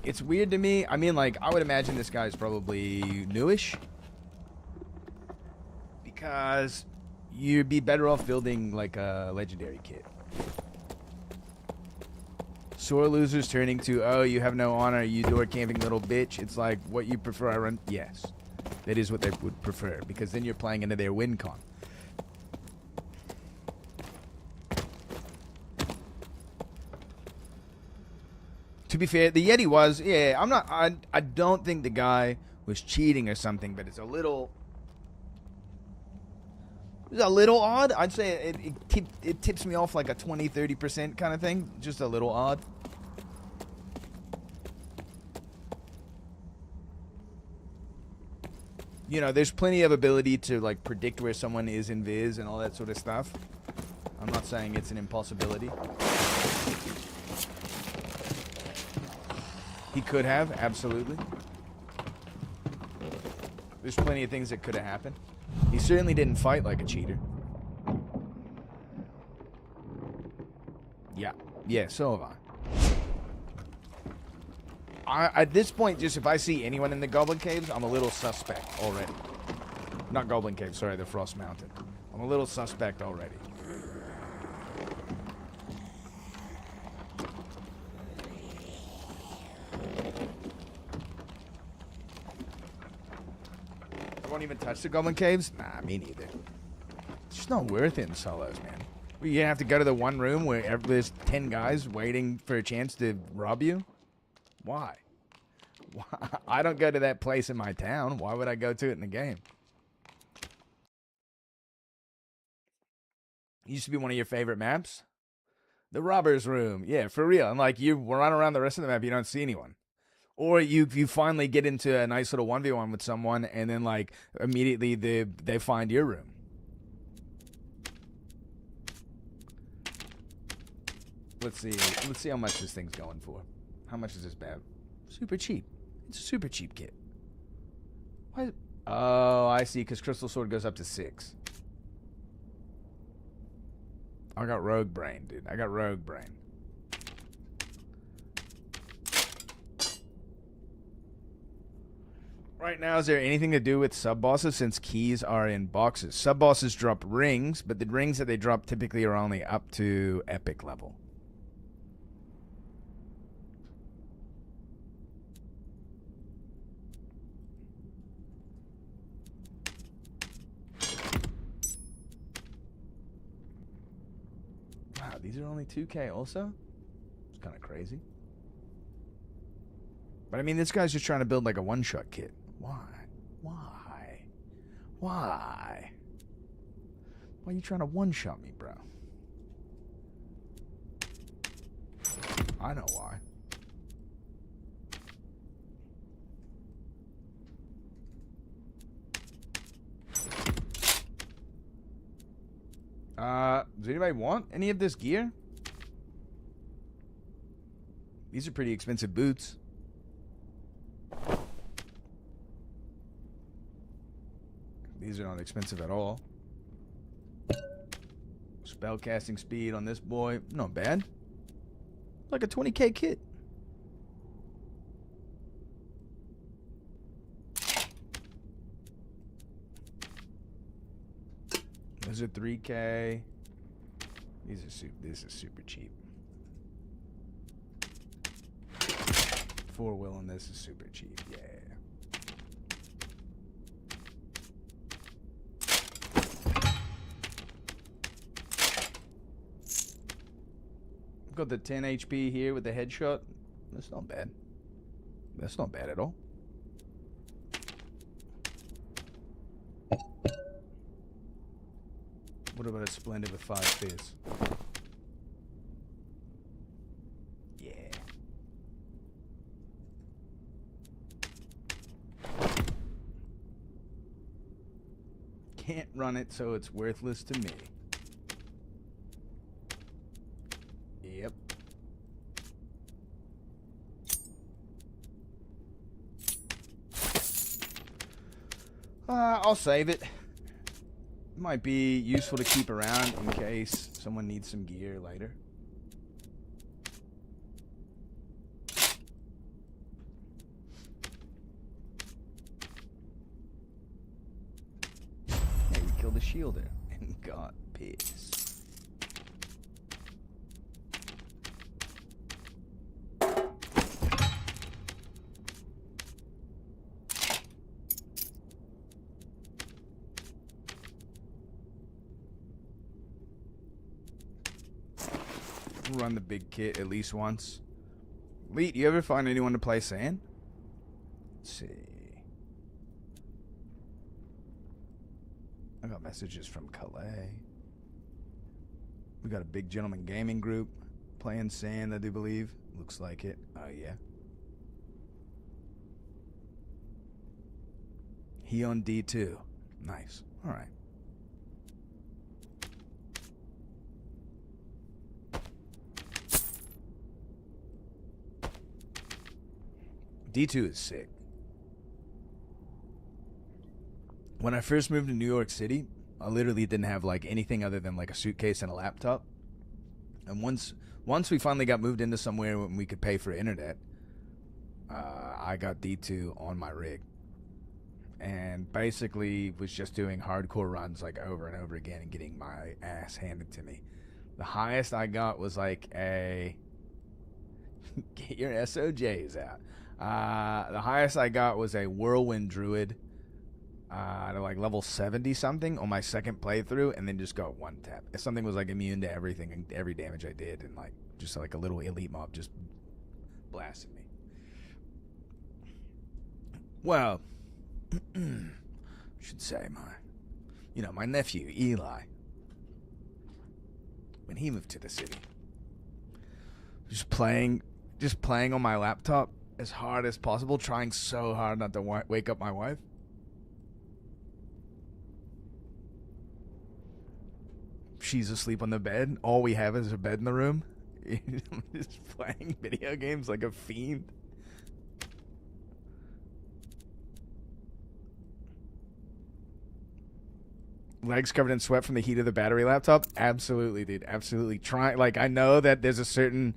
It's weird to me. I mean, like, I would imagine this guy's probably newish. Because you'd be better off building, like, a legendary kit. Sore losers turning to, oh, you have no honor, you door camping little bitch. It's like, what you prefer, I run. Yes. That is what they would prefer. Because then you're playing into their win con. To be fair, the Yeti was, yeah, I don't think the guy was cheating or something, but it's a little odd. I'd say it tips me off like a 20-30% kind of thing. Just a little odd. You know, there's plenty of ability to like predict where someone is in Viz and all that sort of stuff. I'm not saying it's an impossibility. He could have, absolutely. There's plenty of things that could have happened. He certainly didn't fight like a cheater. Yeah, so have I. At this point, just if I see anyone in the Goblin Caves, I'm a little suspect already. Not Goblin Caves, sorry, the Frost Mountain. I'm a little suspect already. Won't even touch the Goblin Caves? Nah, me neither. It's just not worth it in solos, man. You have to go to the one room where there's 10 guys waiting for a chance to rob you? Why? I don't go to that place in my town. Why would I go to it in the game? Used to be one of your favorite maps? The Robber's Room. Yeah, for real. And like you run around the rest of the map, you don't see anyone. Or you finally get into a nice little 1v1 with someone, and then, like, immediately they find your room. Let's see how much this thing's going for. How much is this bad? Super cheap. It's a super cheap kit. Why? Oh, I see, because Crystal Sword goes up to 6. I got Rogue Brain, dude. I got Rogue Brain. Right now, is there anything to do with sub-bosses since keys are in boxes? Sub-bosses drop rings, but the rings that they drop typically are only up to epic level. Wow, these are only 2K also? It's kind of crazy. But I mean, this guy's just trying to build like a one-shot kit. Why? Why? Why? Why are you trying to one-shot me, bro? I know why. Does anybody want any of this gear? These are pretty expensive boots. These are not expensive at all. Spellcasting speed on this boy, not bad. Like a 20K kit. Those are 3K. This is super cheap. 4-wheel on this is super cheap. Yeah. Got the 10 HP here with the headshot. That's not bad. That's not bad at all. What about a Splendid with 5 fizz? Yeah. Can't run it, so it's worthless to me. Yep. I'll save it. Might be useful to keep around in case someone needs some gear later. Yeah, we killed the shielder and got pissed. Run the big kit at least once. Leet, you ever find anyone to play sand? Let's see. I got messages from Calais. We got a big gentleman gaming group playing sand, I do believe. Looks like it. Oh, yeah. He on D2. Nice. All right. D2 is sick. When I first moved to New York City, I literally didn't have like anything other than like a suitcase and a laptop. And once we finally got moved into somewhere when we could pay for internet, I got D2 on my rig. And basically was just doing hardcore runs like over and over again and getting my ass handed to me. The highest I got was like a... Get your SOJs out. The highest I got was a Whirlwind Druid to like level 70 something on my second playthrough, and then just got one tap. If something was like immune to everything and every damage I did, and like just like a little elite mob just blasted me. Well, should say my nephew Eli, when he moved to the city, just playing on my laptop as hard as possible, trying so hard not to wake up my wife. She's asleep on the bed. All we have is a bed in the room. I'm just playing video games like a fiend. Legs covered in sweat from the heat of the battery laptop? Absolutely, dude. Absolutely. I know that there's a certain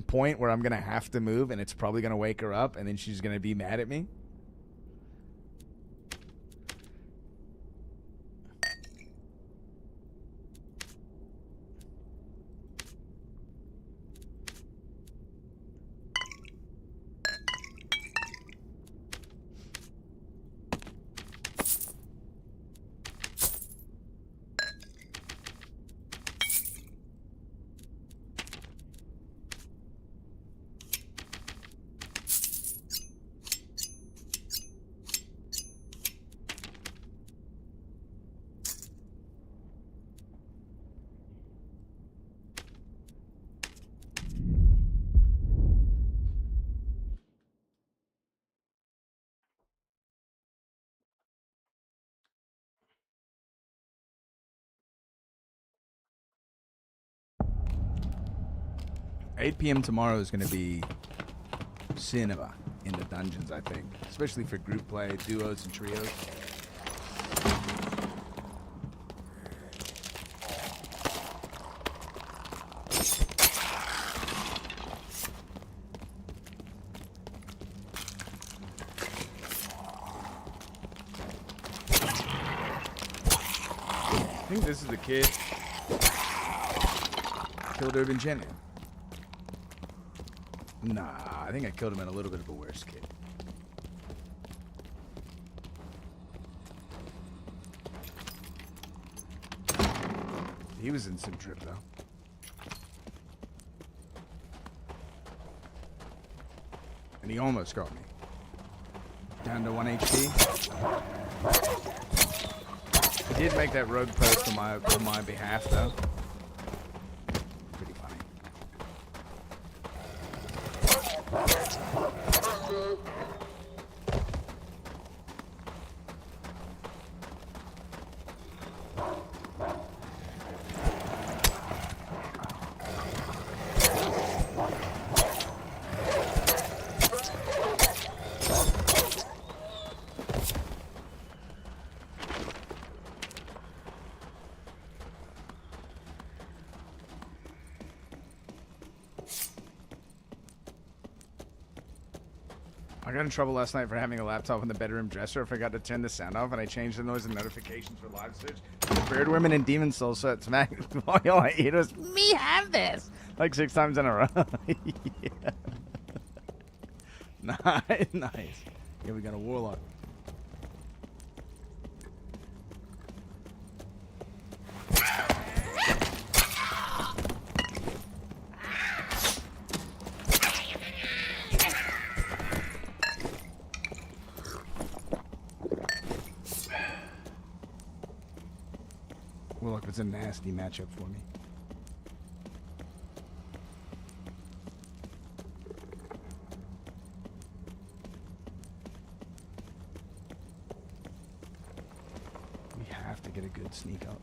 point where I'm going to have to move, and it's probably going to wake her up, and then she's going to be mad at me. $8 p.m. tomorrow is going to be cinema in the dungeons, I think. Especially for group play, duos, and trios. I think this is the kid. Killed Urban Champion. Nah, I think I killed him in a little bit of a worse kid. He was in some trip, though. And he almost got me. Down to 1 HP. I did make that rogue post on my behalf, though. Pretty funny. I got in trouble last night for having a laptop in the bedroom dresser. I forgot to turn the sound off, and I changed the noise and notifications for live search. The Bird Women and Demon Soul set smack. All I hear was, me have this! Like 6 times in a row. Yeah. Nice. Yeah, we got a warlock. Warlock was a nasty matchup for me. We have to get a good sneak up.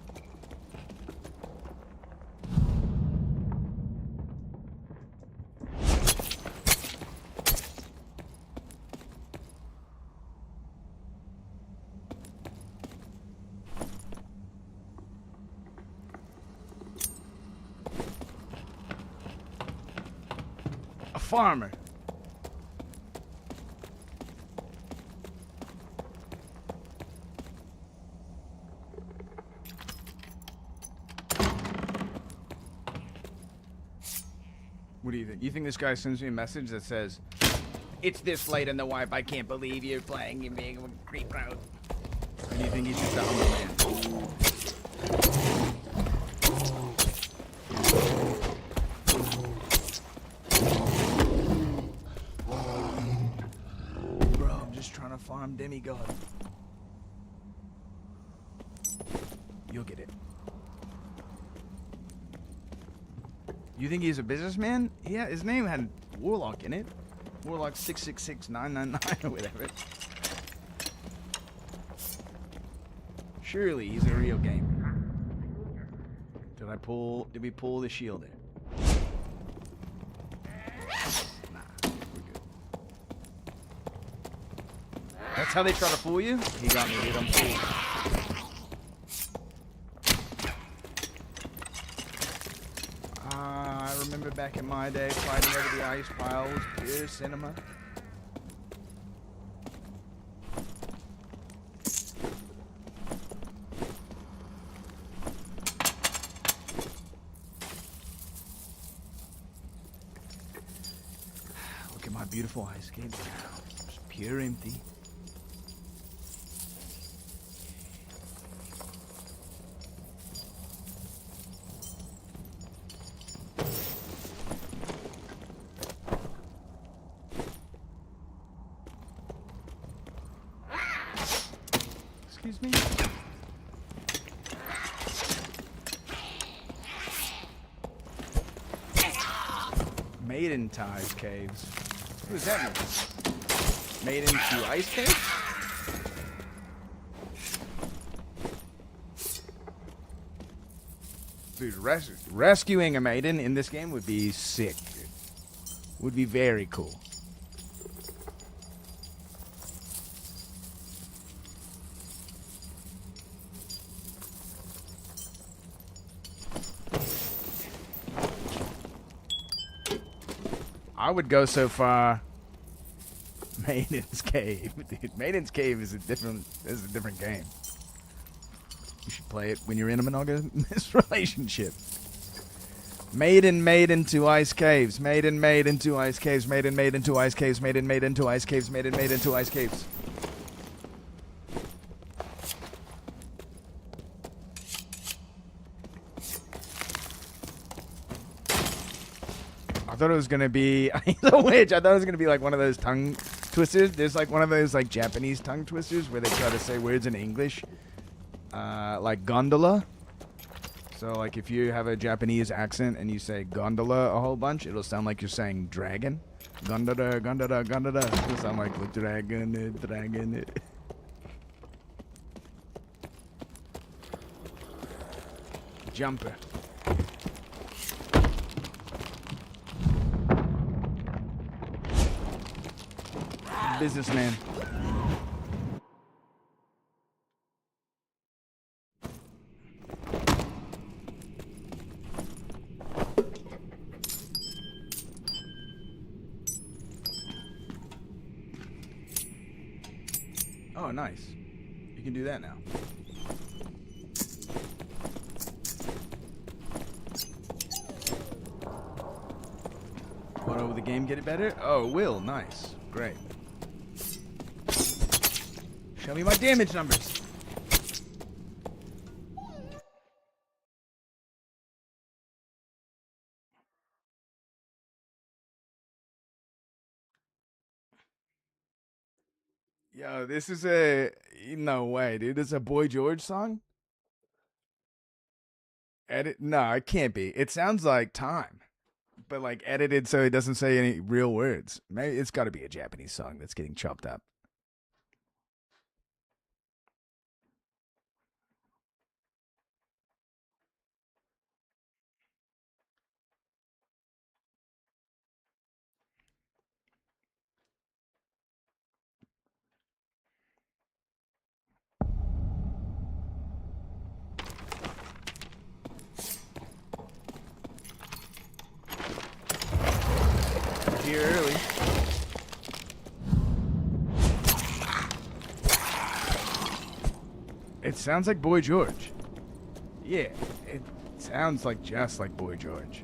A farmer. What do you think? You think this guy sends me a message that says, "It's this late in the wipe. I can't believe you're playing. You're being a creep out." Or do you think he's just a humble man? Bro, I'm just trying to farm demigod. You'll get it. You think he's a businessman? Yeah, his name had Warlock in it. Warlock 666999 or whatever. Surely he's a real gamer. Did we pull the shield there? Nah, we're good. That's how they try to fool you? He got me, dude. I'm fooled. I remember back in my day, fighting over the ice pile was pure cinema. Look at my beautiful ice skate now. It's pure empty. Excuse me? Maiden ties caves. What does that mean? Made into ice caves? Dude, rescuing a maiden in this game would be sick, dude. Would be very cool. I would go so far. Maiden's Cave, dude. Maiden's Cave is a different game. You should play it when you're in a monogamous relationship. Maiden made into ice caves. Maiden made into ice caves. Maiden made into ice caves. Maiden made into ice caves. Maiden made into ice caves. I thought it was gonna be he's a witch. I thought it was gonna be like one of those tongue twisters. There's like one of those like Japanese tongue twisters where they try to say words in English, like gondola. So like if you have a Japanese accent and you say gondola a whole bunch, it'll sound like you're saying dragon. Gondola, gondola, gondola. It'll sound like the dragon, dragon. Jumper. Businessman. Oh, nice. You can do that now. Will the game get it better? Oh, it will. Nice. Great. Show me my damage numbers. Yo, this is a... No way, dude. This is a Boy George song? Edit? No, it can't be. It sounds like Time. But, like, edited so it doesn't say any real words. Maybe it's got to be a Japanese song that's getting chopped up. Here early. It sounds like Boy George. Yeah, it sounds like just like Boy George.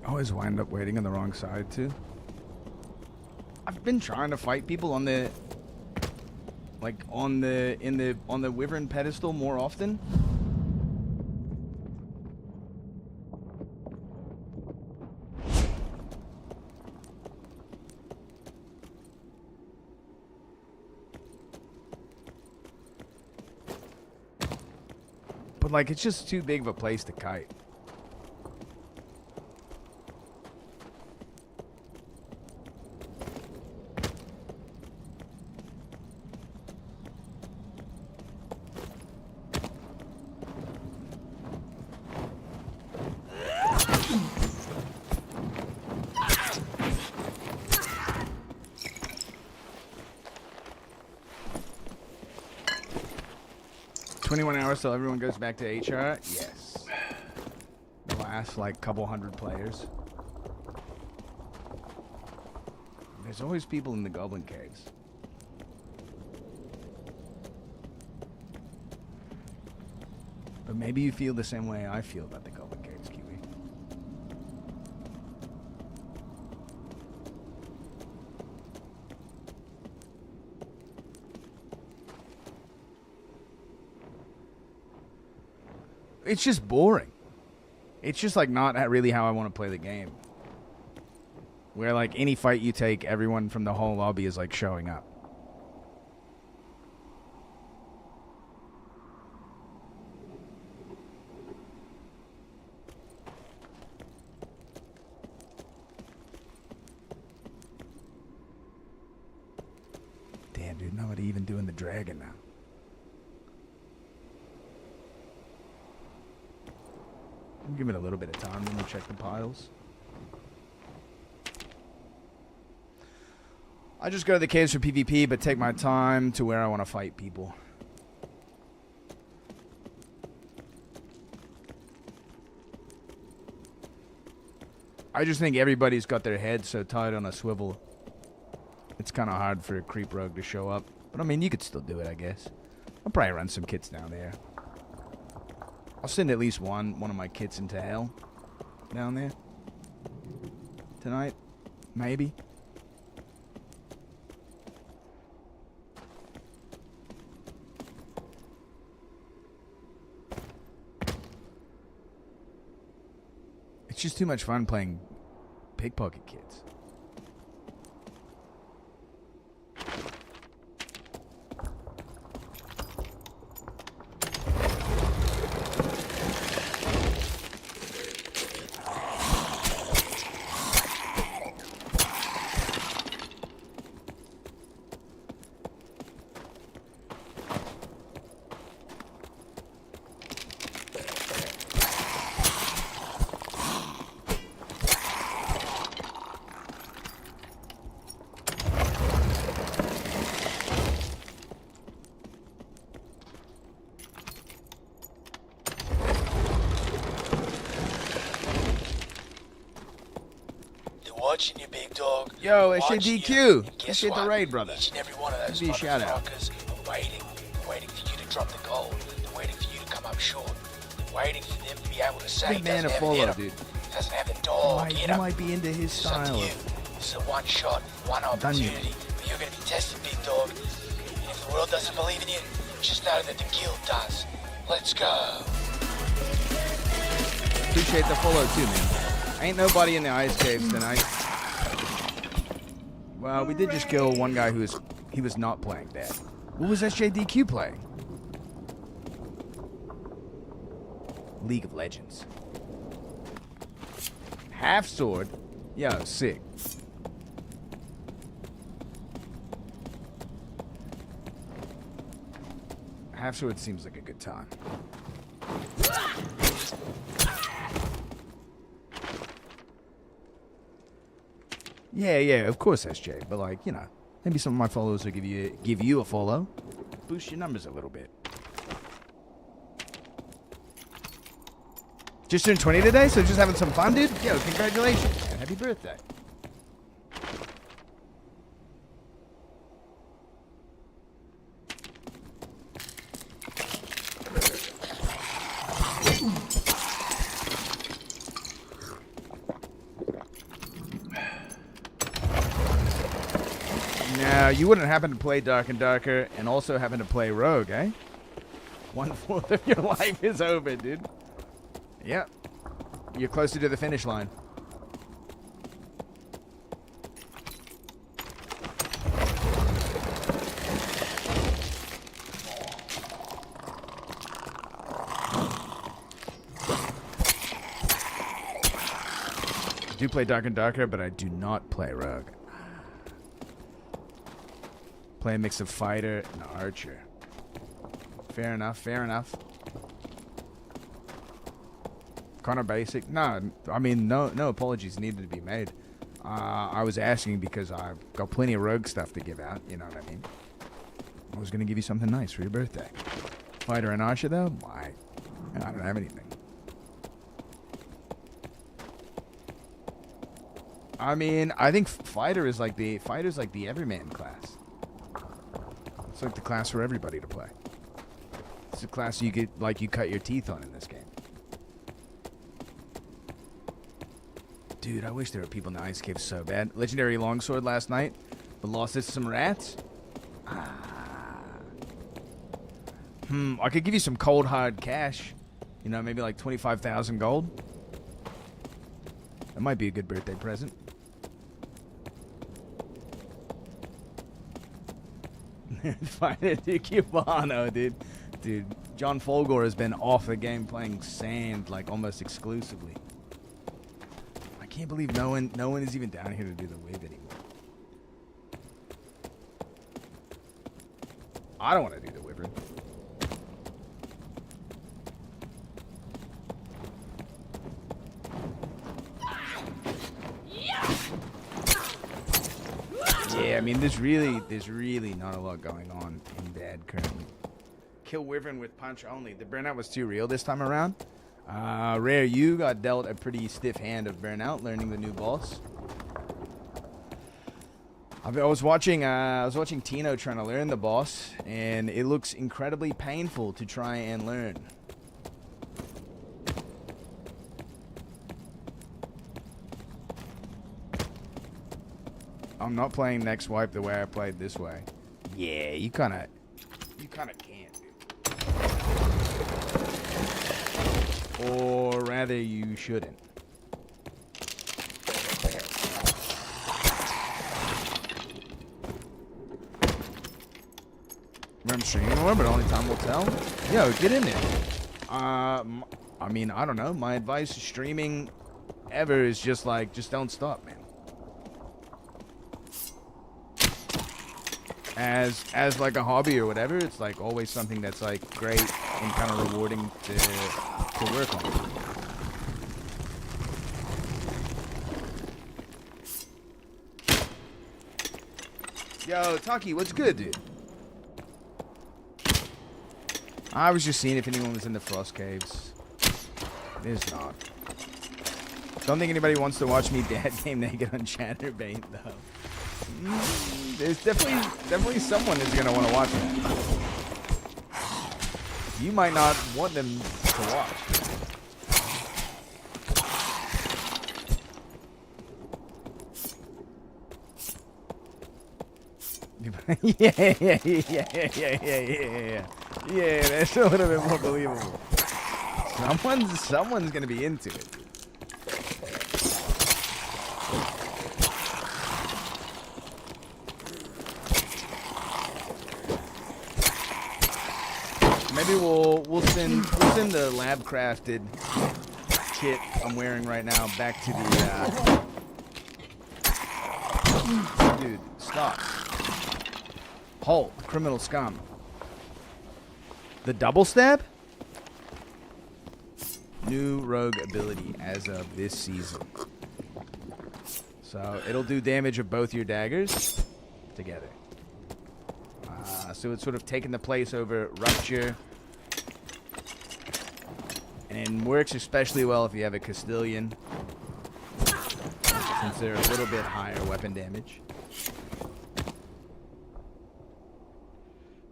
Always wind up waiting on the wrong side too. I've been trying to fight people on the on the Wyvern pedestal more often. But like it's just too big of a place to kite. So everyone goes back to HR? Yes. The last, like, couple hundred players. There's always people in the Goblin Caves. But maybe you feel the same way I feel about the Goblin Caves, Kiwi. It's just boring. It's just like not really how I want to play the game. Where like any fight you take, everyone from the whole lobby is like showing up. Damn, dude, nobody even doing the dragon now. Give it a little bit of time, then we'll check the piles. I just go to the caves for PvP, but take my time to where I want to fight people. I just think everybody's got their head so tight on a swivel. It's kind of hard for a creep rogue to show up. But I mean, you could still do it, I guess. I'll probably run some kits down there. I'll send at least one of my kits into hell down there tonight, maybe. It's just too much fun playing pickpocket kits. watching you, big dog. Yo, Watching SJDQ. you. And guess Appreciate the what? raid, brother. Each and every one of those Give me a shout out. motherfuckers are waiting for you to drop the gold. They're waiting for you to come up short. They're waiting for them to be able to say Big man to doesn't have follow, it in dude. him. Doesn't have the dog You in him. might be into his It's up to style. you. This is a one shot, one Done you. opportunity. But you're going to be tested, big dog. And if the world doesn't believe in you, just know that the guild does. Let's go. Appreciate the follow too, man. Ain't nobody in the ice caves tonight. Well, we did just kill one guy who was not playing dead. What was SJDQ playing? League of Legends. Half sword? Yo, sick. Half sword seems like a good time. Yeah, of course, SJ. But like, you know, maybe some of my followers will give you a follow, boost your numbers a little bit. Just turned 20 today, so just having some fun, dude. Yo, congratulations, man. Happy birthday. Now, you wouldn't happen to play Dark and Darker and also happen to play Rogue, eh? 1/4 of your life is over, dude. Yep. You're closer to the finish line. I do play Dark and Darker, but I do not play Rogue. Play a mix of fighter and archer. Fair enough, fair enough. Kind of basic. No, I mean, no apologies needed to be made. I was asking because I've got plenty of rogue stuff to give out, you know what I mean? I was going to give you something nice for your birthday. Fighter and archer, though? Why? I don't have anything. I mean, I think fighter's like the everyman class. It's like the class for everybody to play. It's a class you cut your teeth on in this game. Dude, I wish there were people in the ice cave so bad. Legendary longsword last night, but lost it to some rats. I could give you some cold hard cash. You know, maybe like 25,000 gold. That might be a good birthday present. Fighter Cubano, dude. Dude, John Folgore has been off the game playing sand like almost exclusively. I can't believe no one is even down here to do the wave anymore. I don't want to do the wyvern. Yeah, I mean, there's really not a lot going on in bed currently. Kill wyvern with punch only. The burnout was too real this time around. Rare, you got dealt a pretty stiff hand of burnout, learning the new boss. I was watching Tino trying to learn the boss, and it looks incredibly painful to try and learn. I'm not playing next wipe the way I played this way. Yeah, you kind of can't, dude. Or rather, you shouldn't. I'm streaming more, but only time will tell. Yo, get in there. I mean, I don't know. My advice to streaming ever is just don't stop, man. As like a hobby or whatever, it's like always something that's like great and kind of rewarding to work on. Yo, Taki, what's good, dude? I was just seeing if anyone was in the frost caves. There's not. Don't think anybody wants to watch me dad game naked on Chatterbait, though. There's definitely someone who's gonna want to watch that. You might not want them to watch. Yeah, that's a little bit more believable. Someone's gonna be into it. Maybe we'll send the lab crafted kit I'm wearing right now back to the dude, stop. Halt, criminal scum. The double stab? New rogue ability as of this season. So it'll do damage of both your daggers together. So it's sort of taking the place over Rupture. And works especially well if you have a Castilian, since they're a little bit higher weapon damage.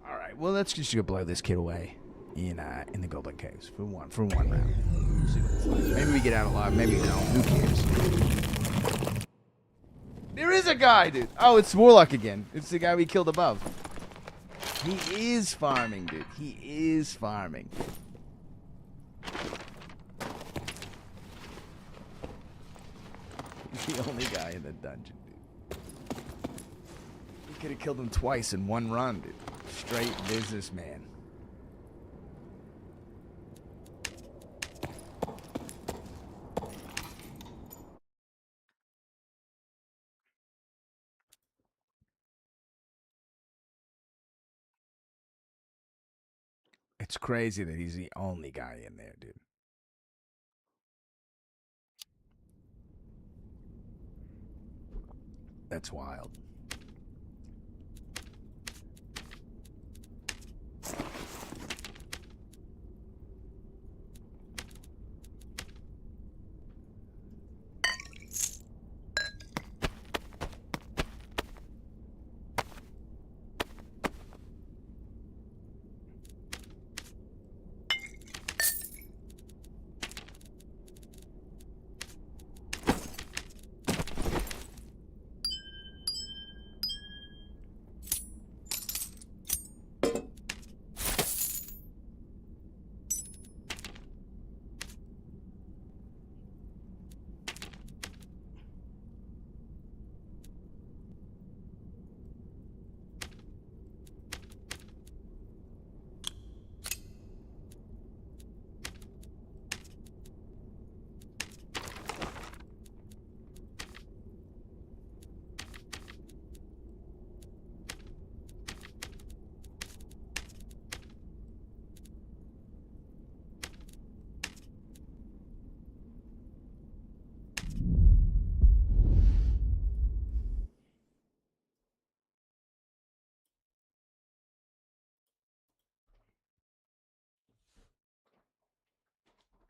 Alright, well let's just go blow this kid away in the Goblin Caves for one round. See what it's like. Maybe we get out alive, maybe we don't. Who cares? There is a guy, dude! Oh, it's Warlock again. It's the guy we killed above. He is farming, dude. He is farming. He's the only guy in the dungeon, dude. We could have killed him twice in one run, dude. Straight businessman. It's crazy that he's the only guy in there, dude. That's wild.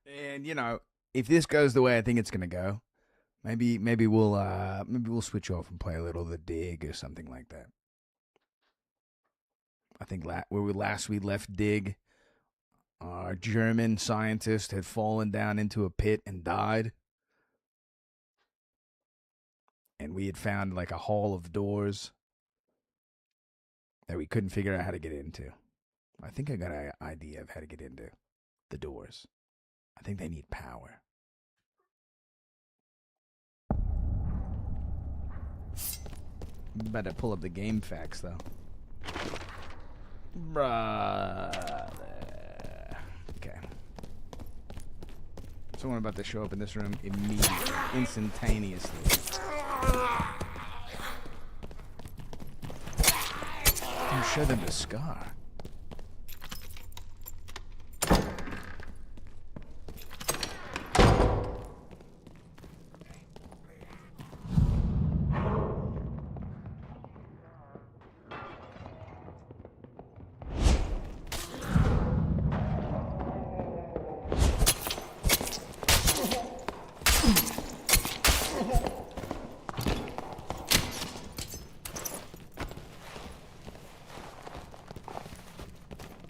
And you know, if this goes the way I think it's gonna go, maybe we'll switch off and play a little of the Dig or something like that. I think where we left Dig, our German scientist had fallen down into a pit and died, and we had found like a hall of doors that we couldn't figure out how to get into. I think I got an idea of how to get into the doors. I think they need power. Better pull up the game facts, though. Brother. Okay. Someone about to show up in this room immediately, instantaneously. You show them the scar.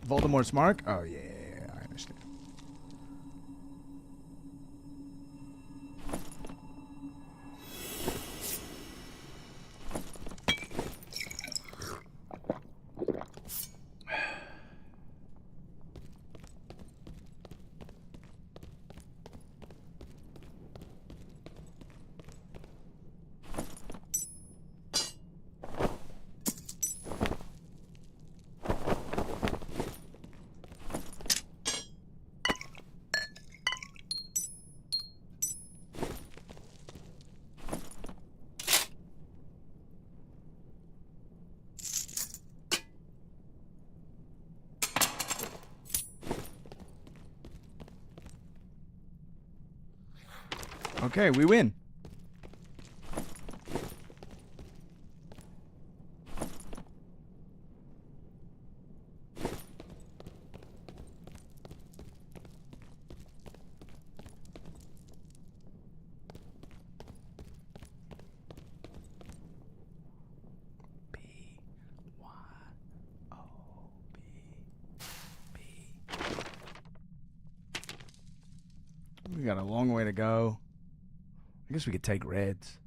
Voldemort's mark? Oh, yeah, I understand. Okay, we win. We got a long way to go. I guess we could take reds.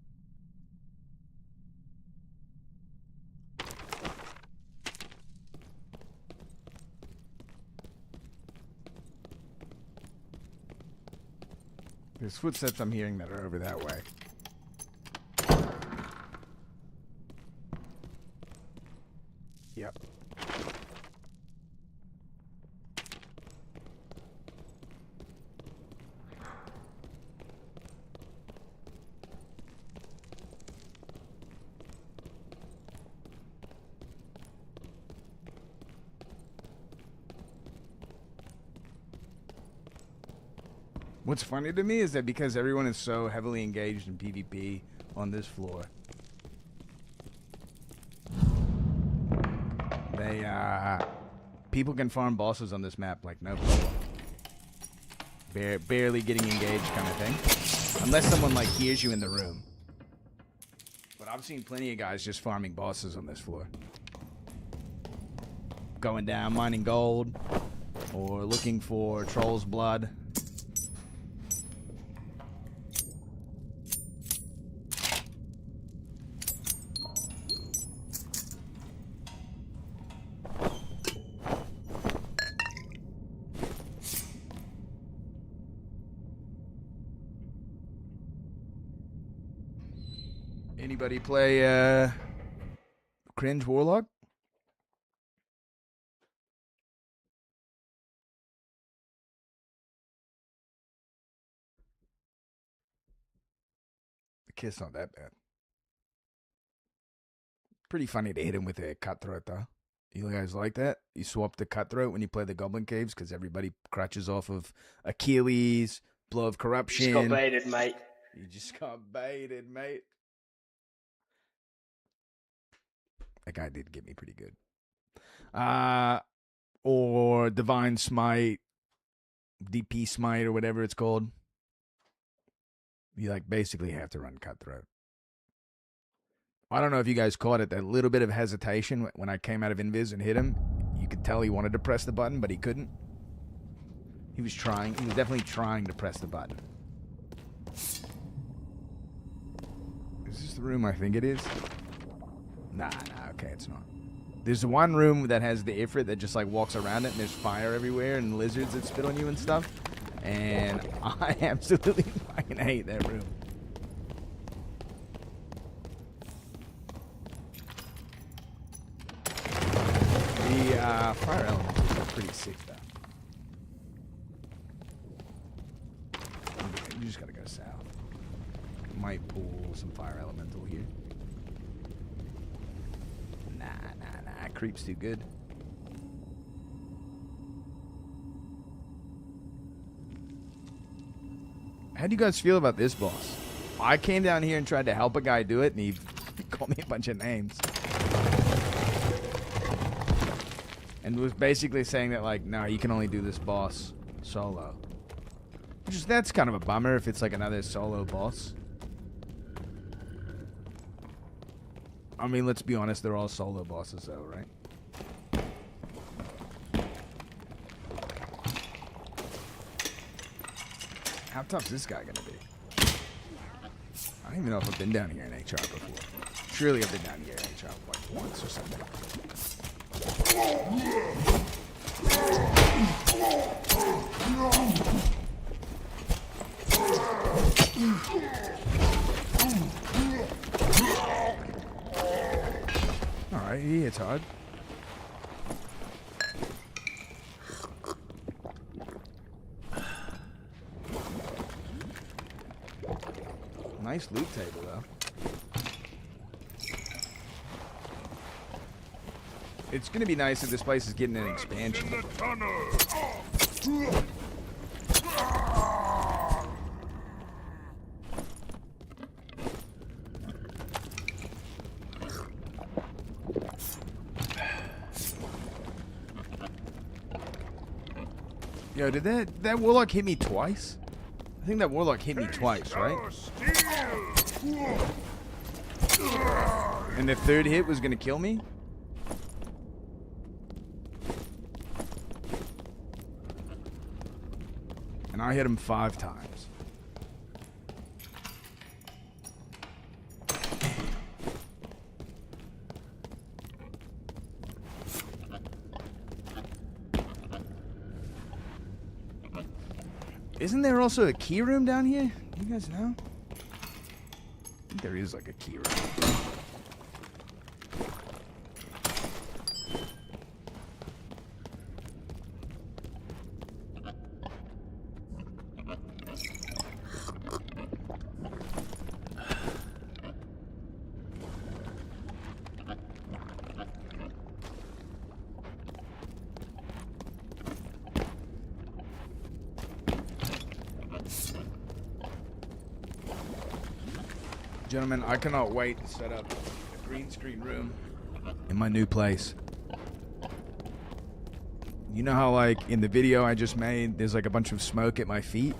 There's footsteps I'm hearing that are over that way. Yep. What's funny to me is that because everyone is so heavily engaged in PvP on this floor, people can farm bosses on this map like no problem. Barely getting engaged kind of thing. Unless someone like hears you in the room. But I've seen plenty of guys just farming bosses on this floor. Going down, mining gold, or looking for troll's blood. Anybody play Cringe Warlock? The kiss not that bad. Pretty funny to hit him with a cutthroat though. You guys like that? You swap the cutthroat when you play the Goblin Caves because everybody crutches off of Achilles, Blow of Corruption. You just got baited, mate. You just got baited, mate. That guy did get me pretty good. Or Divine Smite, DP Smite, or whatever it's called. You like basically have to run Cutthroat. I don't know if you guys caught it, that little bit of hesitation when I came out of Invis and hit him. You could tell he wanted to press the button, but he couldn't. He was trying. He was definitely trying to press the button. Is this the room I think it is? Nah, okay, it's not. There's one room that has the Ifrit that just like walks around it and there's fire everywhere and lizards that spit on you and stuff. And I absolutely fucking hate that room. The fire elements are pretty sick though. You just gotta go south. Might pull some fire elemental here. Nah. Creep's too good. How do you guys feel about this boss? I came down here and tried to help a guy do it, and he called me a bunch of names. And was basically saying that, like, no, you can only do this boss solo. That's kind of a bummer if it's like another solo boss. I mean, let's be honest, they're all solo bosses though, right? How tough's this guy gonna be? I don't even know if I've been down here in HR before. Surely I've been down here in HR like once or something. Alright, he hits hard. Nice loot table, though. It's gonna be nice if this place is getting an expansion. Yo, did that warlock hit me twice? I think that warlock hit me twice, right? And the third hit was gonna kill me? And I hit him 5 times. Isn't there also a key room down here? You guys know? I think there is like a key room. Gentlemen, I cannot wait to set up a green screen room in my new place. You know how, like, in the video I just made, there's, like, a bunch of smoke at my feet?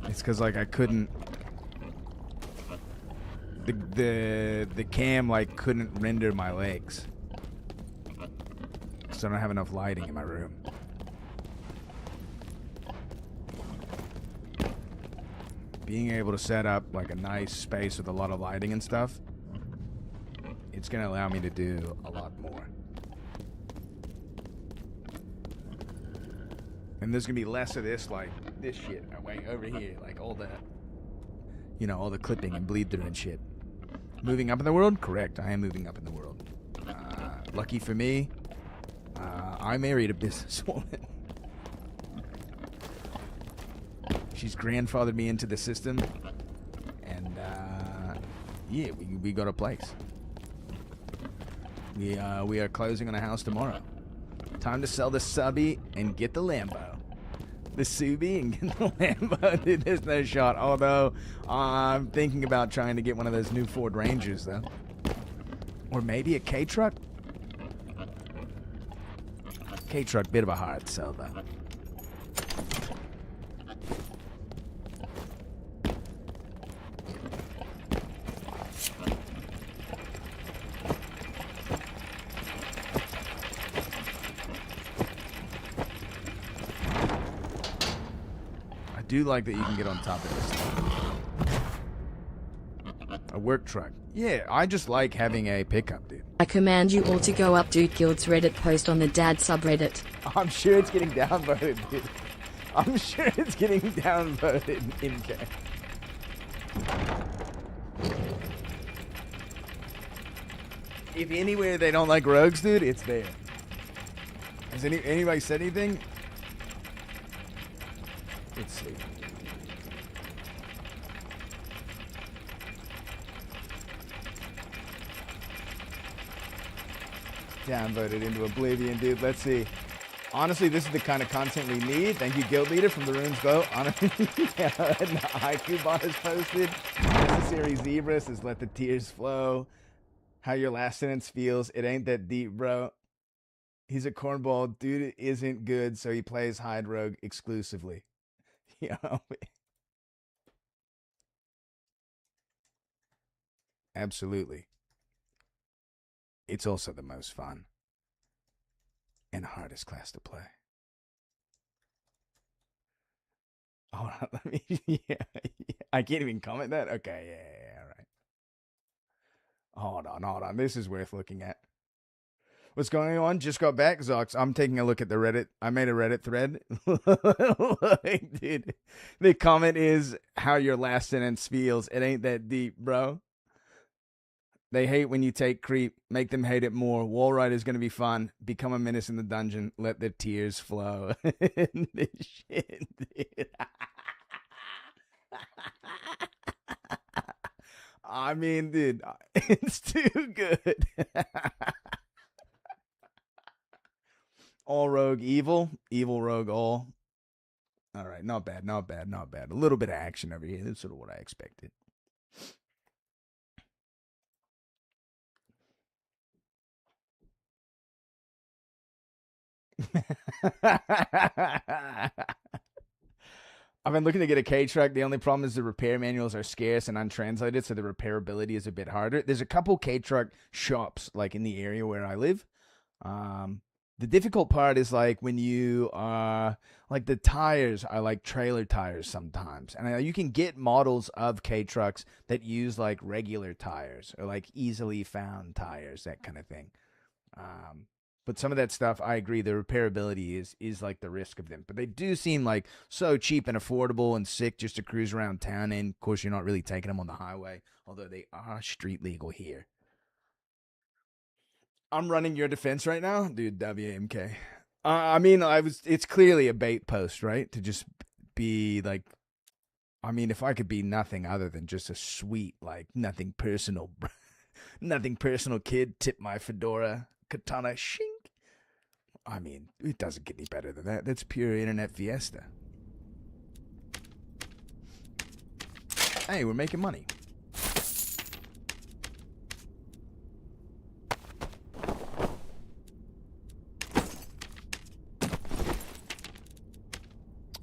It's because, like, I couldn't... The cam, like, couldn't render my legs. So I don't have enough lighting in my room. Being able to set up like a nice space with a lot of lighting and stuff, it's gonna allow me to do a lot more. And there's gonna be less of this, like this shit way over here, like all the, you know, all the clipping and bleed through and shit. Moving up in the world? Correct, I am moving up in the world. Lucky for me, I married a businesswoman. She's grandfathered me into the system, and yeah, we got a place. We are closing on a house tomorrow. Time to sell the subby and get the Lambo. The Subi and get the Lambo. Dude, there's no shot. Although I'm thinking about trying to get one of those new Ford Rangers though, or maybe a K truck. K truck, bit of a hard sell though. I do like that you can get on top of this thing. A work truck. Yeah, I just like having a pickup, dude. I command you all to go up Dude Guild's Reddit post on the Dad subreddit. I'm sure it's getting downvoted, dude. I'm sure it's getting downvoted in game. If anywhere they don't like rogues, dude, it's there. Has anybody said anything? Let's see. Downvoted into oblivion, dude. Let's see. Honestly, this is the kind of content we need. Thank you, Guild Leader from the Runes Vote. Honestly, Haiku bot has posted. Necessary Zebra says, let the tears flow. How your last sentence feels. It ain't that deep, bro. He's a cornball. Dude isn't good, so he plays Hyde Rogue exclusively. You know? Absolutely. It's also the most fun and hardest class to play. Hold on, let me. Yeah, I can't even comment that. Okay, yeah, all right. Hold on. This is worth looking at. What's going on? Just got back, Zox. I'm taking a look at the Reddit. I made a Reddit thread. Like, dude, the comment is how your last sentence feels. It ain't that deep, bro. They hate when you take creep. Make them hate it more. Wall ride is going to be fun. Become a menace in the dungeon. Let the tears flow. This shit, dude. I mean, dude, it's too good. All rogue evil. Evil rogue all. All right, not bad. A little bit of action over here. That's sort of what I expected. I've been looking to get a K-Truck. The only problem is the repair manuals are scarce and untranslated, so the repairability is a bit harder. There's a couple K-Truck shops, like, in the area where I live. The difficult part is, like, when you are, like, the tires are, like, trailer tires sometimes. And you can get models of K-Trucks that use, like, regular tires or, like, easily found tires, that kind of thing. But some of that stuff, I agree, the repairability is like the risk of them. But they do seem like so cheap and affordable and sick just to cruise around town in. Of course, you're not really taking them on the highway, although they are street legal here. I'm running your defense right now, dude. WMK. I mean, it's clearly a bait post, right? To just be like, I mean, if I could be nothing other than just a sweet, like, nothing personal kid, tip my fedora, katana, shink. I mean, it doesn't get any better than that. That's pure internet fiesta. Hey, we're making money.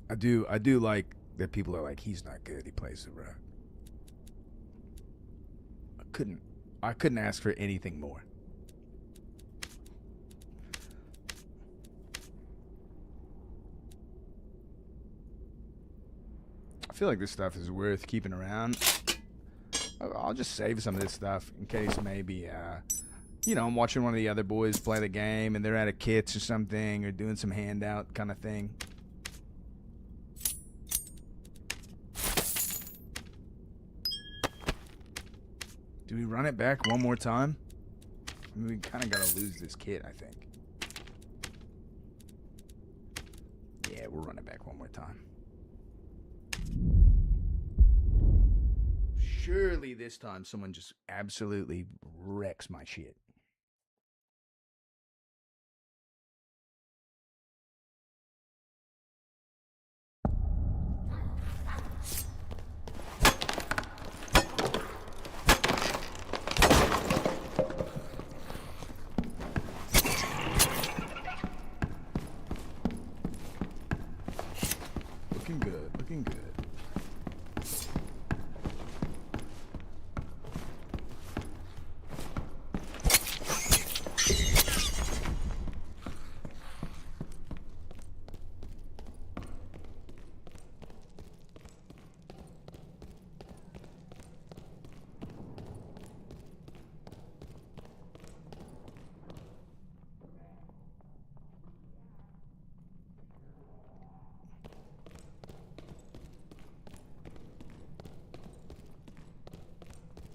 I do like that people are like, he's not good, he plays the rock. I couldn't ask for anything more. I feel like this stuff is worth keeping around. I'll just save some of this stuff in case maybe, I'm watching one of the other boys play the game and they're out of kits or something or doing some handout kind of thing. Do we run it back one more time? I mean, we kind of got to lose this kit, I think. Yeah, we'll run it back one more time. Surely this time someone just absolutely wrecks my shit. Looking good.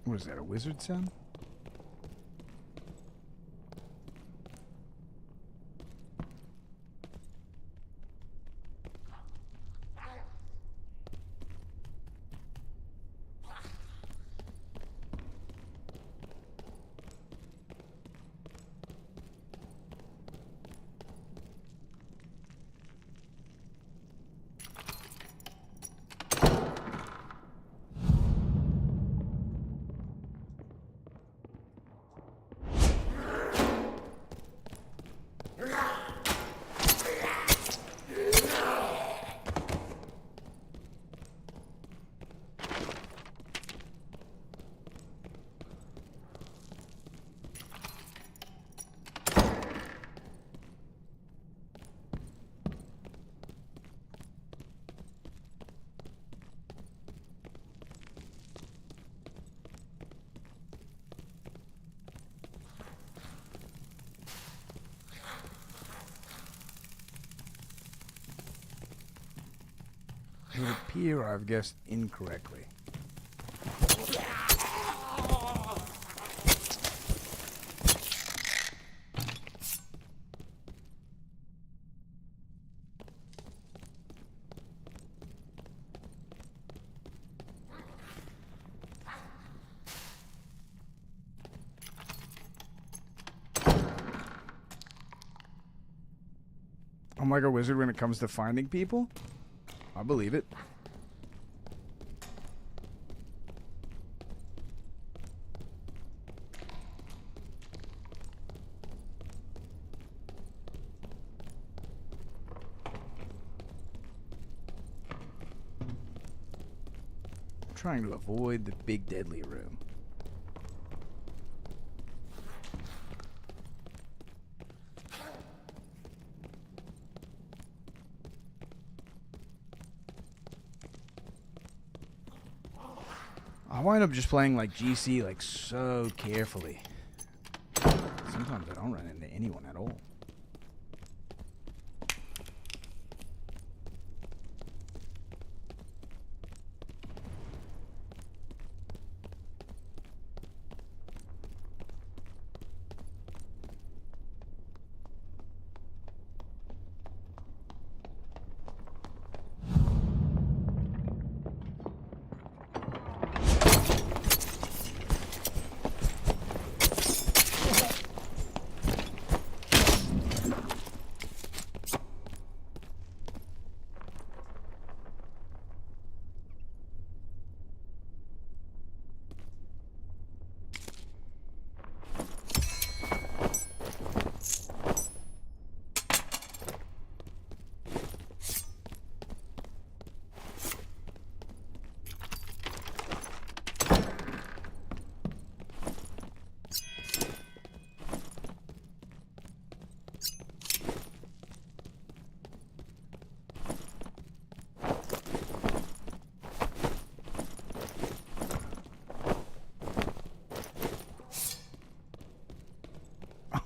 What is that, a wizard sound? It would appear I've guessed incorrectly. I'm like a wizard when it comes to finding people. I believe it. I'm trying to avoid the big deadly room. I wind up just playing like GC like so carefully. Sometimes I don't run into anyone at all.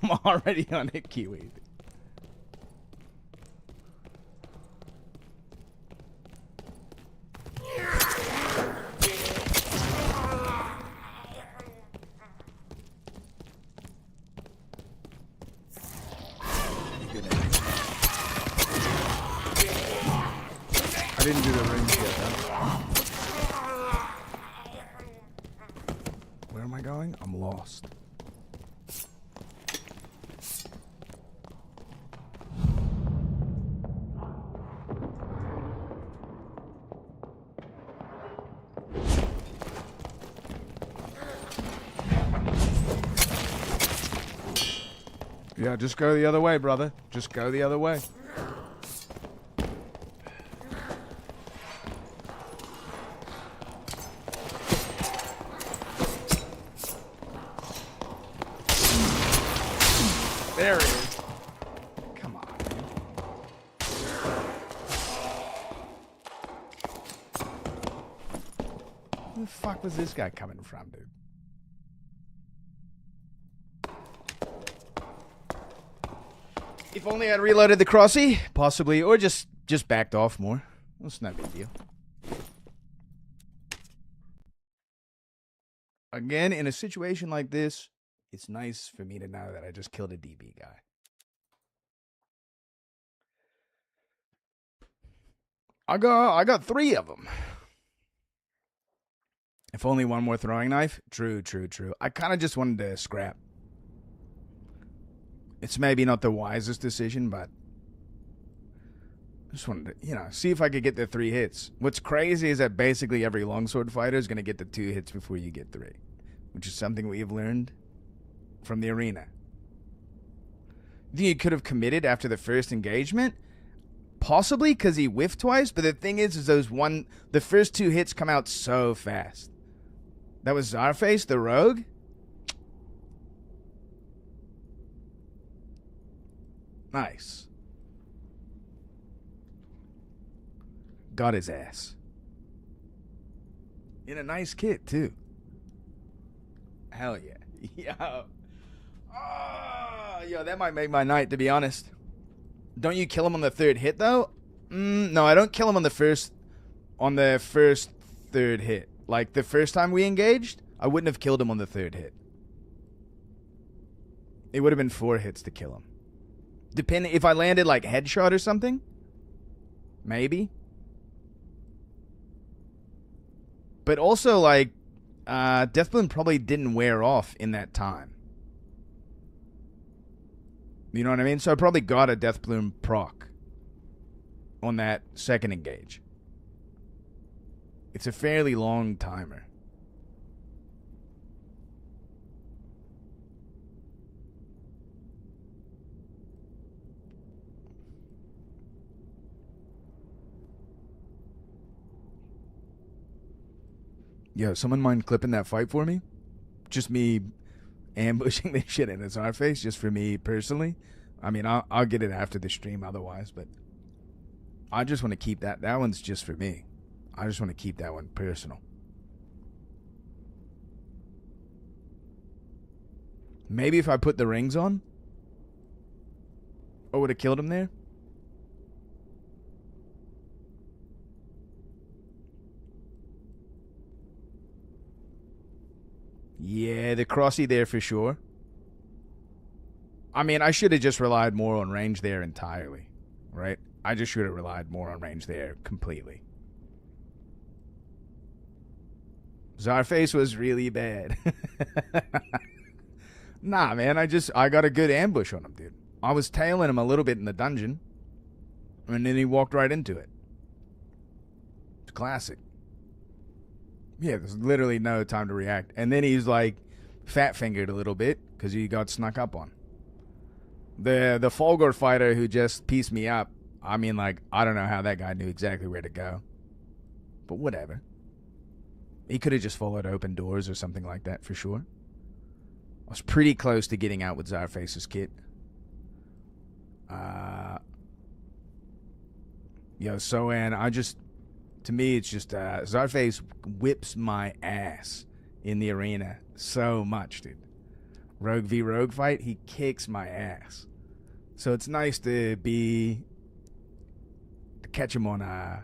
I'm already on it, Kiwi. I didn't do the rings yet, huh? Where am I going? I'm lost. Yeah, just go the other way, brother. Just go the other way. There it is. Come on, man. Where the fuck was this guy coming from, dude? If only I'd reloaded the crossy, possibly, or just backed off more. That's no big deal. Again, in a situation like this, it's nice for me to know that I just killed a DB guy. I got 3 of them. If only one more throwing knife. True. I kind of just wanted to scrap. It's maybe not the wisest decision, but I just wanted to, see if I could get the 3 hits. What's crazy is that basically every longsword fighter is going to get the 2 hits before you get 3, which is something we have learned from the arena. You think he could have committed after the first engagement? Possibly, because he whiffed twice, but the thing is the first 2 hits come out so fast. That was Czarface, the rogue? Nice. Got his ass. In a nice kit, too. Hell yeah. Yo. Oh, yo, that might make my night, to be honest. Don't you kill him on the 3rd hit, though? No, I don't kill him on the first on the first third hit. Like, the first time we engaged, I wouldn't have killed him on the third hit. It would have been 4 hits to kill him. Depending, if I landed, like, headshot or something, maybe. But also, like, Deathbloom probably didn't wear off in that time. You know what I mean? So I probably got a Deathbloom proc on that second engage. It's a fairly long timer. Yo, someone mind clipping that fight for me? Just me ambushing this shit in his hard face, just for me personally. I mean, I'll get it after the stream otherwise, but I just want to keep that. That one's just for me. I just want to keep that one personal. Maybe if I put the rings on, I would have killed him there. Yeah, the crossy there for sure. I mean, I should have just relied more on range there entirely, right? I just should have relied more on range there completely. Czarface was really bad. Nah, man, I got a good ambush on him, dude. I was tailing him a little bit in the dungeon, and then he walked right into it. It's classic. Yeah, there's literally no time to react. And then he's like fat-fingered a little bit because he got snuck up on. The Fulgor fighter who just pieced me up, I mean, like, I don't know how that guy knew exactly where to go. But whatever. He could have just followed open doors or something like that for sure. I was pretty close to getting out with Czarface's kit. Yo, Soan, to me, it's just, Czarface whips my ass in the arena so much, dude. Rogue v Rogue fight, he kicks my ass. So it's nice to catch him on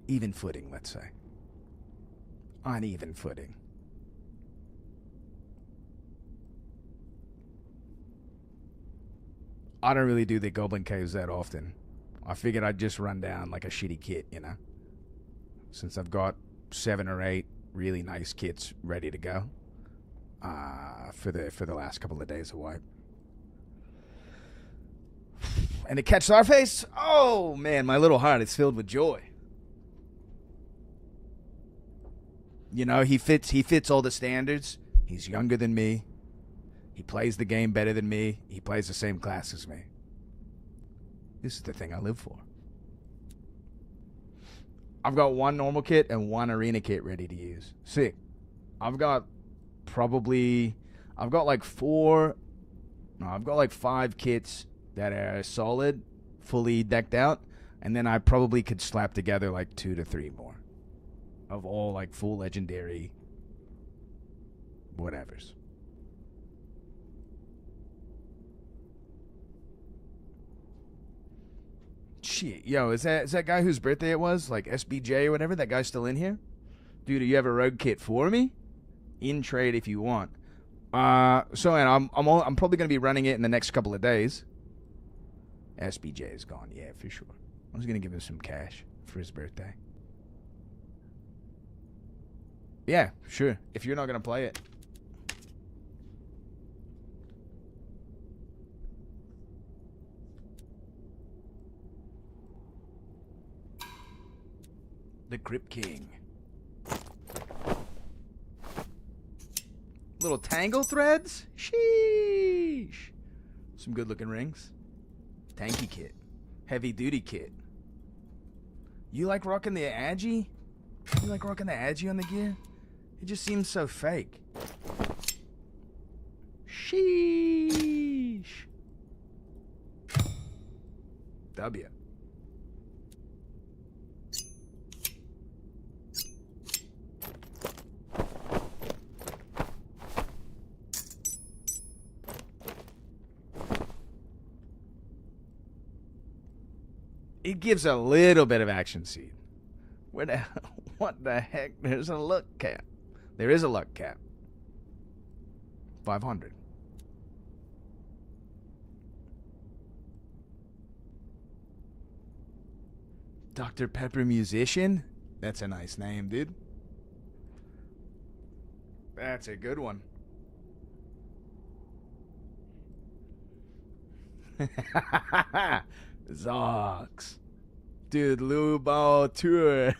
even footing, let's say. On even footing. I don't really do the Goblin Caves that often. I figured I'd just run down like a shitty kit, you know? Since I've got 7 or 8 really nice kits ready to go for the last couple of days of wipe. And to catch Czarface, oh man, my little heart is filled with joy. You know, he fits all the standards. He's younger than me. He plays the game better than me. He plays the same class as me. This is the thing I live for. I've got 1 normal kit and 1 arena kit ready to use. Sick. I've got like 5 kits that are solid, fully decked out, and then I probably could slap together like 2 to 3 more of all like full legendary whatevers. Shit, yo, is that guy whose birthday it was, like SBJ or whatever? That guy's still in here? Dude, do you have a rogue kit for me? In trade if you want. So, and I'm probably gonna be running it in the next couple of days. SBJ is gone, yeah, for sure. I was gonna give him some cash for his birthday. Yeah, sure. If you're not gonna play it. The Crypt King. Little tangle threads? Sheesh. Some good looking rings. Tanky kit. Heavy duty kit. You like rocking the Agi? You like rocking the Agi on the gear? It just seems so fake. Sheesh. W. It gives a little bit of action seed. Where the what the heck? There's a luck cap. There is a luck cap. 500. Dr. Pepper Musician? That's a nice name, dude. That's a good one. Zox. Dude, Lubo Tour.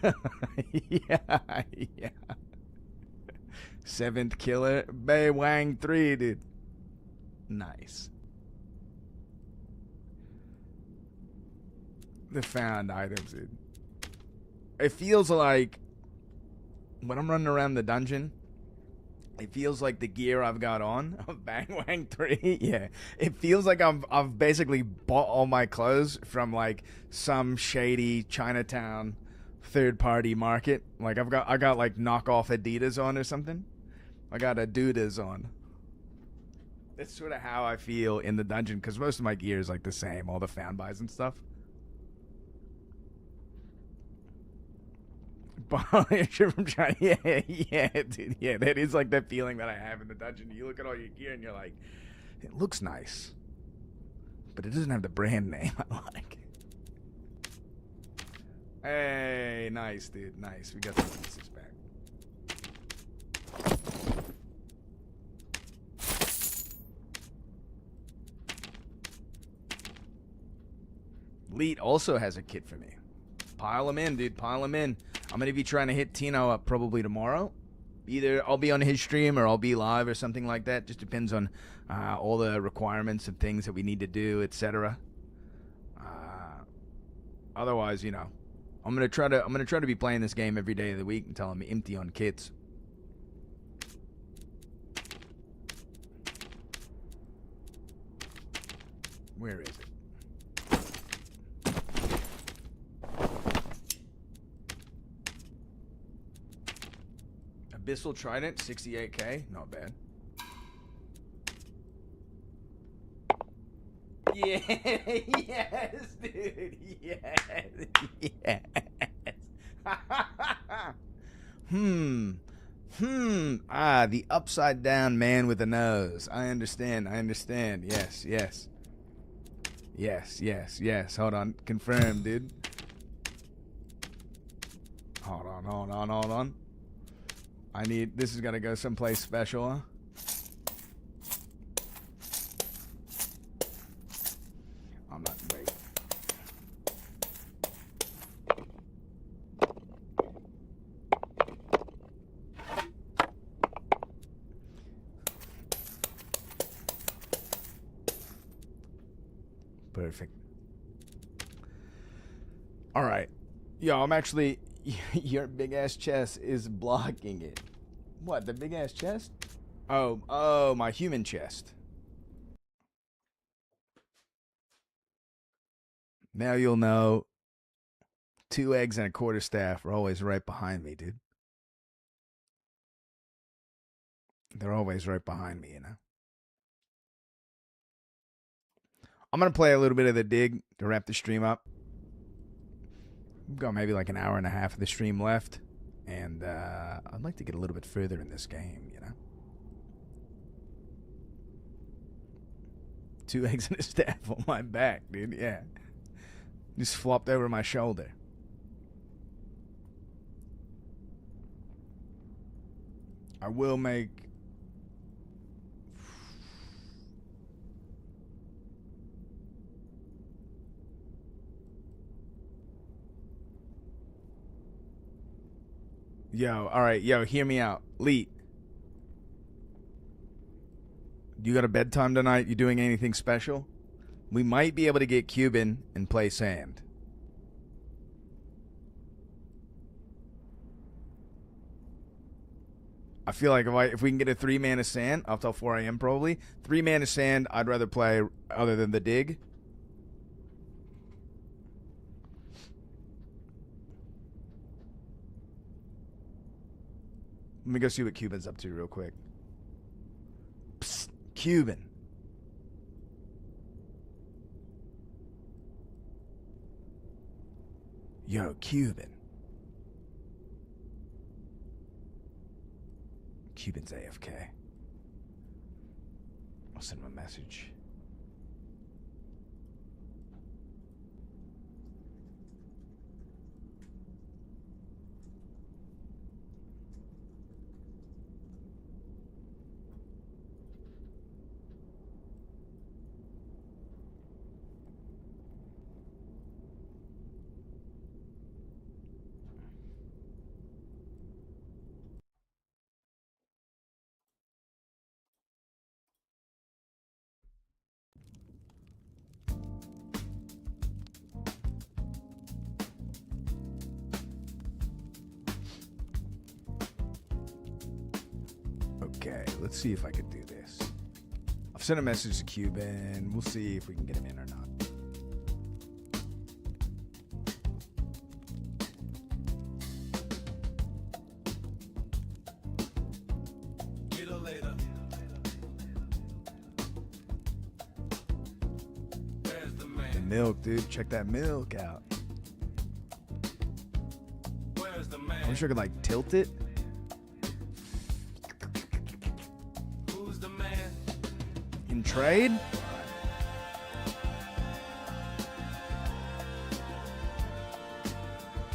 Yeah. Seventh Killer. Bei Wang 3, dude. Nice. The found items, dude. It feels like when I'm running around the dungeon, it feels like the gear I've got on of Bang Wang 3. Yeah. It feels like I've basically bought all my clothes from like some shady Chinatown third party market. Like I got like knockoff Adidas on or something. I got Adidas on. That's sort of how I feel in the dungeon because most of my gear is like the same, all the fan buys and stuff. From China. Yeah, dude. Yeah, that is like that feeling that I have in the dungeon. You look at all your gear and you're like, it looks nice, but it doesn't have the brand name I like. Hey, nice, dude. Nice. We got the pieces back. Leet also has a kit for me. Pile them in, dude. Pile them in. I'm going to be trying to hit Tino up probably tomorrow. Either I'll be on his stream or I'll be live or something like that. Just depends on all the requirements and things that we need to do, etc. Otherwise, you know, I'm going to try to be playing this game every day of the week until I'm empty on kits. Where is it? Abyssal Trident, 68k, not bad. Yeah, yes, dude, yes. The upside down man with a nose. I understand. Yes. Hold on, confirm, dude. Hold on. This is gonna go someplace special, huh? I'm not, wait. Perfect. Alright. Yo, I'm actually... Your big ass chest is blocking it. What, the big ass chest? Oh, my human chest. Now you'll know 2 eggs and a quarterstaff are always right behind me, dude. They're always right behind me, you know. I'm going to play a little bit of the dig to wrap the stream up. We've got maybe like an hour and a half of the stream left. And I'd like to get a little bit further in this game, you know. 2 eggs and a staff on my back, dude. Yeah. Just flopped over my shoulder. I will make... Yo, alright, hear me out. Leet. You got a bedtime tonight? You doing anything special? We might be able to get Cuban and play sand. I feel like if we can get a 3-mana sand, up till 4 a.m. probably. 3-mana sand, I'd rather play other than the dig. Let me go see what Cuban's up to real quick. Psst, Cuban. Yo, Cuban. Cuban's AFK. I'll send him a message. Okay, let's see if I can do this. I've sent a message to Cuban. We'll see if we can get him in or not. Get her later. Where's the The man? milk, dude. Check that milk out. Where's the I man? wish I could, like, tilt it. Who's the man? In trade?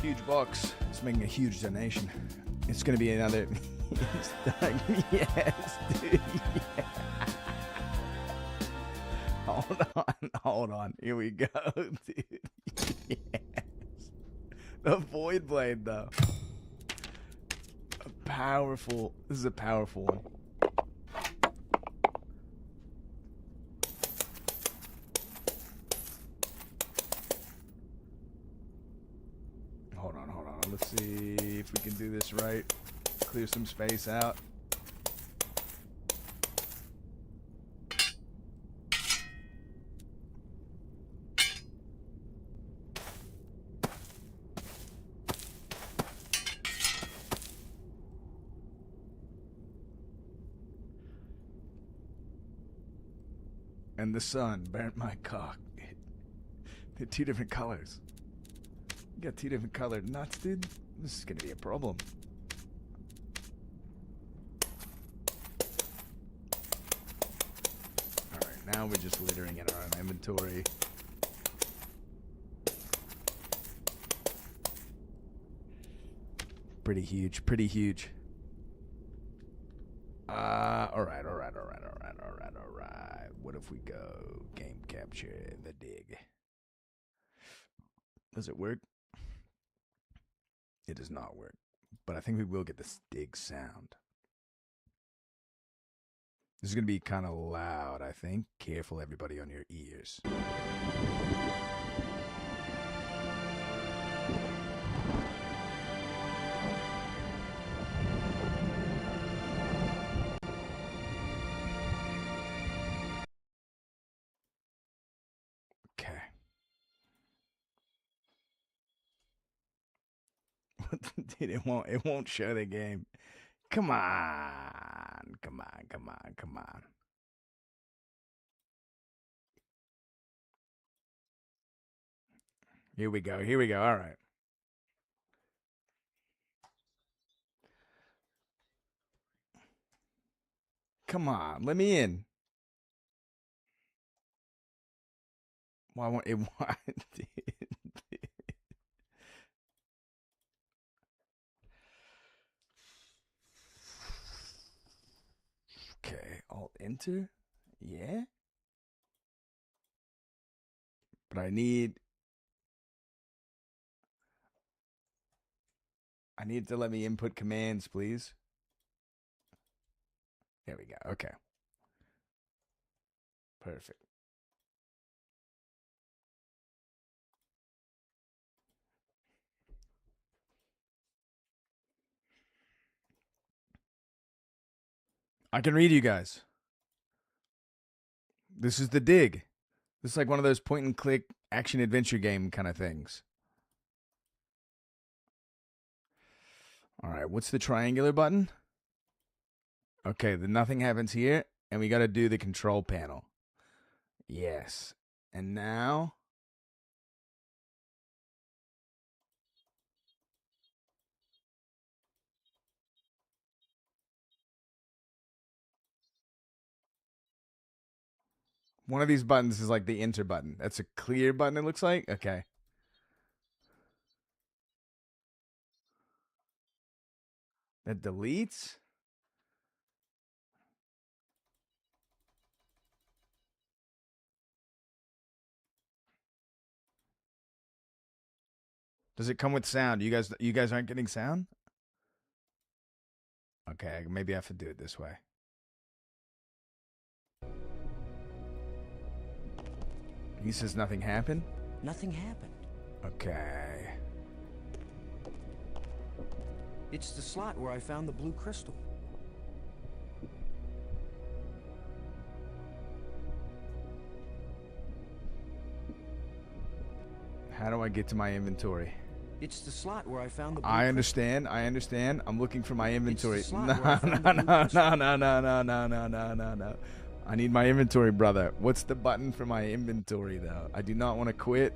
Huge box. It's making a huge donation. It's gonna be another. Yes, dude. Yeah. Hold on. Here we go, dude. Yes. The Void Blade, though. This is a powerful one. Hold on. Let's see if we can do this right. Clear some space out. And the sun burnt my cock. They're two different colors. You got two different colored nuts, dude. This is gonna be a problem. Alright, now we're just littering in our own inventory. Pretty huge. Alright. What if we go game capture the dig? Does it work? It does not work. But I think we will get this dig sound. This is going to be kind of loud, I think. Careful, everybody, on your ears. Okay. Dude, it won't show the game. Come on. Here we go. All right. Come on, let me in. Why won't it want? Okay, Alt Enter. Yeah. But I need to let me input commands, please. There we go. Okay. Perfect. I can read you guys. This is the dig. This is like one of those point and click action adventure game kind of things. All right, what's the triangular button? Okay, then nothing happens here, and we got to do the control panel. Yes. And now One of these buttons is like the enter button. That's a clear button, it looks like. Okay. That deletes? Does it come with sound? You guys aren't getting sound? Okay, maybe I have to do it this way. He says nothing happened? Nothing happened. Okay. It's the slot where I found the blue crystal. How do I get to my inventory? It's the slot where I found the blue I understand. I'm looking for my inventory. It's the No, slot where I found the blue no, crystal. no. I need my inventory, brother. What's the button for my inventory, though? I do not want to quit.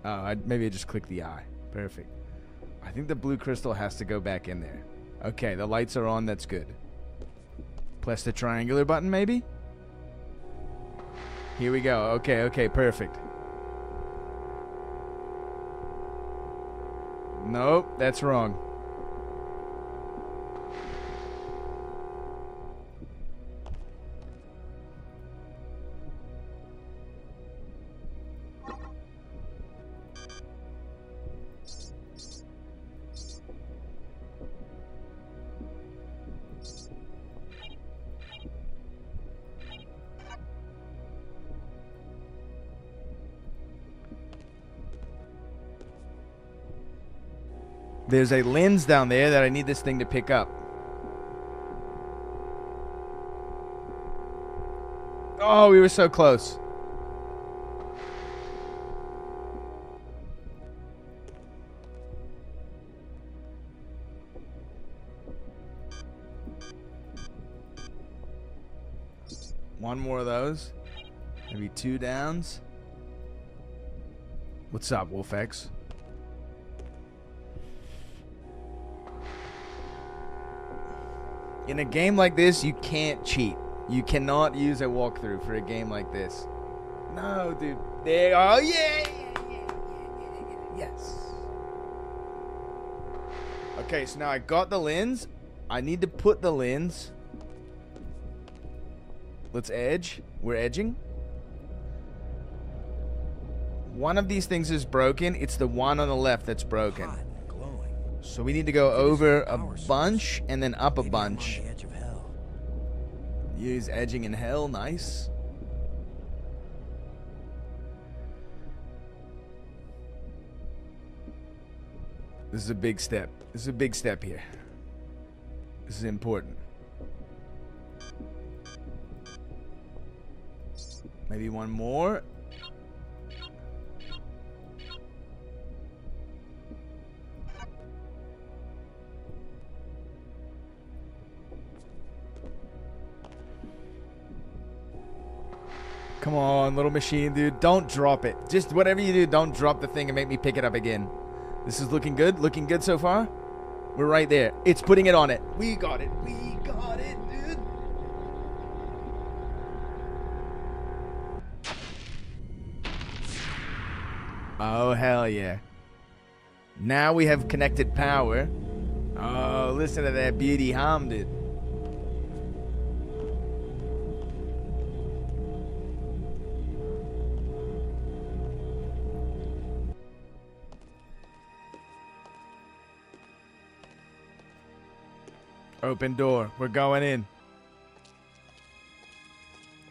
Oh, maybe I just click the I. Perfect. I think the blue crystal has to go back in there. Okay, the lights are on. That's good. Press the triangular button, maybe? Here we go. Okay, perfect. Nope, that's wrong. There's a lens down there that I need this thing to pick up. Oh, we were so close. One more of those. Maybe 2 downs. What's up, Wolfex? In a game like this, you can't cheat. You cannot use a walkthrough for a game like this. No, dude. There. Oh, yeah. Yes. Okay, so now I got the lens. I need to put the lens. Let's edge. We're edging. One of these things is broken. It's the one on the left that's broken. Hot and glowing. So we need to go over a Power source. bunch and then up a Maybe I'm on bunch. the edge of hell. Use edging in hell. Nice. This is a big step. This is a big step here. This is important. Maybe one more. Come on, little machine, dude. Don't drop it. Just whatever you do, don't drop the thing and make me pick it up again. This is looking good. Looking good so far. We're right there. It's putting it on it. We got it. We got it, dude. Oh, hell yeah. Now we have connected power. Oh, listen to that beauty hum, dude. Open door. We're going in.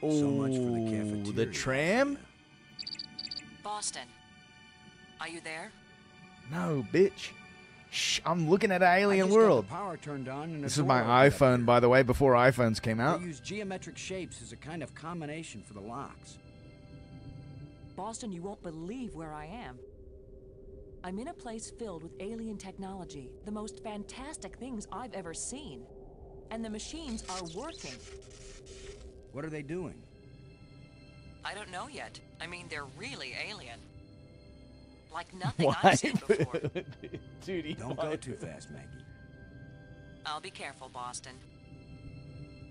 So much for the Ooh, cafeteria. the tram? Boston, are you there? No, bitch. Shh, I'm looking at an I alien just got the world. power turned on and a This is door my opened up iPhone, here. by the way, before iPhones came out. They use geometric shapes as a kind of combination for the locks. Boston, you won't believe where I am. I'm in a place filled with alien technology, the most fantastic things I've ever seen. And the machines are working. What are they doing? I don't know yet. I mean, they're really alien. Like nothing Why? I've seen before. Dude, Don't go too fast, Maggie. I'll be careful, Boston.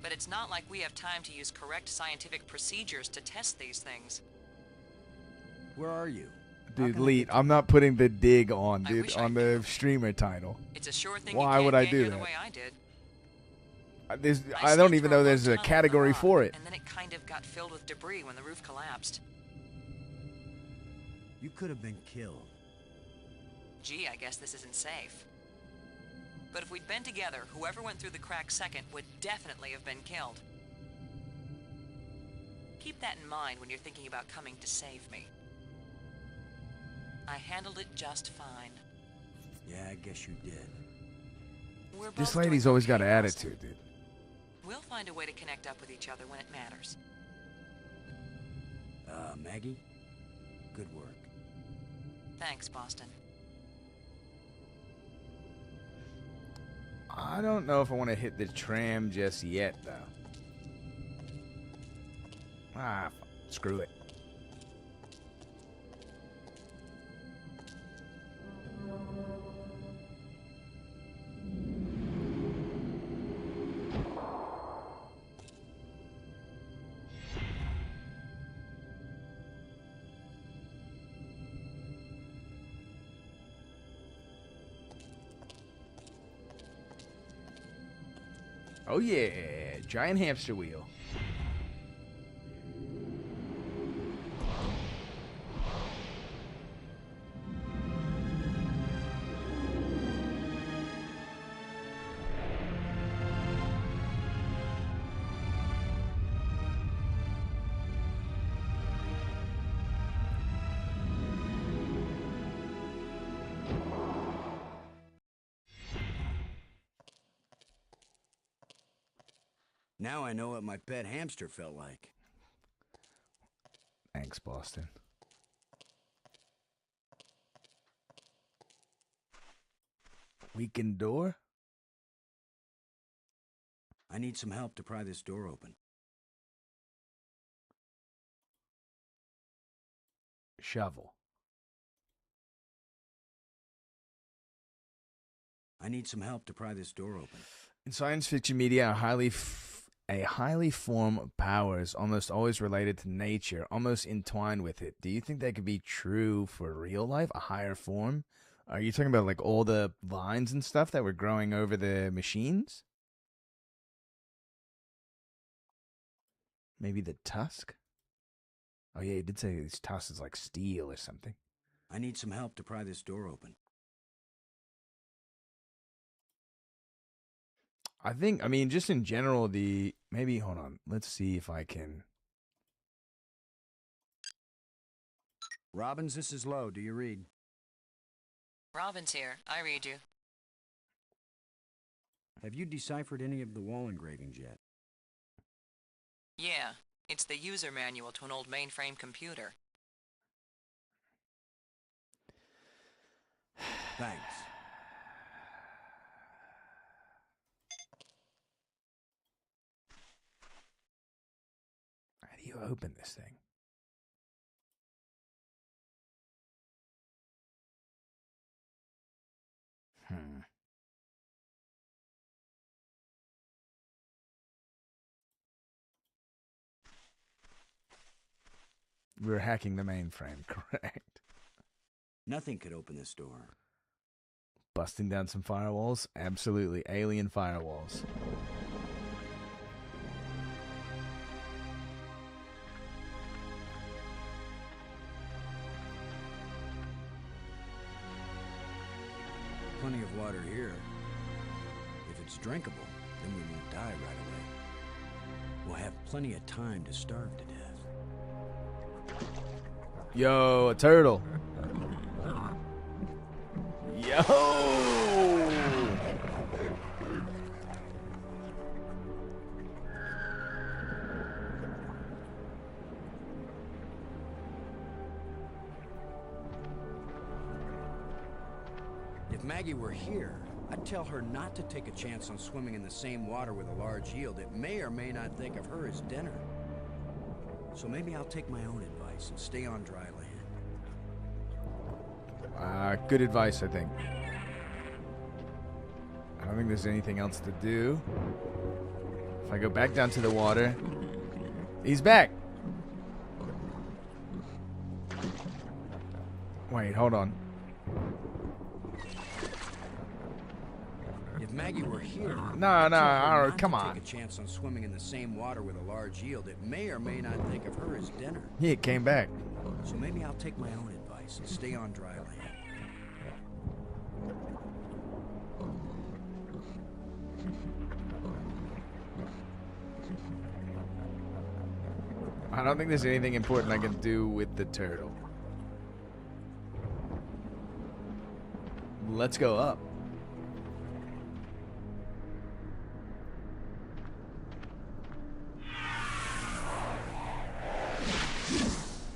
But it's not like we have time to use correct scientific procedures to test these things. Where are you? Dude, can I Leet, get I'm not putting the dig on, I dude, wish I on the streamer title. It's a sure thing Why you would can't I get do here that? the way I did. I don't sneaked even through know a there's low a tunnel in the category rock, for it. And then it kind of got filled with debris when the roof collapsed. You could have been killed. Gee, I guess this isn't safe. But if we'd been together, whoever went through the crack second would definitely have been killed. Keep that in mind when you're thinking about coming to save me. I handled it just fine. Yeah, I guess you did. We're This both lady's doing always got okay, an Austin. attitude, dude. We'll find a way to connect up with each other when it matters. Maggie? Good work. Thanks, Boston. I don't know if I want to hit the tram just yet, though. Screw it. Oh yeah, giant hamster wheel. Now I know what my pet hamster felt like. Thanks, Boston. Weakened door? I need some help to pry this door open. Shovel. I need some help to pry this door open. In science fiction media, a highly form power is almost always related to nature, almost entwined with it. Do you think that could be true for real life? A higher form? Are you talking about like all the vines and stuff that were growing over the machines? Maybe the tusk? Oh yeah, he did say these tusks is like steel or something. I need some help to pry this door open. I mean, just in general, maybe, hold on. Let's see if I can. Robbins, this is Lowe. Do you read? Robin's here. I read you. Have you deciphered any of the wall engravings yet? Yeah, it's the user manual to an old mainframe computer. Thanks. How do you open this thing? We're hacking the mainframe, correct? Nothing could open this door. Busting down some firewalls? Absolutely. Alien firewalls. Plenty of water here. If it's drinkable, then we won't die right away. We'll have plenty of time to starve to death. Yo, a turtle. Yo! If Maggie were here, I'd tell her not to take a chance on swimming in the same water with a large eel that may or may not think of her as dinner. So maybe I'll take my own advice and stay on dry land. Good advice, I think. I don't think there's anything else to do. If I go back down to the water, he's back. Wait, hold on. If Maggie were here, No, I'd tell her alright, not come to on. Take a chance on swimming in the same water with a large eel that may or may not think of her as dinner. He came back. So maybe I'll take my own advice and stay on dry land. I don't think there's anything important I can do with the turtle. Let's go up.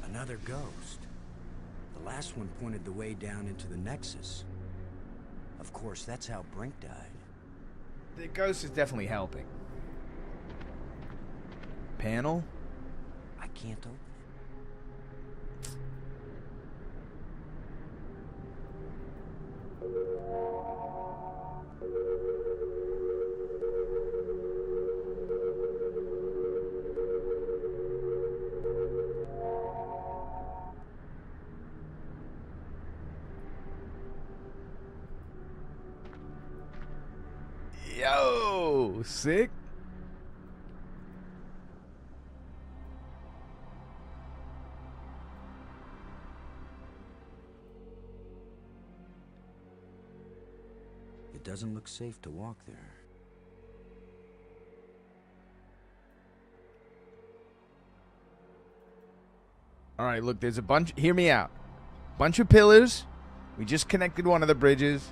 Another ghost. The last one pointed the way down into the Nexus. Of course, that's how Brink died. The ghost is definitely helping. Panel? I can't open it. Yo, sick. It doesn't look safe to walk there. All right, look, there's a bunch. Hear me out. Bunch of pillars. We just connected one of the bridges.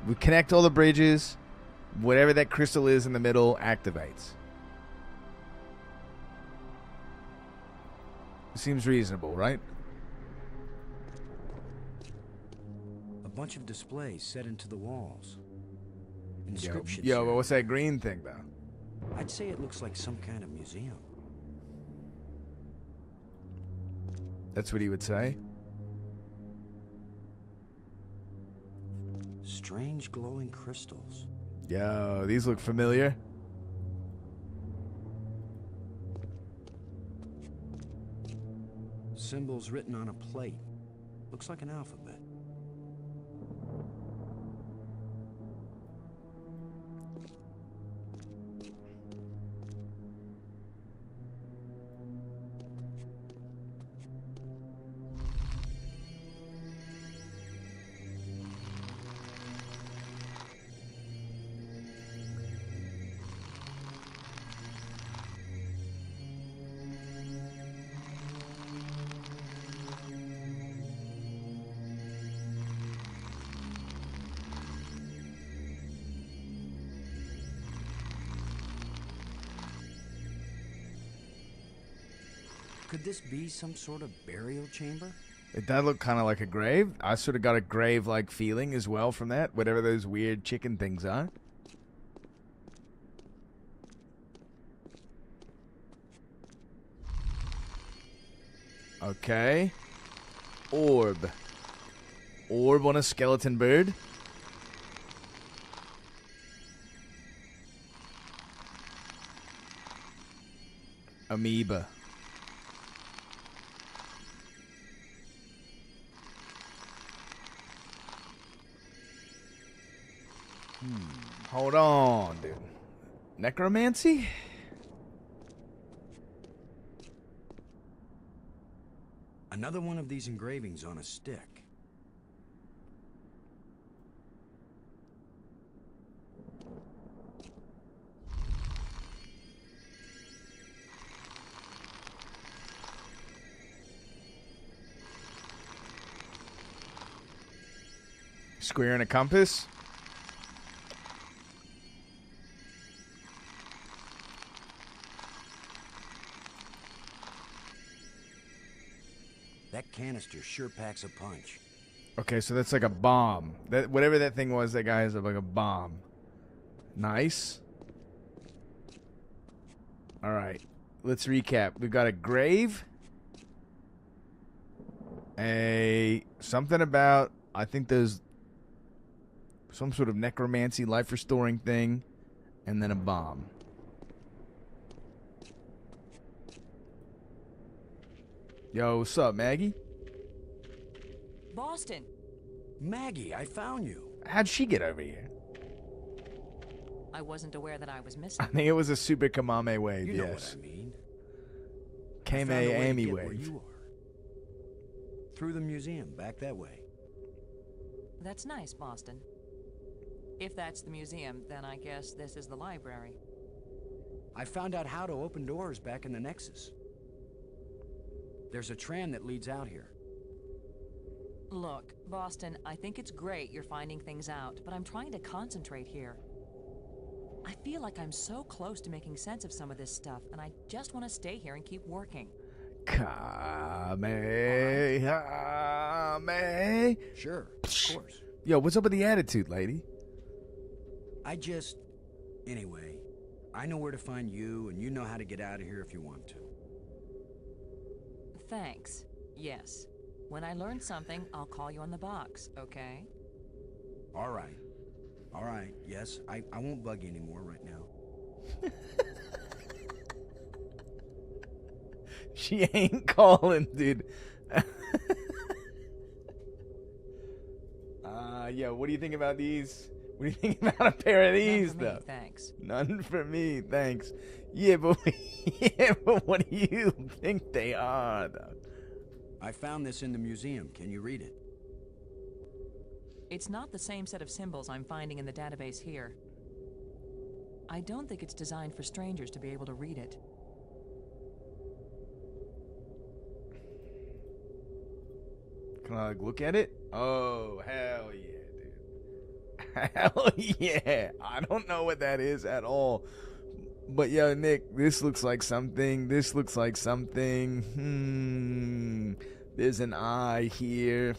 We connect all the bridges. Whatever that crystal is in the middle activates. Seems reasonable, right? A bunch of displays set into the walls. Inscriptions. Yo, but here. what's that green thing, though? I'd say it looks like some kind of museum. That's what he would say. Strange glowing crystals. Yo, these look familiar. Symbols written on a plate. Looks like an alphabet. Could this be some sort of burial chamber? It does look kind of like a grave. I sort of got a grave-like feeling as well from that, whatever those weird chicken things are. Okay. Orb. Orb on a skeleton bird. Amoeba. Hold on, dude. Necromancy? Another one of these engravings on a stick. Square and a compass? That canister sure packs a punch. Okay, so that's like a bomb. That whatever that thing was, that guy has like a bomb. Nice. All right, let's recap. We've got a grave, a something about I think there's some sort of necromancy, life restoring thing, and then a bomb. Yo, what's up, Maggie? Boston! Maggie, I found you. How'd she get over here? I wasn't aware that I was I missing. think it was a super Kamame wave, You know yes. what I mean. I Kame found a way to Amy get where wave. you are. Through the museum, back that way. That's nice, Boston. If that's the museum, then I guess this is the library. I found out how to open doors back in the Nexus. There's a tram that leads out here. Look, Boston, I think it's great you're finding things out, but I'm trying to concentrate here. I feel like I'm so close to making sense of some of this stuff, and I just want to stay here and keep working. Kame. Sure, of course. Yo, what's up with the attitude, lady? Anyway, I know where to find you, and you know how to get out of here if you want to. Thanks. Yes. When I learn something, I'll call you on the box, okay? All right. All right, yes, I won't bug you anymore right now. She ain't calling, dude. Yo, what do you think about these? What do you think about a pair of these, None for me, though? thanks. None for me, thanks. Yeah, but what do you think they are, though? I found this in the museum. Can you read it? It's not the same set of symbols I'm finding in the database here. I don't think it's designed for strangers to be able to read it. Can I look at it? Oh, hell yeah, dude. Hell yeah. I don't know what that is at all. But yo, Nick, this looks like something. This looks like something. There's an eye here.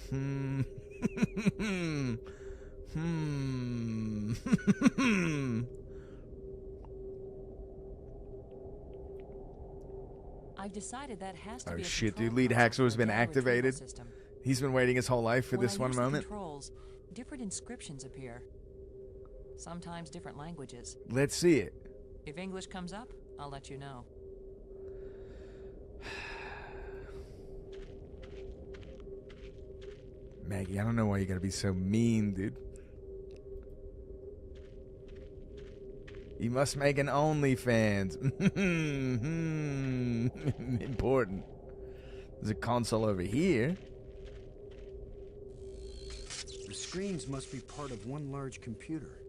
I've decided that has to Oh be a shit, control dude. Lead console Haxor for has the been data retrieval activated. system. He's been waiting his whole life for When this I one use the moment. controls, different inscriptions appear. Sometimes different languages. Let's see it. If English comes up, I'll let you know. Maggie, I don't know why you gotta be so mean, dude. You must make an OnlyFans. Important. There's a console over here. The screens must be part of one large computer.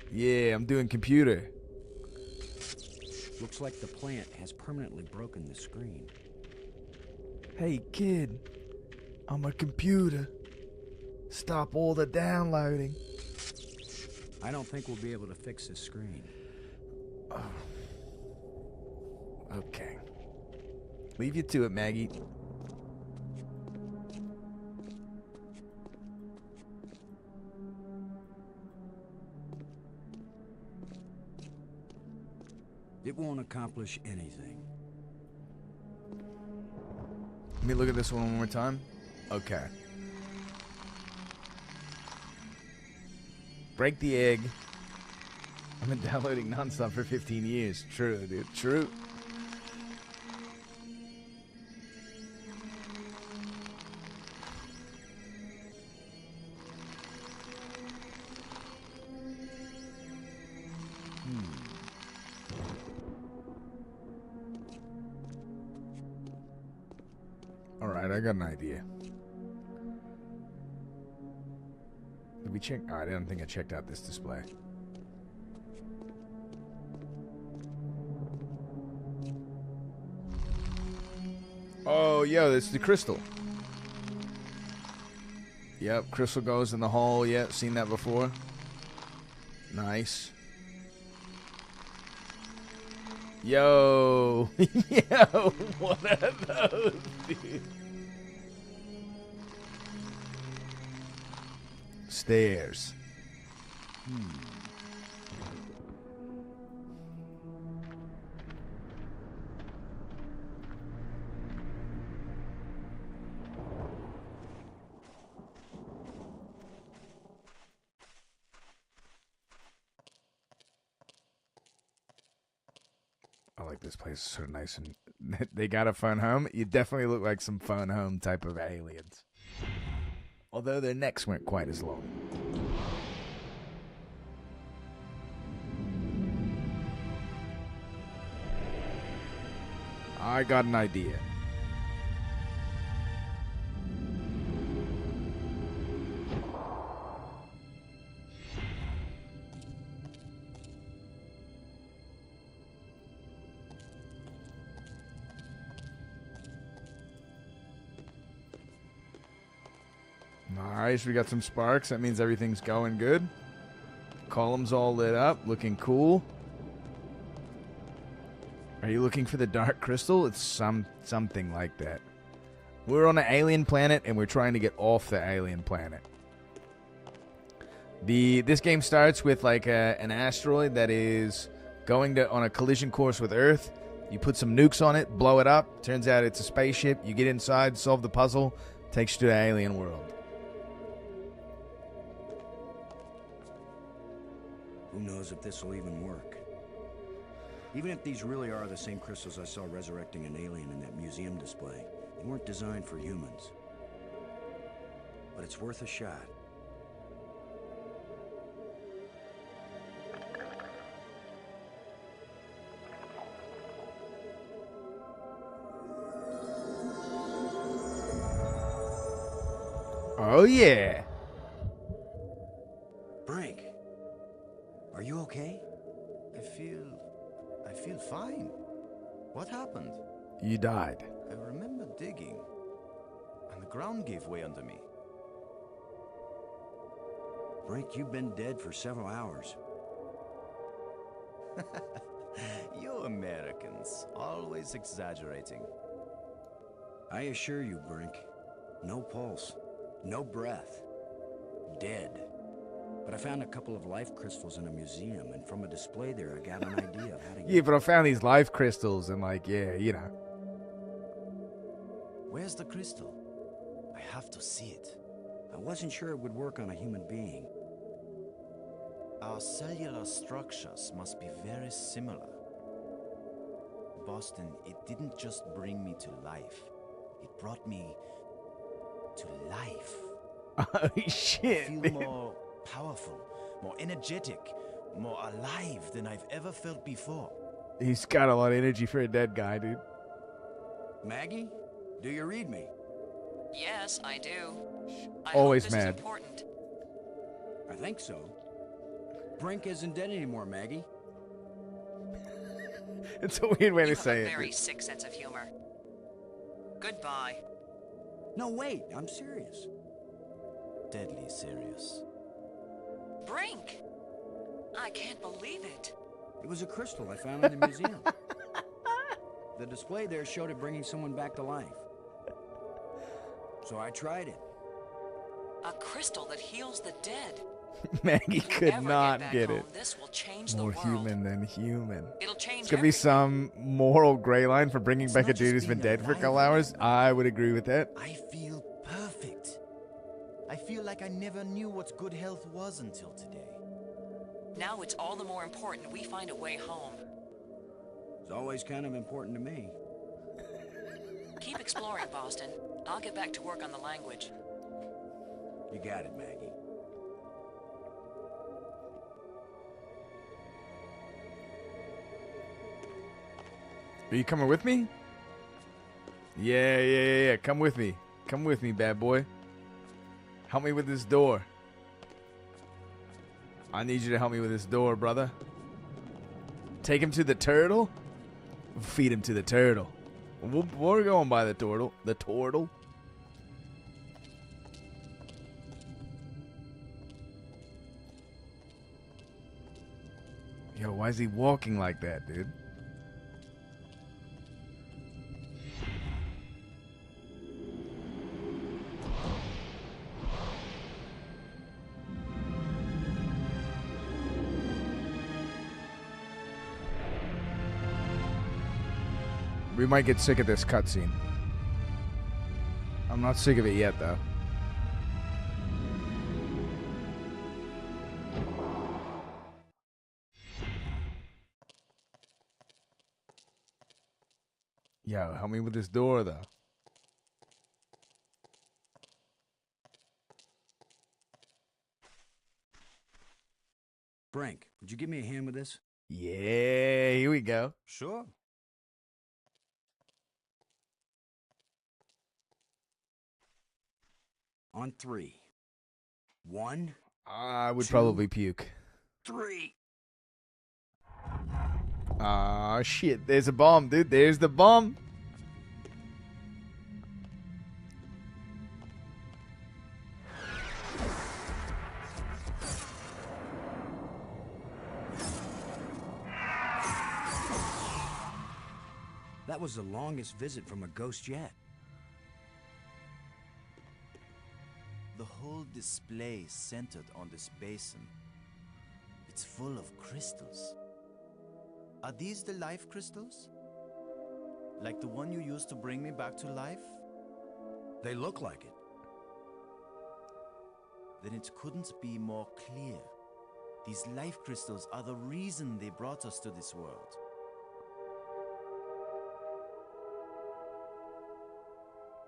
Yeah, I'm doing computer. Looks like the plant has permanently broken the screen. Hey, kid. I'm a computer. Stop all the downloading. I don't think we'll be able to fix this screen. Okay. Leave you to it, Maggie. It won't accomplish anything. Let me look at this one more time. Okay. Break the egg. I've been downloading nonstop for 15 years. True, dude. True. Alright, I got an idea. Did we check? Oh, I didn't think I checked out this display. Oh, yo, that's the crystal. Yep, crystal goes in the hole. Yep, seen that before. Nice. Yo. Yo, what are those, dude? Stairs. I like this place. It's so nice and They got a phone home. You definitely look like some phone home type of aliens. Although their necks weren't quite as long. I got an idea. Nice, we got some sparks. That means everything's going good. Columns all lit up, looking cool. Are you looking for the dark crystal? It's something like that. We're on an alien planet, and we're trying to get off the alien planet. This game starts with like an asteroid that is going on a collision course with Earth. You put some nukes on it, blow it up. Turns out it's a spaceship. You get inside, solve the puzzle, takes you to the alien world. Who knows if this will even work? Even if these really are the same crystals I saw resurrecting an alien in that museum display, they weren't designed for humans. But it's worth a shot. Oh yeah. Brink, are you okay? I feel fine. What happened? You died. I remember digging, and the ground gave way under me. Brink, you've been dead for several hours. You Americans, always exaggerating. I assure you, Brink, no pulse, no breath, dead. But I found a couple of life crystals in a museum, and from a display there, I got an idea of how to get... Yeah, but I found these life crystals, and like, yeah, you know. Where's the crystal? I have to see it. I wasn't sure it would work on a human being. Our cellular structures must be very similar. Boston, it didn't just bring me to life. It brought me to life. Oh, shit. I feel more powerful, more energetic, more alive than I've ever felt before. He's got a lot of energy for a dead guy, dude. Maggie, do you read me? Yes, I do. Always hope this is mad. important. I think so. Brink isn't dead anymore, Maggie. It's a weird way You to have say a it. very sick sense of humor. Goodbye. No, wait, I'm serious. Deadly serious. Brink! I can't believe it. It was a crystal I found in the museum. The display there showed it bringing someone back to life. So I tried it. A crystal that heals the dead. Maggie If you could ever not back get home, it. This will change More the world. human than human. It'll change It's gonna be everything. some moral gray line for bringing It's back a not dude just who's been being dead for a alive couple hours. anymore. I would agree with that. I feel perfect. I feel like I never knew what good health was until today. Now it's all the more important we find a way home. It's always kind of important to me. Keep exploring, Boston. I'll get back to work on the language. You got it, Maggie. Are you coming with me? Yeah. Come with me. Come with me, bad boy. Help me with this door. I need you to help me with this door, brother. Take him to the turtle. Feed him to the turtle. We're going by the turtle. The turtle. Yo, why is he walking like that, dude? We might get sick of this cutscene. I'm not sick of it yet, though. Yo, help me with this door, though. Brink, would you give me a hand with this? Yeah, here we go. Sure. On 3. 1, I would 2, probably puke. 3. Ah, shit. There's a bomb, dude. There's the bomb. That was the longest visit from a ghost yet. The whole display centered on this basin. It's full of crystals. Are these the life crystals? Like the one you used to bring me back to life? They look like it. Then it couldn't be more clear. These life crystals are the reason they brought us to this world.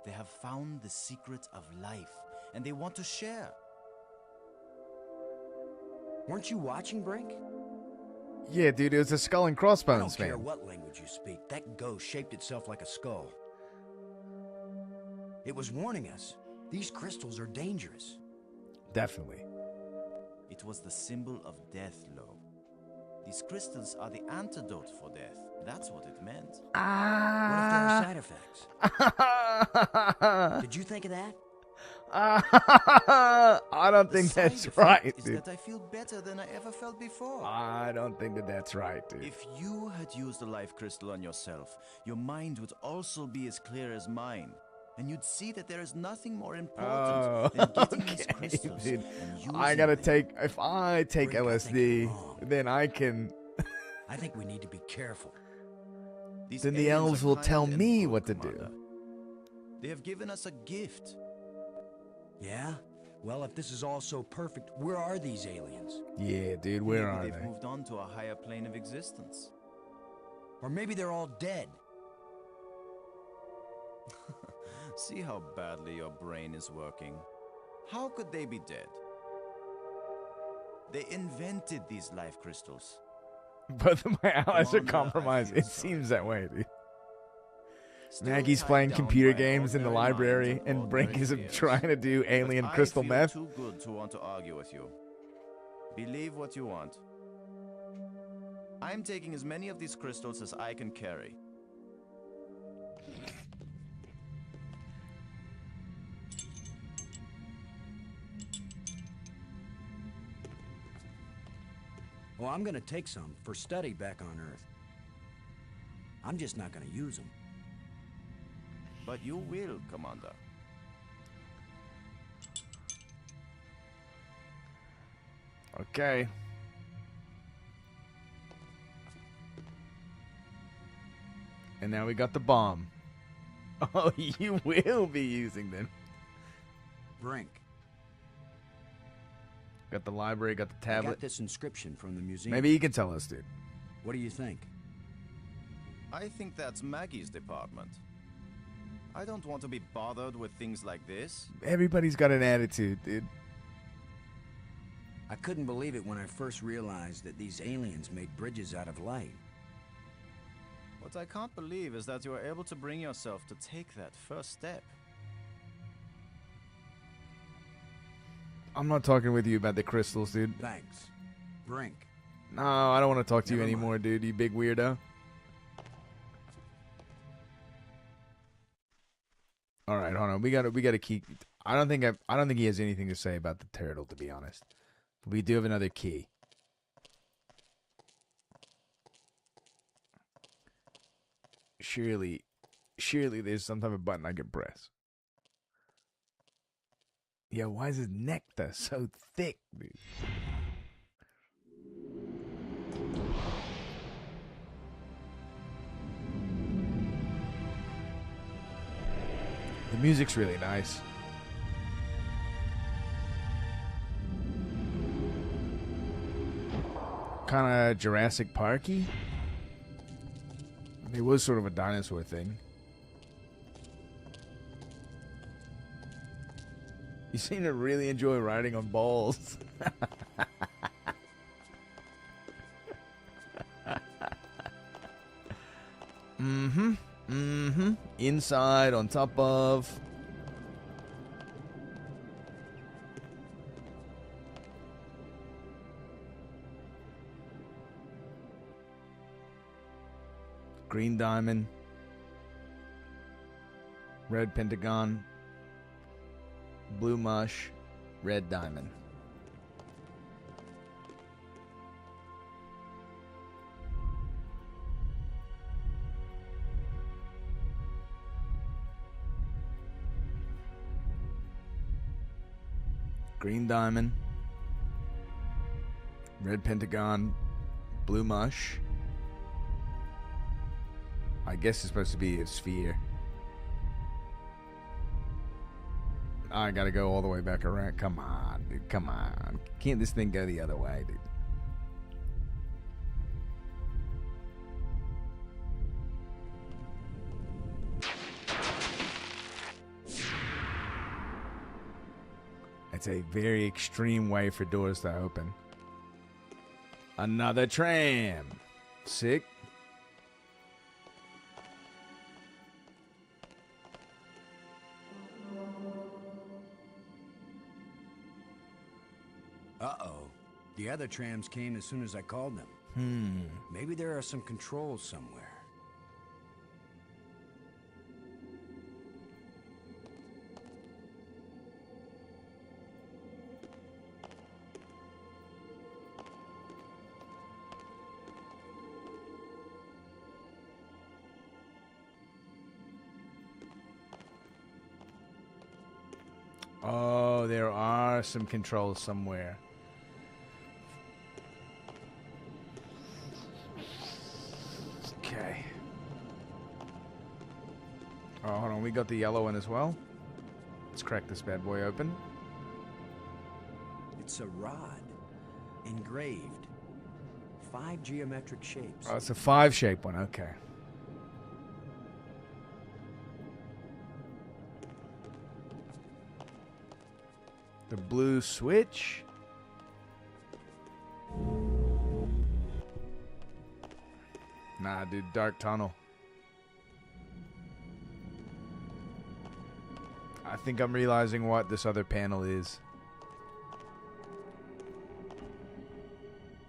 They have found the secret of life, and they want to share. Weren't you watching, Brink? Yeah, dude, it was a skull and I crossbones, don't care man. what language you speak. That ghost shaped itself like a skull. It was warning us. These crystals are dangerous. Definitely. It was the symbol of death, Lo. These crystals are the antidote for death. That's what it meant. What if there are side effects? Did you think of that? I don't think The side that's effect right, is dude. that I feel better than I ever felt before. I don't think that that's right, dude. If you had used the life crystal on yourself, your mind would also be as clear as mine. And you'd see that there is nothing more important than getting these okay, crystals dude. and using I gotta them. take. If I take Brink, I think you're LSD, wrong. then I can. I think we need to be careful. These Then the aliens elves are will kind tell and me good, what to Commander. do. They have given us a gift. Yeah? Well, if this is all so perfect, where are these aliens? Yeah, dude. Where Maybe are they've they? moved on to a higher plane of existence. Or maybe they're all dead. See how badly your brain is working. How could they be dead? They invented these life crystals. Both of my allies are Commander, I compromised. feel It sorry. seems that way, dude. Still Maggie's tied playing down computer by games in the ordinary minds library, and and Brink ordinary is fears. trying to do alien But crystal I meth. feel too good to want to argue with you. Believe what you want. I'm taking as many of these crystals as I can carry. Well, I'm gonna take some for study back on Earth. I'm just not gonna use them. But you will, Commander. Okay. And now we got the bomb. Oh, you will be using them. Brink, Got the library, got the I got tablet. this inscription from the museum. Maybe you can tell us, dude. What do you think? I think that's Maggie's department. I don't want to be bothered with things like this. Everybody's got an attitude, dude. I couldn't believe it when I first realized that these aliens made bridges out of light. What I can't believe is that you were able to bring yourself to take that first step. I'm not talking with you about the crystals, dude. Thanks. Brink. No, I don't want to talk to you Never anymore, dude. You big weirdo. All right, hold on. We gotta keep. I don't think he has anything to say about the turtle, to be honest. We do have another key. Surely there's some type of button I can press. Yo, why is his nectar so thick, dude? The music's really nice. Kind of Jurassic Parky. It was sort of a dinosaur thing. You seem to really enjoy riding on balls. Inside, on top of. Green diamond. Red pentagon. Blue mush. Red diamond. Green diamond, red pentagon, blue mush. I guess it's supposed to be a sphere. I gotta go all the way back around. Come on, dude. Come on. Can't this thing go the other way, dude? It's a very extreme way for doors to open. Another tram. Sick. Uh-oh. The other trams came as soon as I called them. Maybe there are some controls somewhere. Oh, there are some controls somewhere. Okay. Oh, hold on. We got the yellow one as well. Let's crack this bad boy open. It's a rod. Engraved. 5 geometric shapes. Oh, it's a 5-shape one. Okay. The blue switch. Nah, dude, dark tunnel. I think I'm realizing what this other panel is.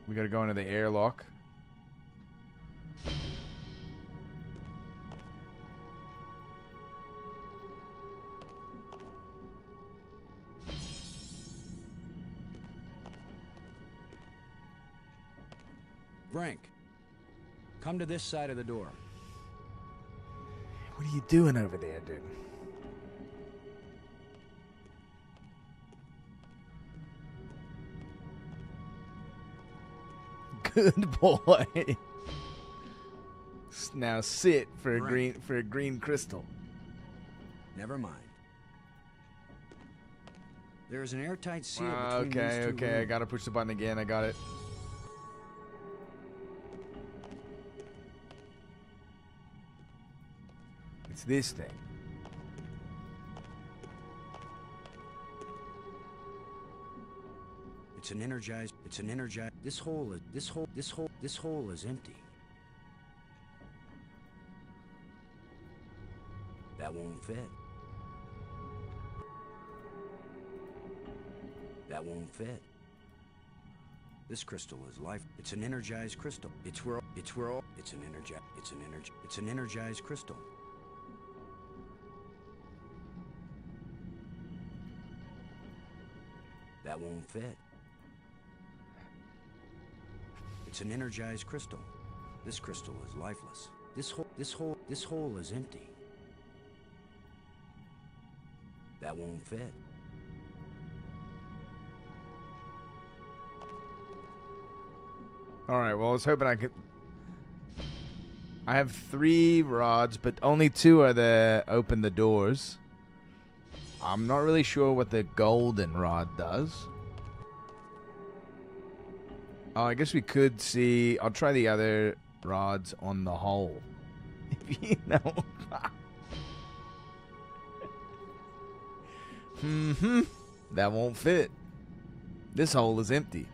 We gotta go into the airlock. Frank, come to this side of the door. What are you doing over there, dude? Good boy. Now sit for a green crystal. Never mind. There is an airtight seal between these two Okay. I rooms. gotta push the button again. I got it. It's this thing. It's an energized. This hole is empty. That won't fit. That won't fit. This crystal is life. It's an energized crystal. It's an energized crystal. That won't fit. It's an energized crystal. This crystal is lifeless. This hole is empty. That won't fit. All right. Well, I was hoping I could. I have 3 rods, but only 2 are the open the doors. I'm not really sure what the golden rod does. Oh, I guess we could see. I'll try the other rods on the hole. If you know. That won't fit. This hole is empty.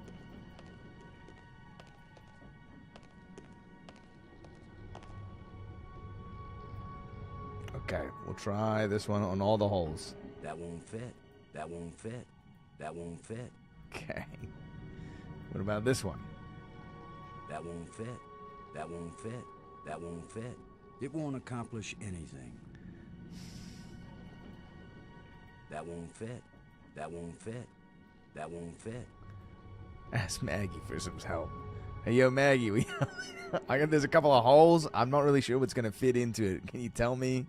Okay, we'll try this one on all the holes. That won't fit. That won't fit. That won't fit. Okay. What about this one? That won't fit. That won't fit. That won't fit. It won't accomplish anything. That won't fit. That won't fit. That won't fit. Ask Maggie for some help. Hey, yo, Maggie, there's a couple of holes. I'm not really sure what's going to fit into it. Can you tell me?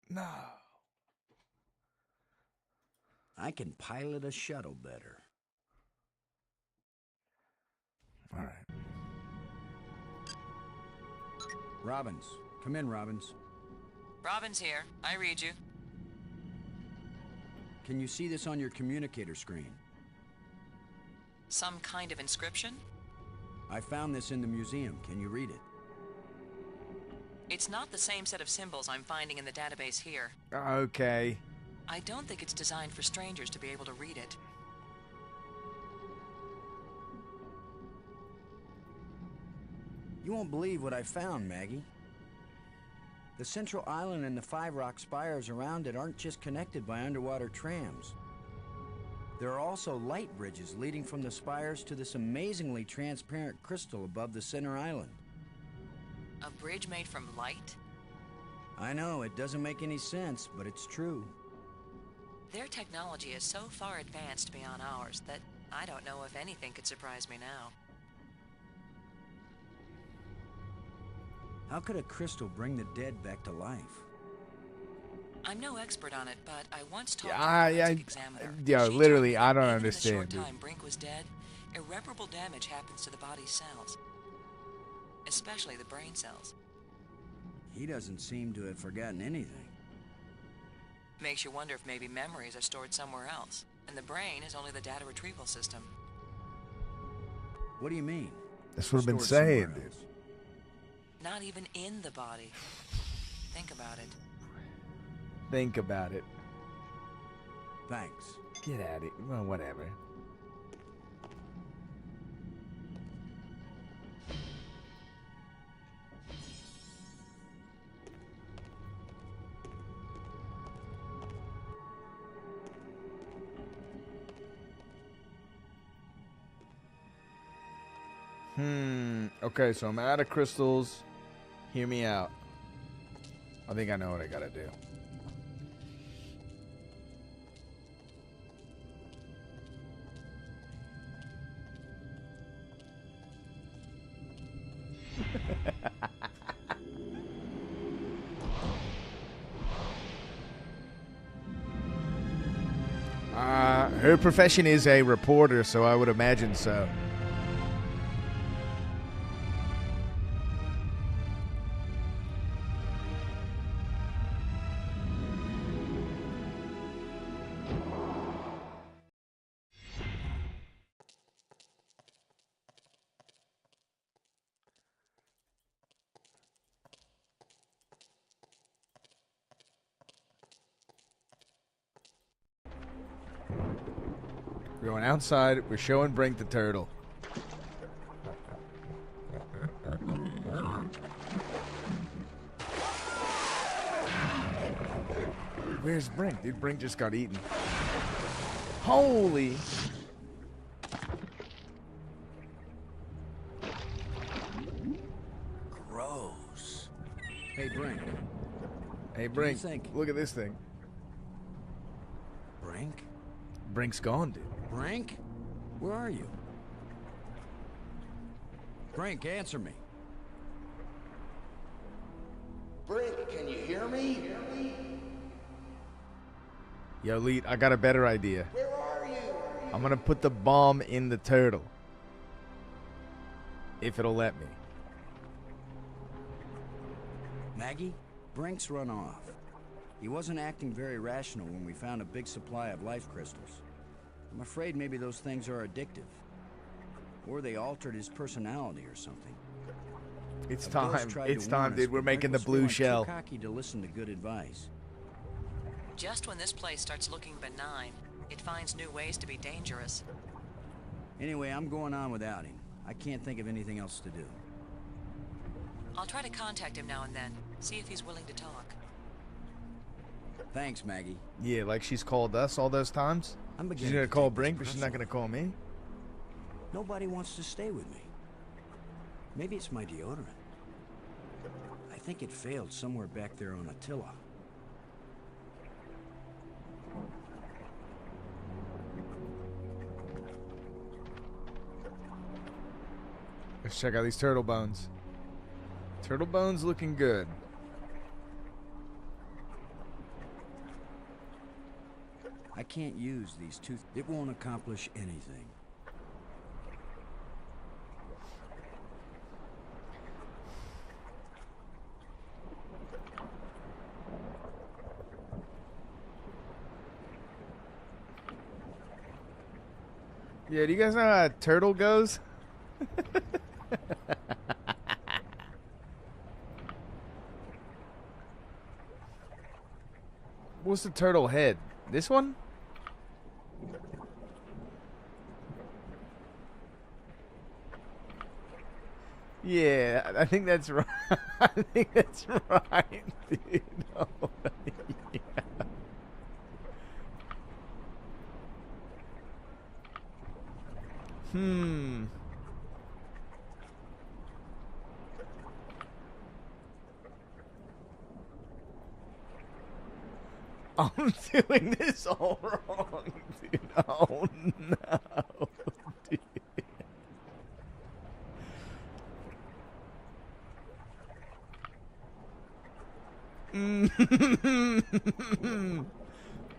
No. I can pilot a shuttle better. All right. Robbins. Come in, Robbins. Robin's here. I read you. Can you see this on your communicator screen? Some kind of inscription? I found this in the museum. Can you read it? It's not the same set of symbols I'm finding in the database here. Okay. I don't think it's designed for strangers to be able to read it. You won't believe what I found, Maggie. The central island and the 5 rock spires around it aren't just connected by underwater trams. There are also light bridges leading from the spires to this amazingly transparent crystal above the center island. A bridge made from light? I know, it doesn't make any sense, but it's true. Their technology is so far advanced beyond ours that I don't know if anything could surprise me now. How could a crystal bring the dead back to life? I'm no expert on it, but I once talked Yeah, to a forensic examiner. yeah, She literally, told me I don't even understand, In the dude. short time Brink was dead, irreparable damage happens to the body's cells, especially the brain cells. He doesn't seem to have forgotten anything. Makes you wonder if maybe memories are stored somewhere else, and the brain is only the data retrieval system. What do you mean? That's what I've been Stored somewhere saying, dude. else? Not even in the body. Think about it. Think about it. Thanks. Get at it. Well, whatever. Okay, so I'm out of crystals. Hear me out. I think I know what I gotta do. Her profession is a reporter, so I would imagine so. We're going outside. We're showing Brink the turtle. Where's Brink? Dude, Brink just got eaten. Holy. Gross. Hey, Brink. Hey, What do you Brink. think? Look at this thing. Brink? Brink's gone, dude. Brink? Where are you? Brink, answer me. Brink, can you hear me? Yo, Leet, I got a better idea. Where are you? I'm gonna put the bomb in the turtle. If it'll let me. Maggie, Brink's run off. He wasn't acting very rational when we found a big supply of life crystals. I'm afraid maybe those things are addictive. Or they altered his personality or something. It's Of course, time. tried It's to time, warn us, dude. We're but making the Brink was blue feeling shell. Too cocky to listen to good advice. Just when this place starts looking benign, it finds new ways to be dangerous. Anyway, I'm going on without him. I can't think of anything else to do. I'll try to contact him now and then, see if he's willing to talk. Thanks, Maggie. Yeah, like she's called us all those times. I'm She's beginning gonna to call take this Brink, but she's not personally. gonna call me. Nobody wants to stay with me. Maybe it's my deodorant. I think it failed somewhere back there on Attila. Let's check out these turtle bones. Turtle bones looking good. I can't use these two. It won't accomplish anything. Yeah, do you guys know how a turtle goes? What's the turtle head? This one? Yeah, I think that's right. I think that's right, dude. Oh, yeah. Hmm. I'm doing this all wrong, dude. Oh no, dude.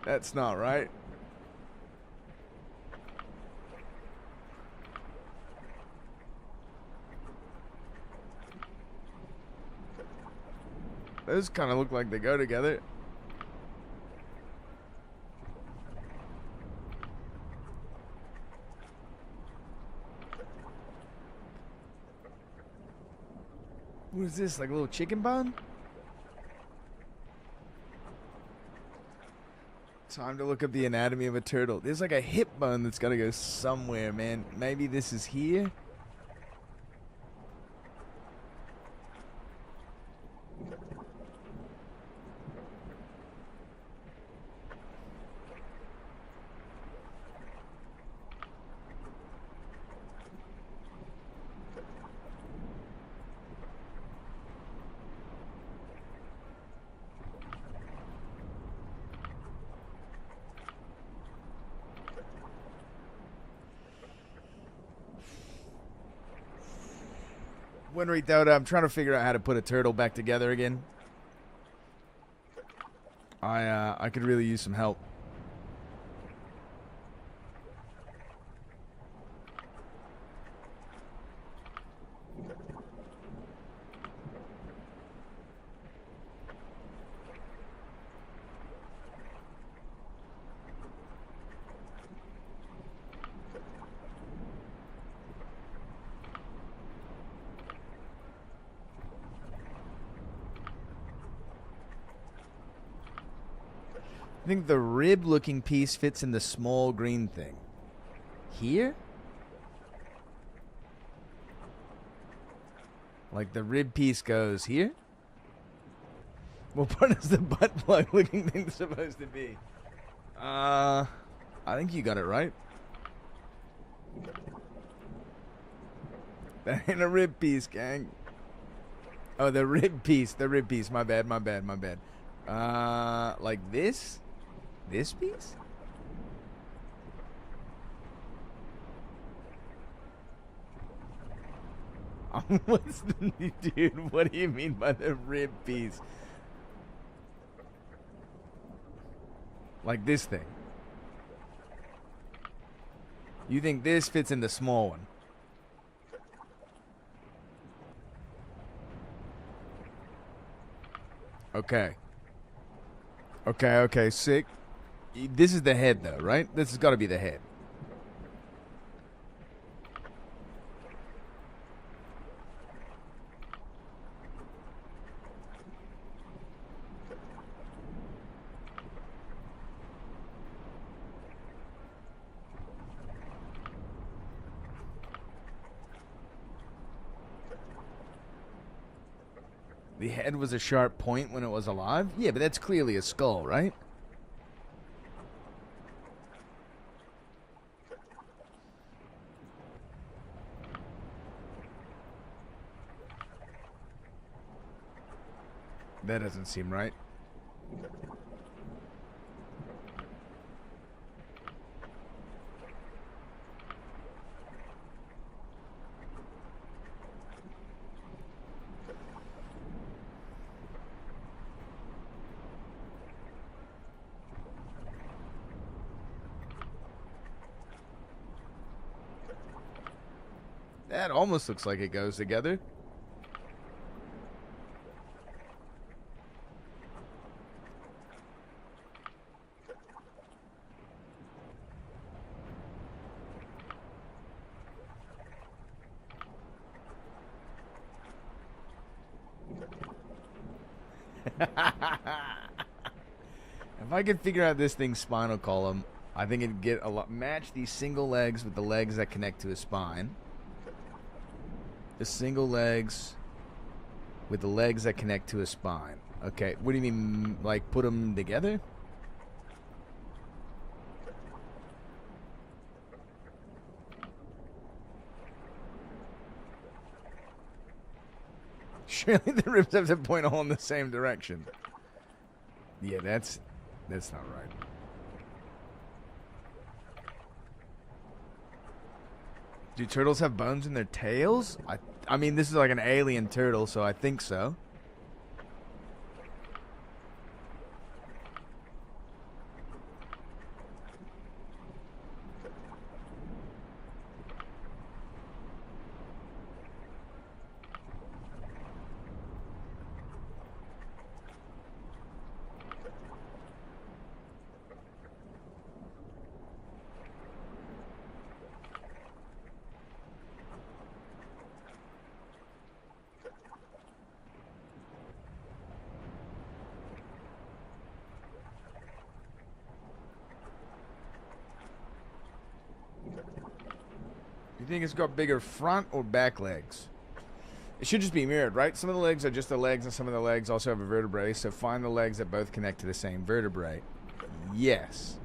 That's not right. Those kind of look like they go together. What is this, like a little chicken bone? Time to look up the anatomy of a turtle. There's like a hip bone that's got to go somewhere, man. Maybe this is here? Winry Dota, I'm trying to figure out how to put a turtle back together again. I could really use some help. I think the rib-looking piece fits in the small green thing. Here? Like the rib piece goes here? What part is the butt plug looking thing supposed to be? I think you got it right. That ain't a rib piece, gang. Oh, the rib piece. My bad. Like this? This piece? What's the dude? What do you mean by the rib piece? Like this thing. You think this fits in the small one? Okay. Okay, sick. This is the head, though, right? This has got to be the head. The head was a sharp point when it was alive? Yeah, but that's clearly a skull, right? That doesn't seem right. That almost looks like it goes together. If I could figure out this thing's spinal column, I think it'd get a lot. Match these single legs with the legs that connect to his spine. The single legs with the legs that connect to his spine. Okay, what do you mean, like put them together? Surely the ribs have to point all in the same direction. Yeah, that's not right. Do turtles have bones in their tails? I mean, this is like an alien turtle, so I think so. You think it's got bigger front or back legs? It should just be mirrored, right? Some of the legs are just the legs, and some of the legs also have a vertebrae. So find the legs that both connect to the same vertebrae. Yes.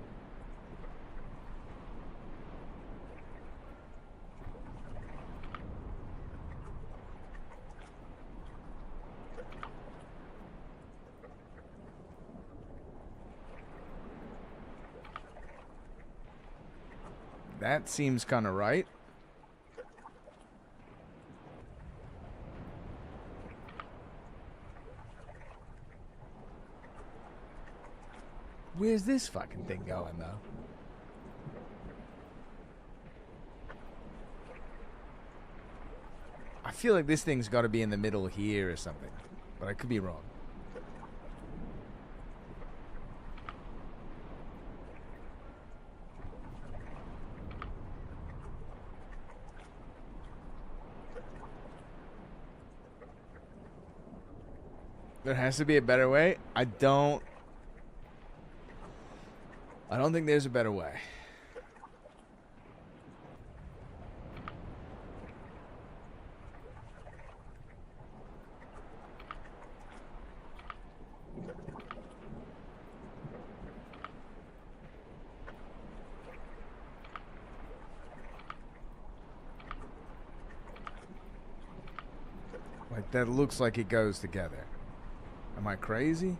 That seems kind of right. Where's this fucking thing going, though? I feel like this thing's got to be in the middle here or something, but I could be wrong. There has to be a better way. I don't think there's a better way. Like, that looks like it goes together. Am I crazy?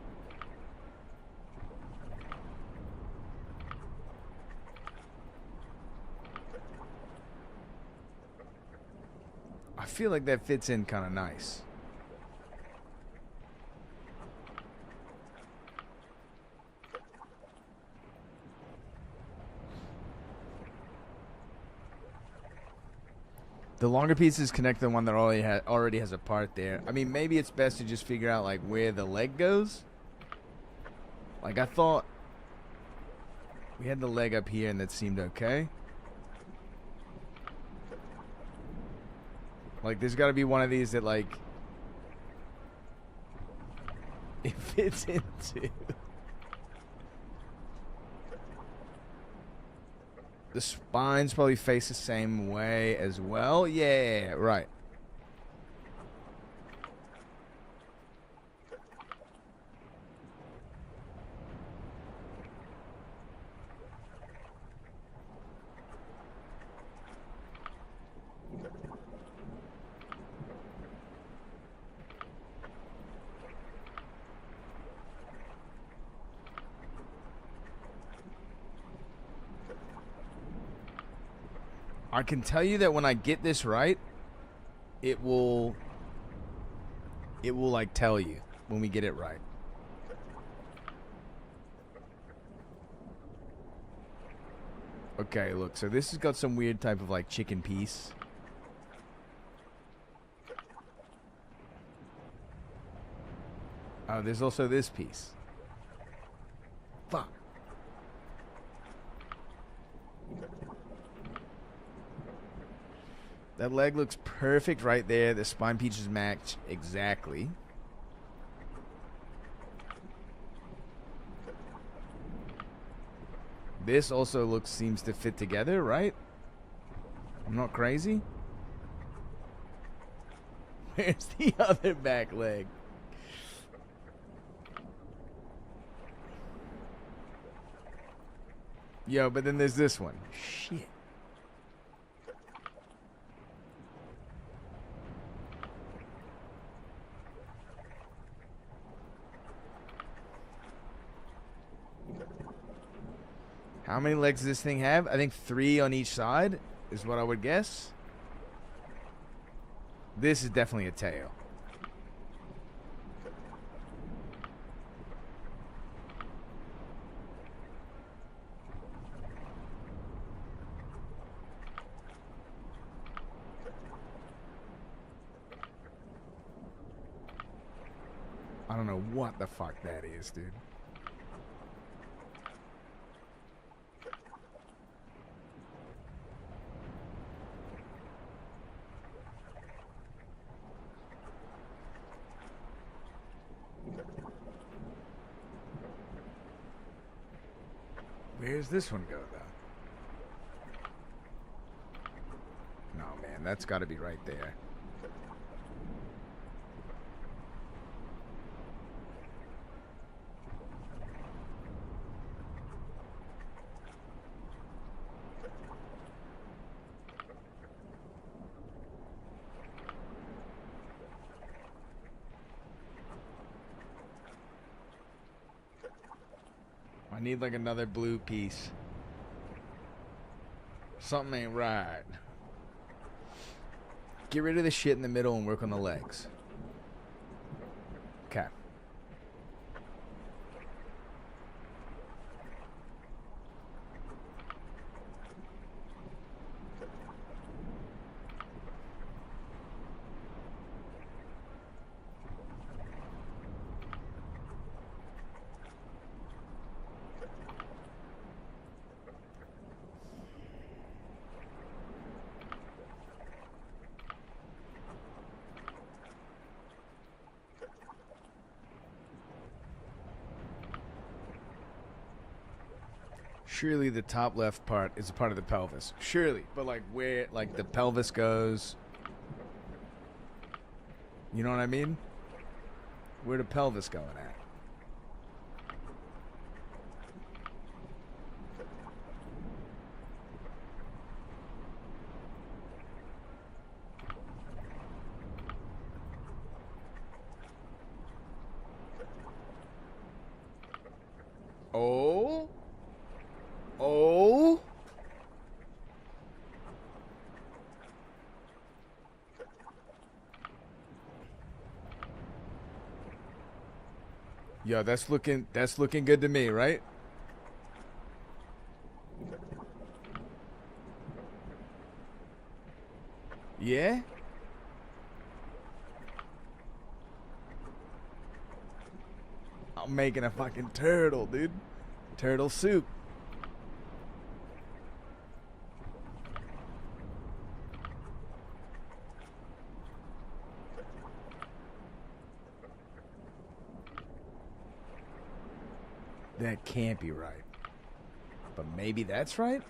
I feel like that fits in kind of nice. The longer pieces connect the one that already has a part there. I mean, maybe it's best to just figure out like where the leg goes. Like I thought we had the leg up here and that seemed okay. Like there's got to be one of these that like it fits into. The spines probably face the same way as well. Yeah, right. I can tell you that when I get this right, it will like tell you when we get it right. Okay, look, so this has got some weird type of like chicken piece. Oh, there's also this piece. Fuck. That leg looks perfect right there. The spine pieces match exactly. This also seems to fit together, right? I'm not crazy. Where's the other back leg? Yo, but then there's this one. Shit. How many legs does this thing have? I think 3 on each side is what I would guess. This is definitely a tail. I don't know what the fuck that is, dude. Where's this one go, though? No, man, that's got to be right there. I need like another blue piece. Something ain't right. Get rid of the shit in the middle and work on the legs. Okay. Surely the top left part is a part of the pelvis. Surely. But like where like the pelvis goes. You know what I mean? Where the pelvis going at? Oh? Oh? Yo, that's looking good to me, right? Yeah? I'm making a fucking turtle, dude. Turtle soup. That can't be right. But maybe that's right?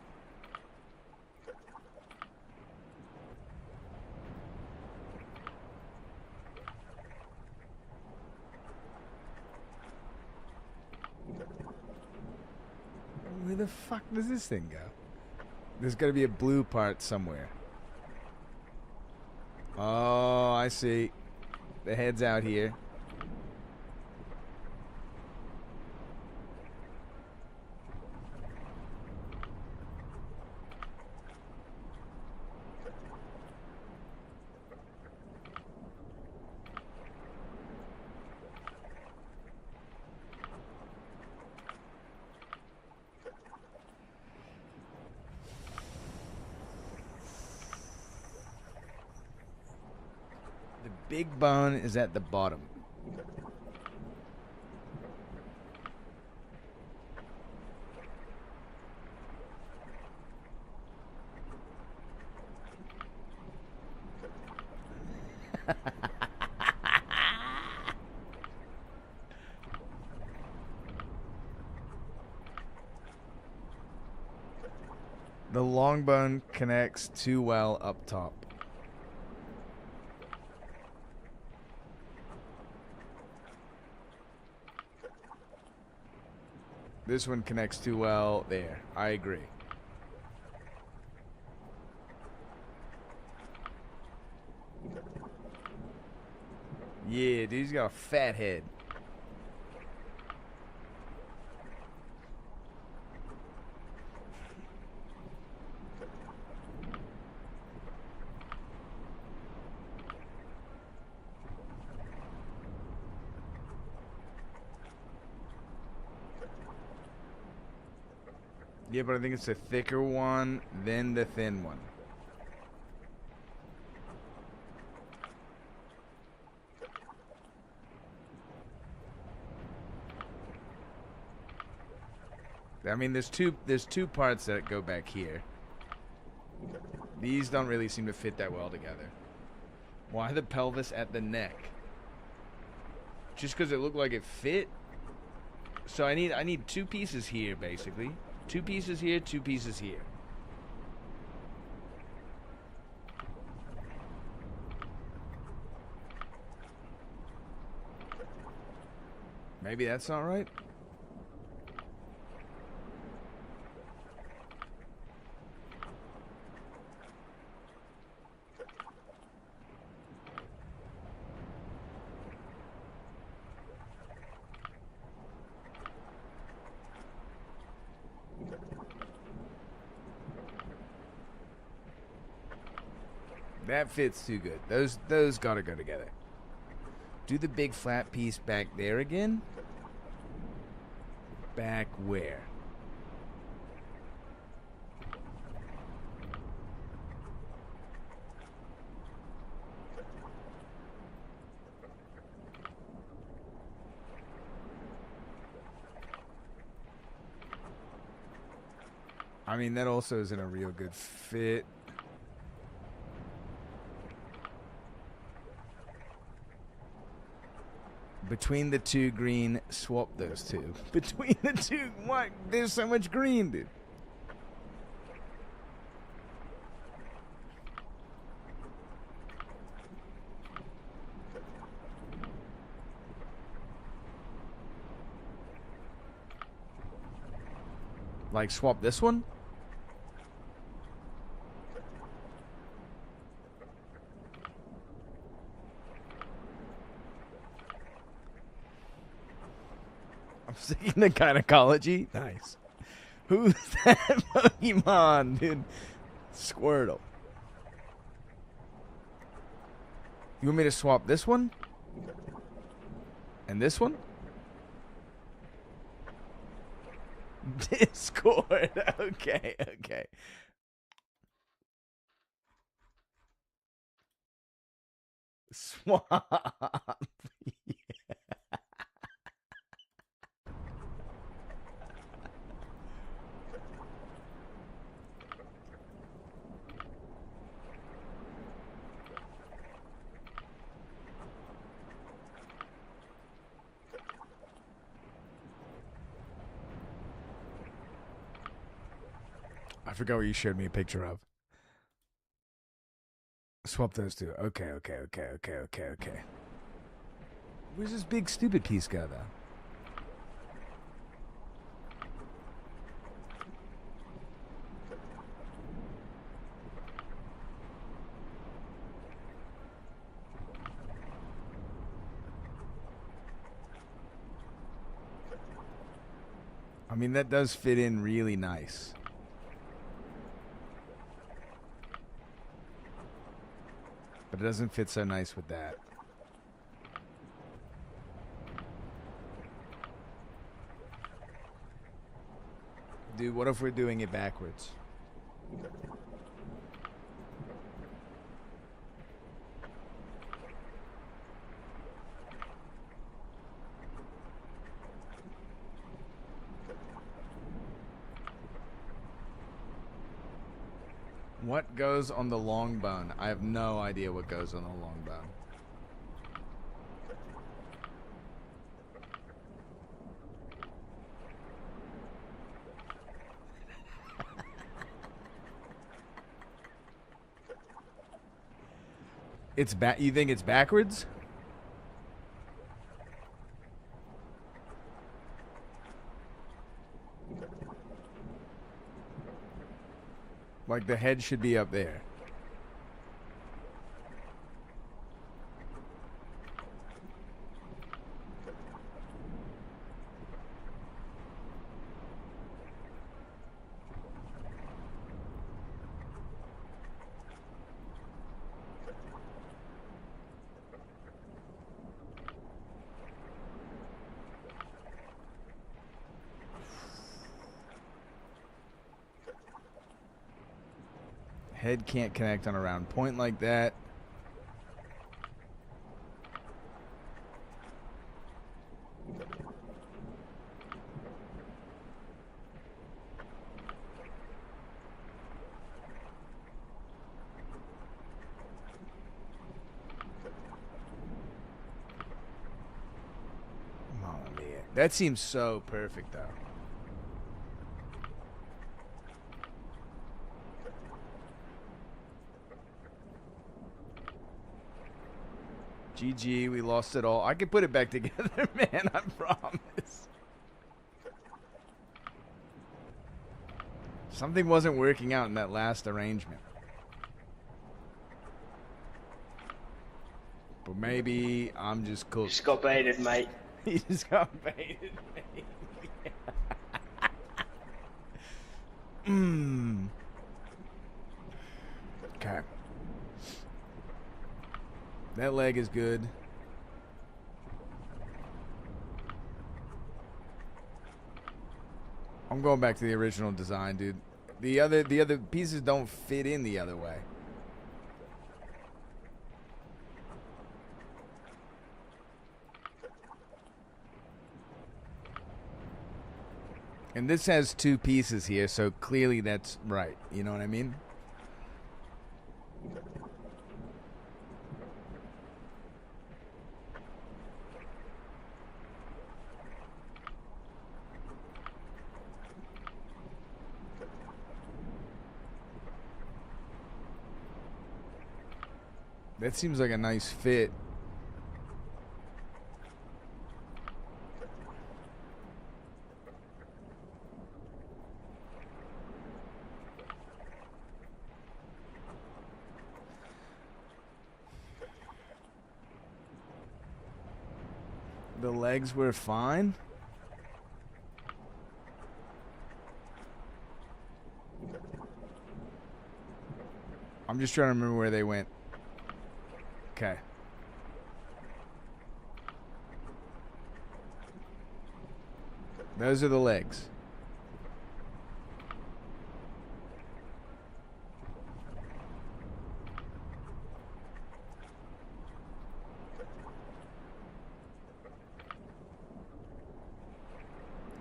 Where the fuck does this thing go? There's gotta be a blue part somewhere. Oh, I see. The head's out here. The big bone is at the bottom. The long bone connects too well up top. This one connects too well there. I agree. Yeah, dude, he's got a fat head. Yeah, but I think it's the thicker one, then the thin one. I mean, there's two parts that go back here. These don't really seem to fit that well together. Why the pelvis at the neck? Just because it looked like it fit? So I need two pieces here, basically. Two pieces here, two pieces here. Maybe that's not right? That fits too good. Those gotta go together. Do the big flat piece back there again. Back where? I mean, that also isn't a real good fit. Between the two green, swap those two. Between the two, what? There's so much green, dude. Like, swap this one? I'm seeing the gynecology. Nice. Who's that Pokemon, dude? Squirtle. You want me to swap this one? And this one? Discord. Okay, okay. Swamp. I forgot what you showed me a picture of. Swap those two. Okay. Where's this big stupid piece go, though? I mean, that does fit in really nice. But it doesn't fit so nice with that. Dude, what if we're doing it backwards? What goes on the long bone? I have no idea what goes on the long bone. It's you think it's backwards? Like the head should be up there. Head can't connect on a round point like that. Mamma mia. That seems so perfect, though. GG, we lost it all. I can put it back together, man, I promise. Something wasn't working out in that last arrangement. But maybe I'm just cooked. Just got baited, mate. He just got baited, mate. Okay. That leg is good. I'm going back to the original design, dude. The other pieces don't fit in the other way. And this has two pieces here, so clearly that's right. You know what I mean? That seems like a nice fit. The legs were fine. I'm just trying to remember where they went. Okay. Those are the legs.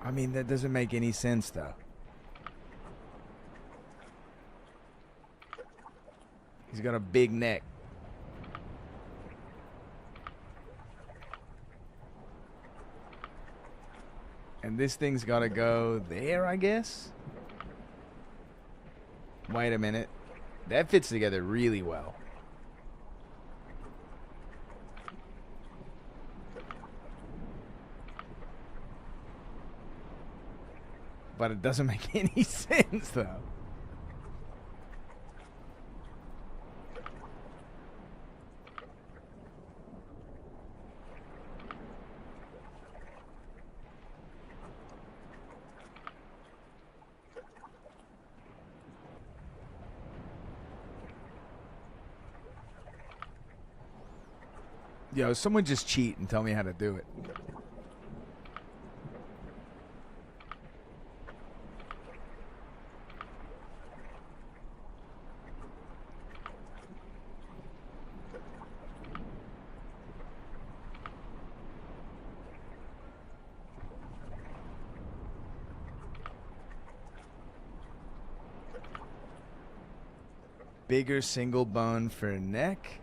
I mean, that doesn't make any sense, though. He's got a big neck. And this thing's got to go there, I guess? Wait a minute. That fits together really well. But it doesn't make any sense, though. Yo, someone just cheat and tell me how to do it. Bigger single bone for neck.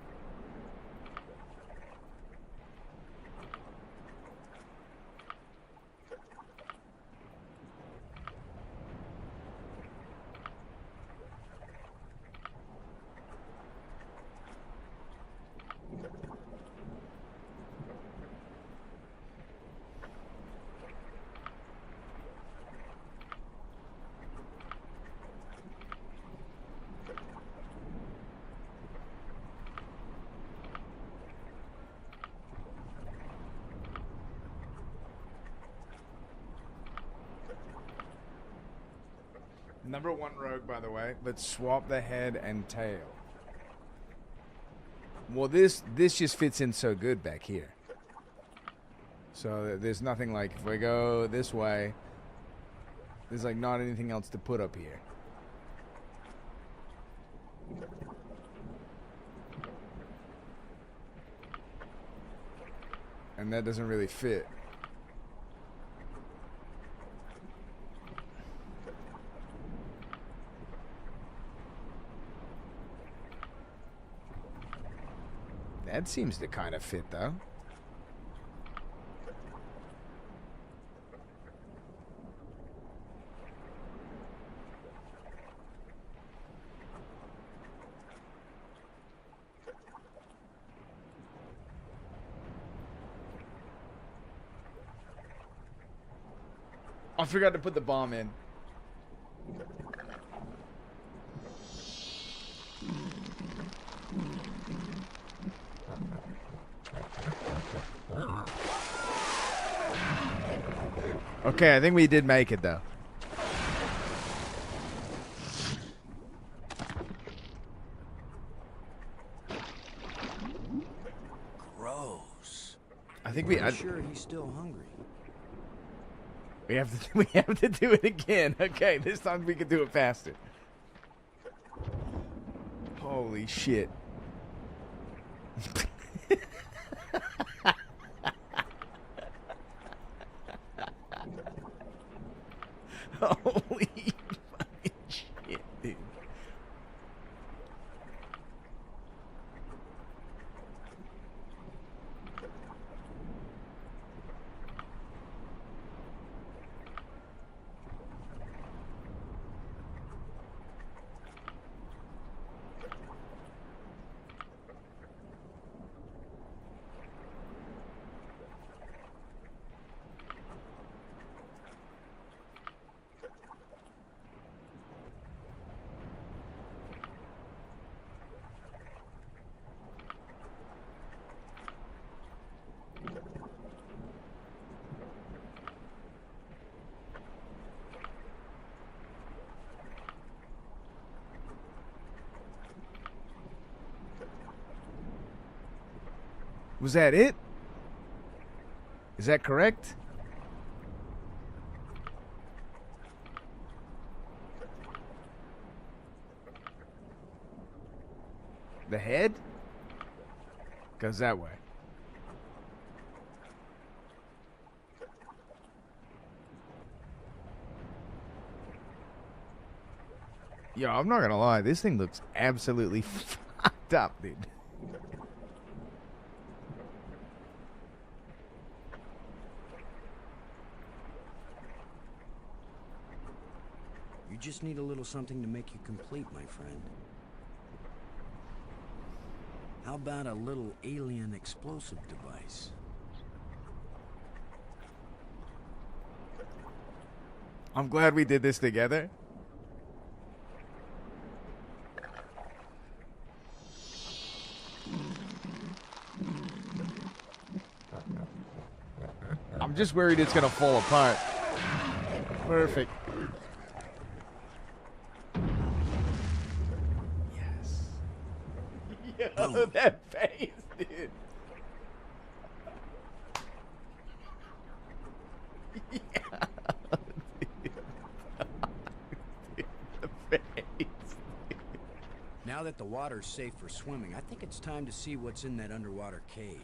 Number 1 rogue, by the way. Let's swap the head and tail. Well, this just fits in so good back here. So there's nothing like, if we go this way, there's like not anything else to put up here. And that doesn't really fit. That seems to kind of fit, though. I forgot to put the bomb in. Okay, I think we did make it, though. Gross. I think we. I'm sure he's still hungry. We have to do it again. Okay, this time we can do it faster. Holy shit. Holy fucking shit, dude. Was that it? Is that correct? The head goes that way. Yo, I'm not gonna lie. This thing looks absolutely fucked up, dude. You just need a little something to make you complete, my friend. How about a little alien explosive device? I'm glad we did this together. I'm just worried it's gonna fall apart. Perfect. Yes. Yo, that face, dude. Yeah. The face. Now that the water's safe for swimming, I think it's time to see what's in that underwater cave.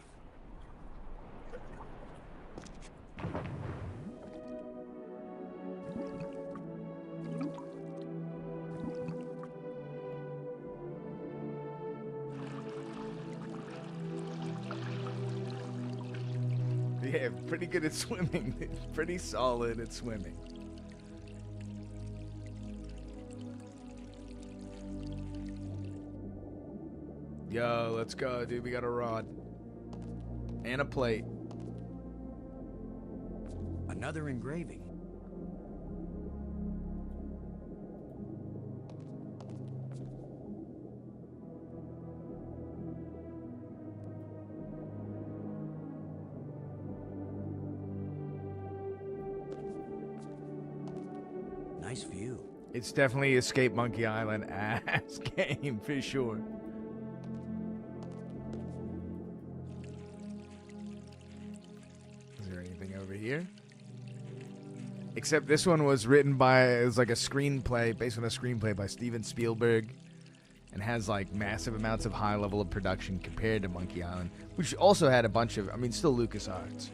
Yeah, pretty good at swimming. Pretty solid at swimming. Yo, let's go, dude. We got a rod. And a plate. Another engraving. Nice view. It's definitely Escape Monkey Island ass game for sure. Is there anything over here? Except this one was written by, it was like a screenplay, based on a screenplay by Steven Spielberg, and has like massive amounts of high level of production compared to Monkey Island, which also had a bunch of, I mean, still LucasArts.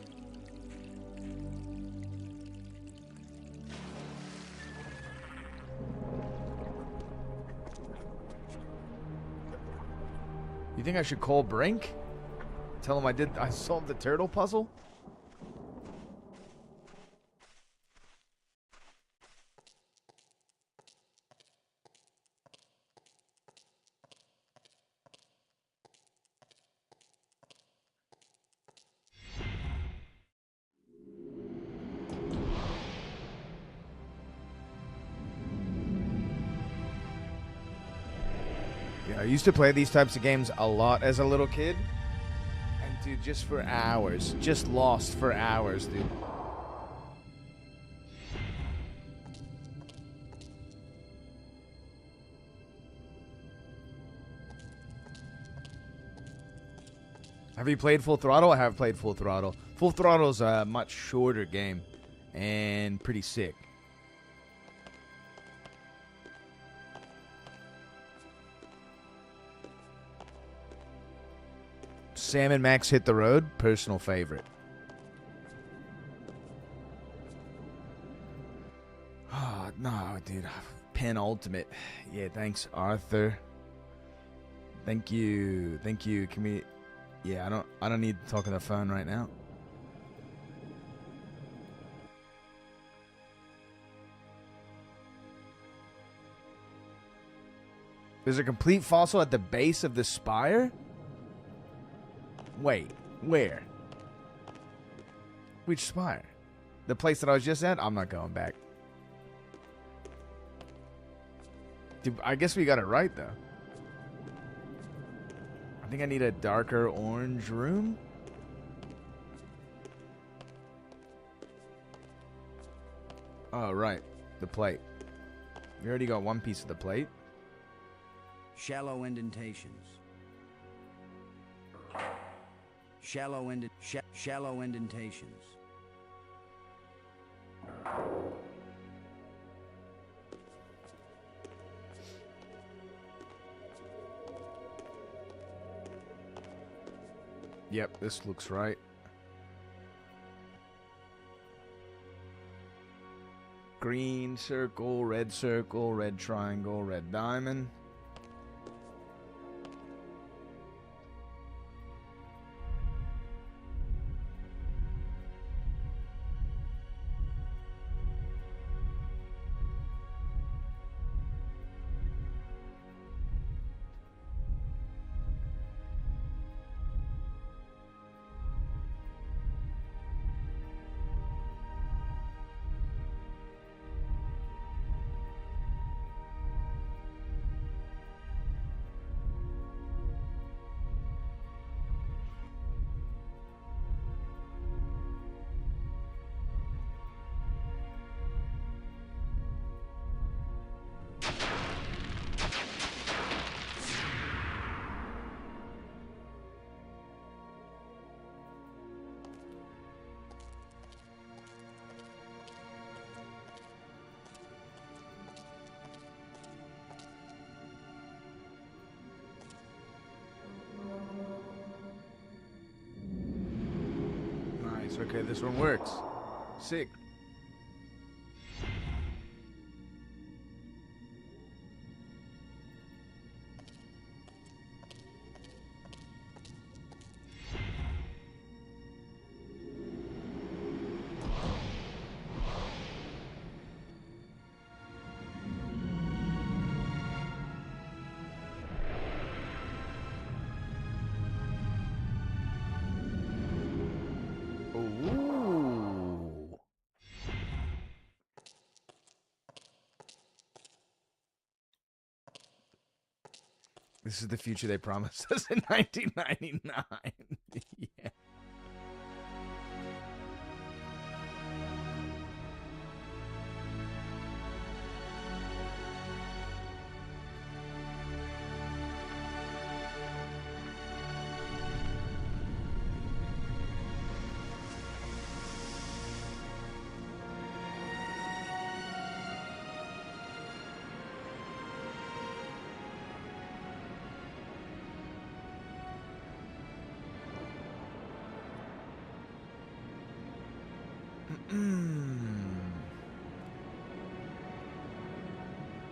You think I should call Brink? Tell him I solved the turtle puzzle? I used to play these types of games a lot as a little kid. And dude, just for hours. Just lost for hours, dude. Have you played Full Throttle? I have played Full Throttle. Full Throttle's a much shorter game. And pretty sick. Sam and Max Hit the Road, personal favorite. Oh, no, dude. Penultimate. Yeah, thanks, Arthur. Thank you. Thank you. Can we... Yeah, I don't need to talk on the phone right now. There's a complete fossil at the base of the spire? Wait, where? Which spire? The place that I was just at? I'm not going back. Dude, I guess we got it right, though. I think I need a darker orange room. Oh, right. The plate. We already got one piece of the plate. Shallow indentations. Shallow indentations. Yep, this looks right. green circle, red triangle, red diamond. Nice. Okay, this one works. Sick. Ooh. This is the future they promised us in 1999. Yeah.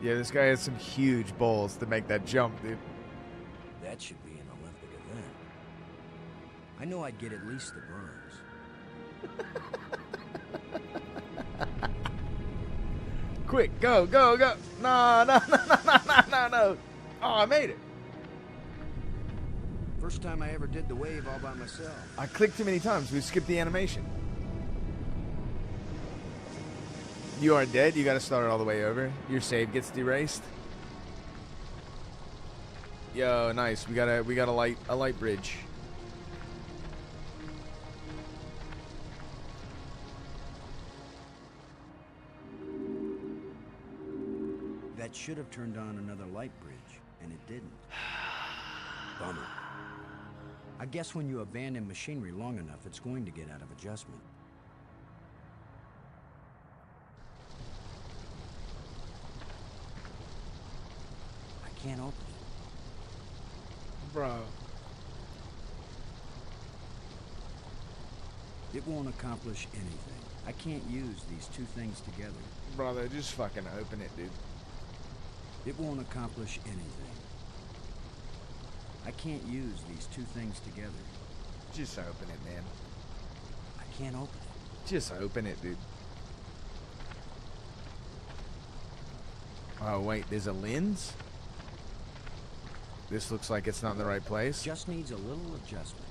Yeah, this guy has some huge balls to make that jump, dude. That should be an Olympic event. I know I'd get at least the bronze. Quick, go, go, go. No, no, no, no, no, no, no, no. Oh, I made it. First time I ever did the wave all by myself. I clicked too many times. We skipped the animation. You are dead. You got to start it all the way over. Your save gets erased. Yo, nice. We got a light bridge. That should have turned on another light bridge, and it didn't. Bummer. I guess when you abandon machinery long enough, it's going to get out of adjustment. I can't open it. Bro. It won't accomplish anything. I can't use these two things together. Brother, just fucking open it, dude. It won't accomplish anything. I can't use these two things together. Just open it, man. I can't open it. Just open it, dude. Oh, wait, there's a lens? This looks like it's not in the right place. Just needs a little adjustment.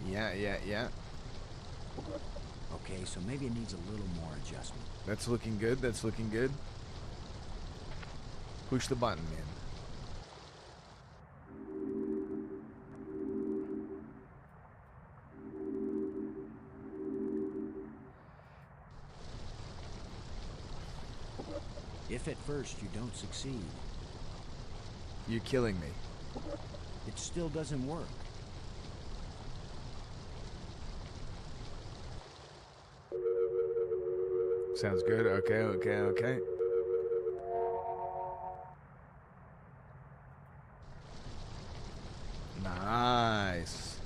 Yeah. Okay, so maybe it needs a little more adjustment. That's looking good. That's looking good. Push the button, man. If at first you don't succeed, You're killing me. it still doesn't work. Sounds good. Okay. Nice.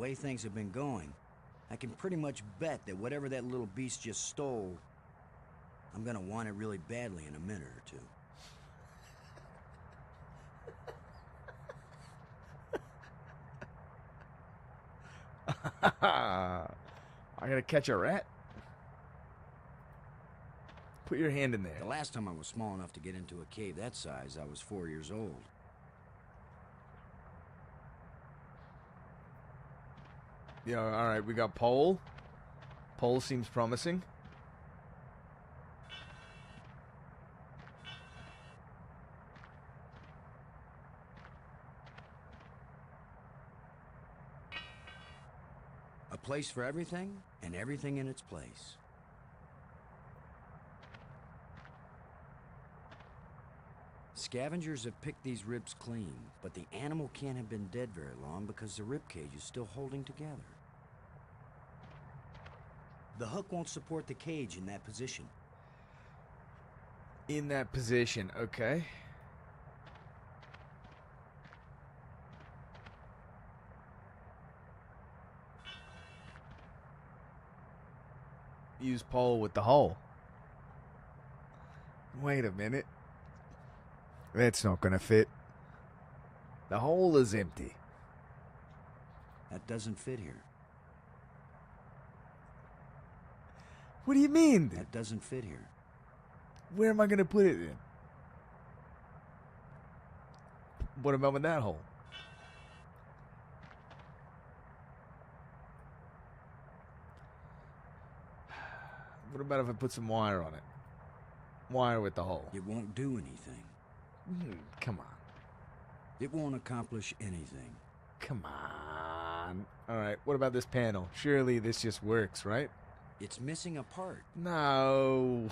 way things have been going, I can pretty much bet that whatever that little beast just stole, I'm gonna want it really badly in a minute or two. I gotta catch a rat? Put your hand in there. The last time I was small enough to get into a cave that size, I was 4 years old. Yeah, alright, we got pole. Pole seems promising. A place for everything, and everything in its place. Scavengers have picked these ribs clean, but the animal can't have been dead very long because the rib cage is still holding together. The hook won't support the cage in that position. In that position, okay. Use pole with the hole. Wait a minute. That's not gonna fit. The hole is empty. That doesn't fit here. What do you mean? That doesn't fit here. Where am I gonna put it in? What about with that hole? What about if I put some wire on it? Wire with the hole. It won't do anything. Come on. It won't accomplish anything. Come on. Alright, what about this panel? Surely this just works, right? It's missing a part. No.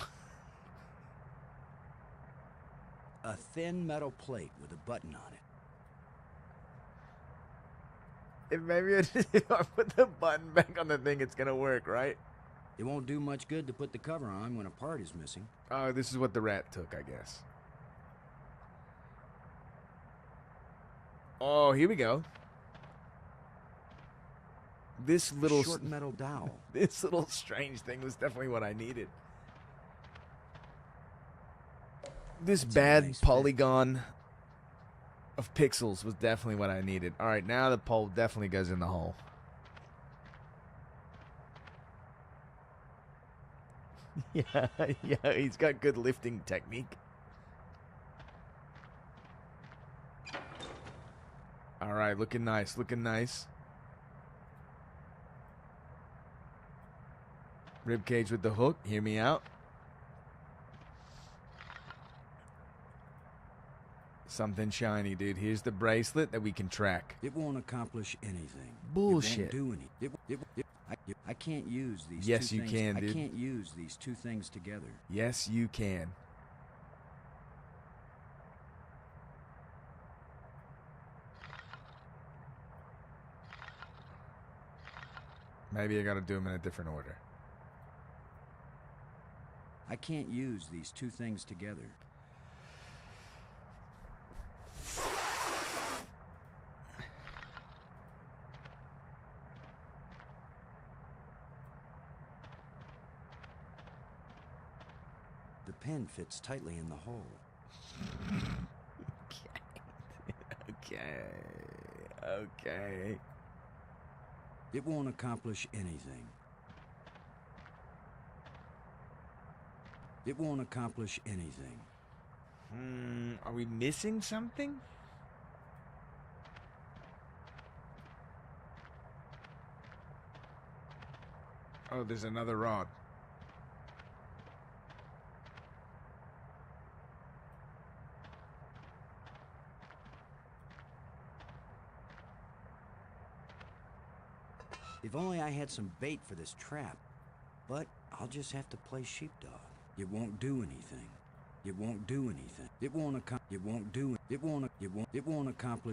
A thin metal plate with a button on it. If maybe if I put the button back on the thing, it's gonna work, right? It won't do much good to put the cover on when a part is missing. Oh, this is what the rat took, I guess. Oh, here we go. This little short metal dowel. This little strange thing was definitely what I needed. This bad polygon of pixels was definitely what I needed. All right, now the pole definitely goes in the hole. Yeah, he's got good lifting technique. All right, looking nice, looking nice. Rib cage with the hook, hear me out. Something shiny, dude. Here's the bracelet that we can track. It won't accomplish anything. Bullshit. It won't do anything. I can't use these Yes, two you things. can, dude. I can't use these two things together. Yes, you can. Maybe I gotta do them in a different order. I can't use these two things together. The pin fits tightly in the hole. Okay. It won't accomplish anything. It won't accomplish anything. Are we missing something? Oh, there's another rod. If only I had some bait for this trap. But I'll just have to play sheepdog. It won't do anything. It won't do anything. It won't accomplish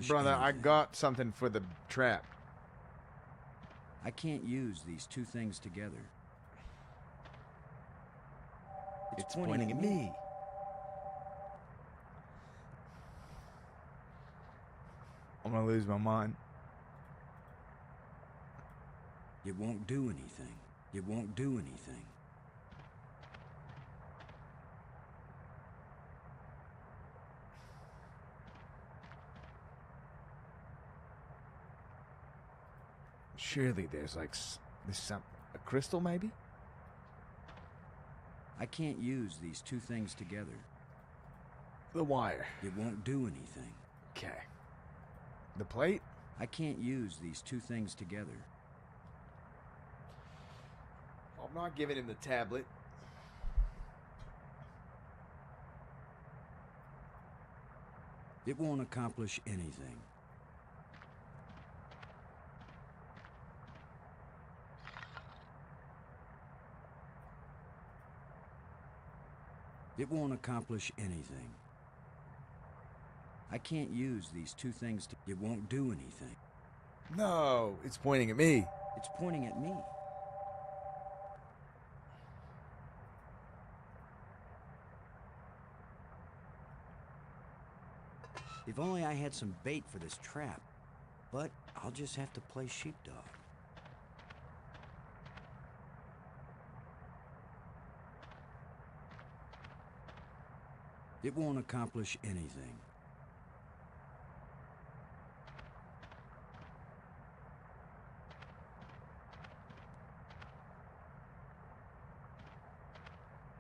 Brother, anything. I got something for the trap. I can't use these two things together. It's pointing at me. I'm gonna lose my mind. It won't do anything. It won't do anything. Surely there's like there's some a crystal maybe? I can't use these two things together. The wire. It won't do anything. Okay. The plate? I can't use these two things together. I'm not giving him the tablet. It won't accomplish anything. It won't accomplish anything. I can't use these two things to... It won't do anything. No, it's pointing at me. It's pointing at me. If only I had some bait for this trap. But I'll just have to play sheepdog. It won't accomplish anything.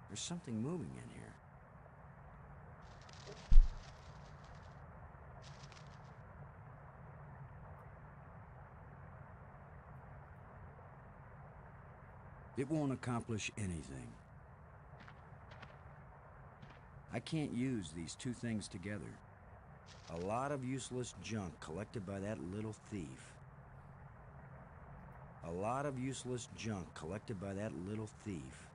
There's something moving in here. It won't accomplish anything. I can't use these two things together. A lot of useless junk collected by that little thief. A lot of useless junk collected by that little thief.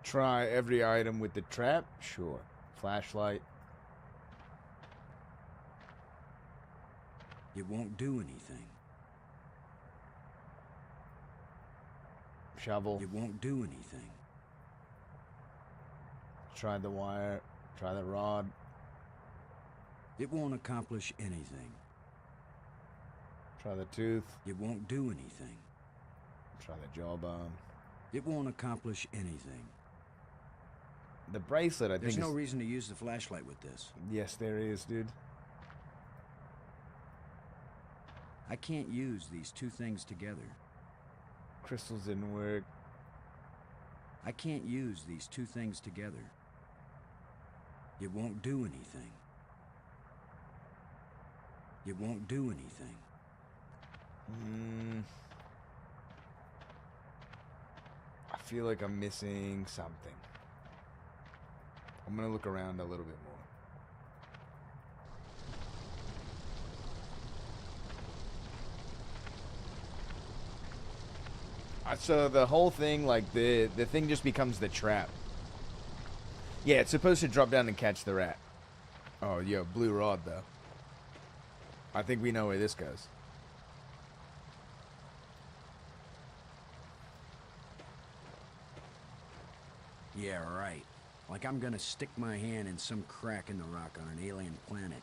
Try every item with the trap? Sure. Flashlight. It won't do anything. Shovel. It won't do anything. Try the wire. Try the rod. It won't accomplish anything. Try the tooth. It won't do anything. Try the jawbone. It won't accomplish anything. The bracelet, I think. There's no reason to use the flashlight with this. Yes, there is, dude. I can't use these two things together. Crystals didn't work. I can't use these two things together. It won't do anything. It won't do anything. I feel like I'm missing something. I'm gonna look around a little bit more. So the whole thing, like the thing just becomes the trap. Yeah, it's supposed to drop down and catch the rat. Oh, yeah, blue rod though. I think we know where this goes. Yeah, right. Like I'm gonna stick my hand in some crack in the rock on an alien planet.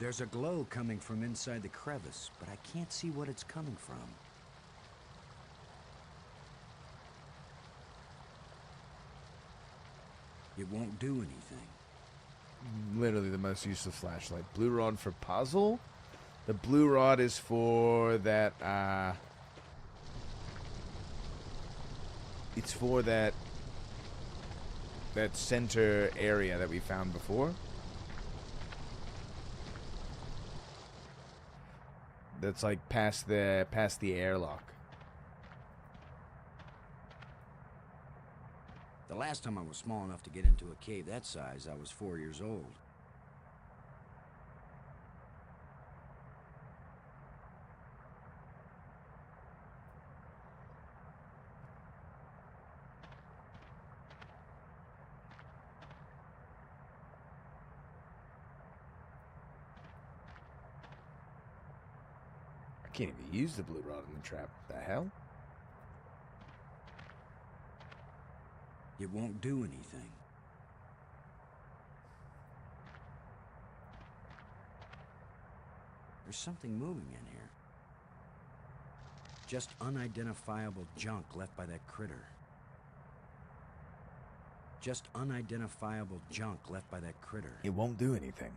There's a glow coming from inside the crevice, but I can't see what it's coming from. It won't do anything. Literally the most useless flashlight. Blue rod for puzzle? The blue rod is for that, it's for that center area that we found before. That's like past the airlock. The last time I was small enough to get into a cave that size, I was 4 years old. I can't even use the blue rod in the trap. What the hell? It won't do anything. There's something moving in here. Just unidentifiable junk left by that critter. Just unidentifiable junk left by that critter. It won't do anything.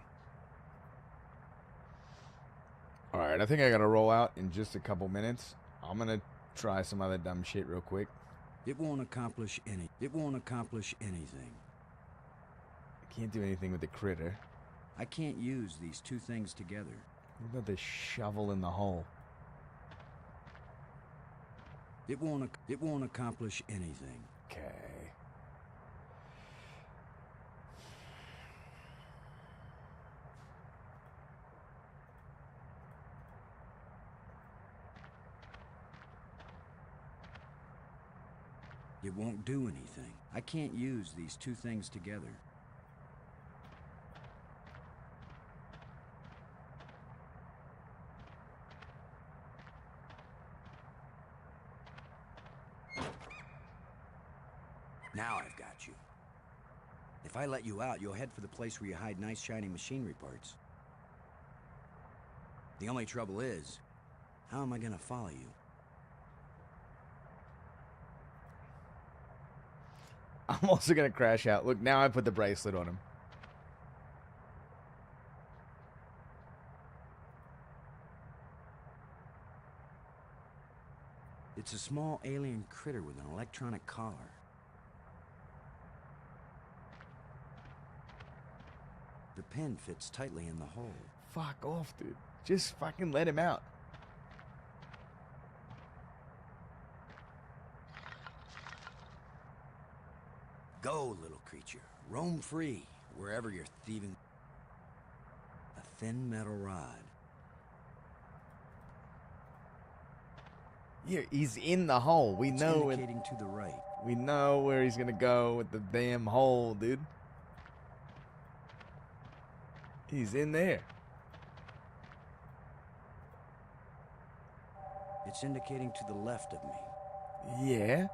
Alright, I think I gotta roll out in just a couple minutes. I'm gonna try some other dumb shit real quick. It won't accomplish any. It won't accomplish anything. I can't do anything with the critter. I can't use these two things together. What about the shovel in the hole? It won't accomplish anything. Okay. It won't do anything. I can't use these two things together. Now I've got you. If I let you out, you'll head for the place where you hide nice shiny machinery parts. The only trouble is, how am I gonna follow you? I'm also gonna crash out. Look, now I put the bracelet on him. It's a small alien critter with an electronic collar. The pin fits tightly in the hole. Fuck off, dude. Just fucking let him out. Go, little creature. Roam free, wherever you're thieving. A thin metal rod. Yeah, he's in the hole. We It's know indicating to the right. We know where he's gonna go with the damn hole, dude. He's in there. It's indicating to the left of me. Yeah.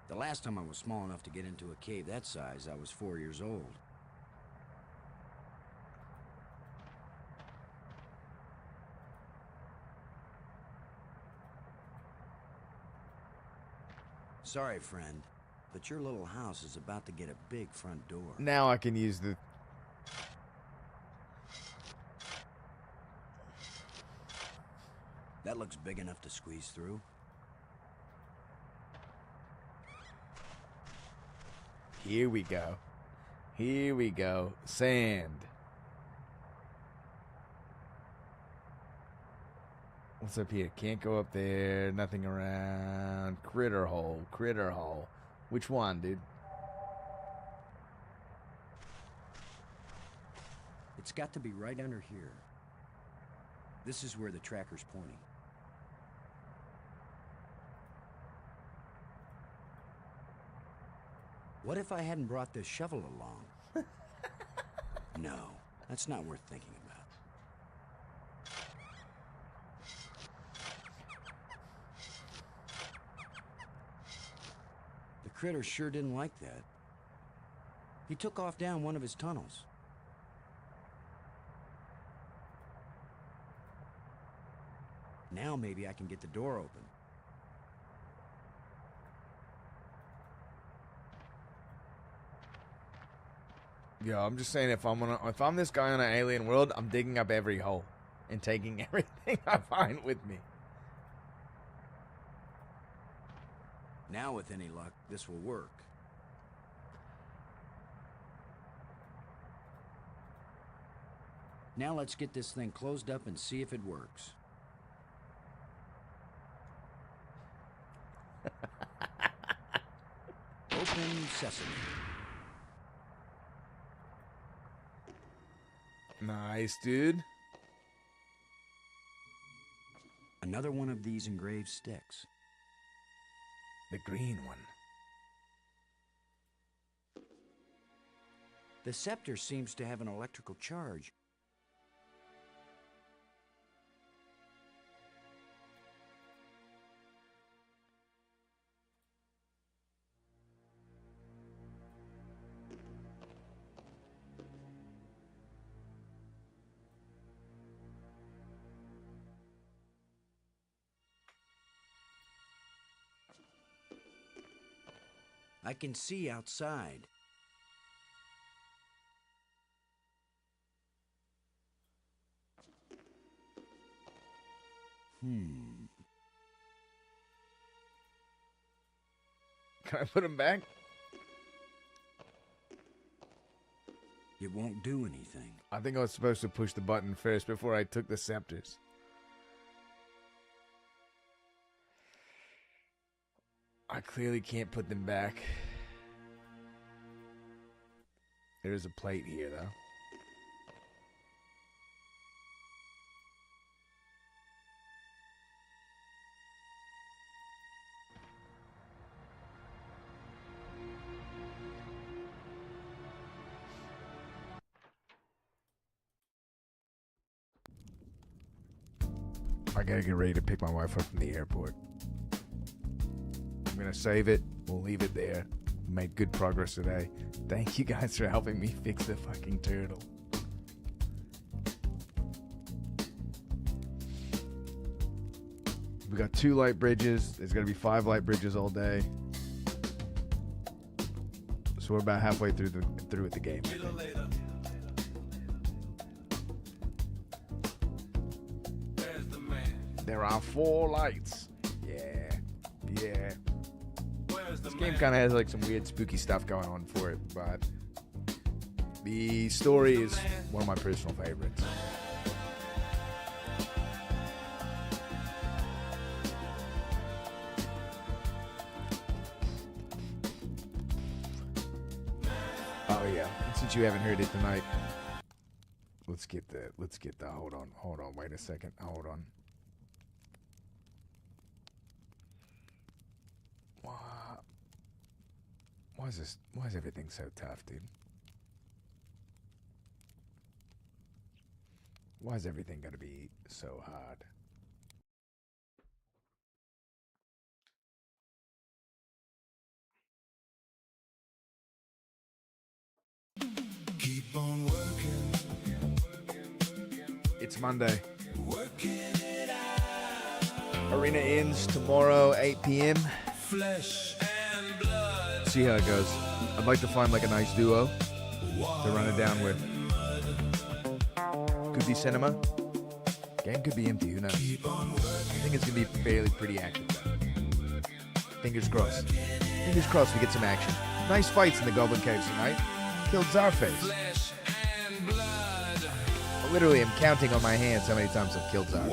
The last time I was small enough to get into a cave that size, I was 4 years old. Sorry, friend, but your little house is about to get a big front door. Now I can use the... That looks big enough to squeeze through. Here we go. Here we go. Sand. What's up here? Can't go up there. Nothing around. Critter hole. Critter hole. Which one, dude? It's got to be right under here. This is where the tracker's pointing. What if I hadn't brought this shovel along? No, that's not worth thinking about. The critter sure didn't like that. He took off down one of his tunnels. Now maybe I can get the door open. Yo, I'm just saying, if I'm this guy on an alien world, I'm digging up every hole and taking everything I find with me. Now, with any luck, this will work. Now let's get this thing closed up and see if it works. Open sesame. Nice, dude. Another one of these engraved sticks. The green one. The scepter seems to have an electrical charge. I can see outside. Can I put him back? It won't do anything. I think I was supposed to push the button first before I took the scepters. I clearly can't put them back. There is a plate here, though. I gotta get ready to pick my wife up from the airport. I'm gonna save it. We'll leave it there. Made good progress today. Thank you guys for helping me fix the fucking turtle. We got 2 light bridges. There's gonna be 5 light bridges all day. So we're about halfway through with the game. There are 4 lights. Yeah. This game kind of has like some weird spooky stuff going on for it, but the story is one of my personal favorites. Oh yeah, since you haven't heard it tonight, let's get the hold on, wait a second, hold on. Why is everything so tough, dude? Why is everything gonna be so hard? Keep on working. It's Monday. Arena ends tomorrow, 8 p.m. Flesh and blood. See how it goes. I'd like to find like a nice duo to run it down with. Could be cinema. Game could be empty, who knows? I think it's gonna be fairly pretty active though. Fingers crossed. Fingers crossed we get some action. Nice fights in the Goblin Caves tonight. Killed Czarface. Literally, I'm counting on my hands how many times I've killed Czarface.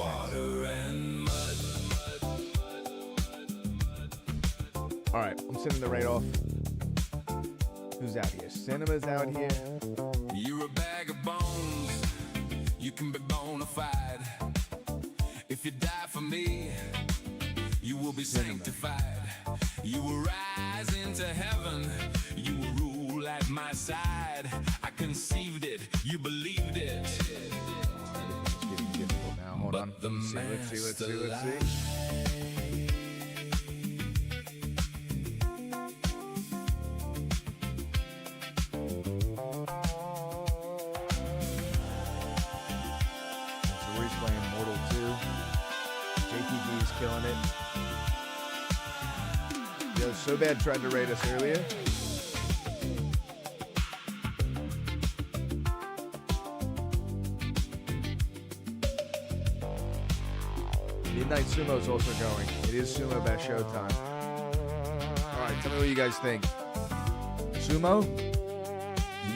Alright, I'm sending the raid off. Who's out here? Cinema's out here. You're a bag of bones. You can be bona fide. If you die for me, you will be sanctified. You will rise into heaven. You will rule at my side. I conceived it. You believed it. It's getting difficult now. Hold on. Let's see. Killing it. Yo, So Bad tried to raid us earlier. Midnight Sumo's also going. It is Sumo by Showtime. Alright, tell me what you guys think. Sumo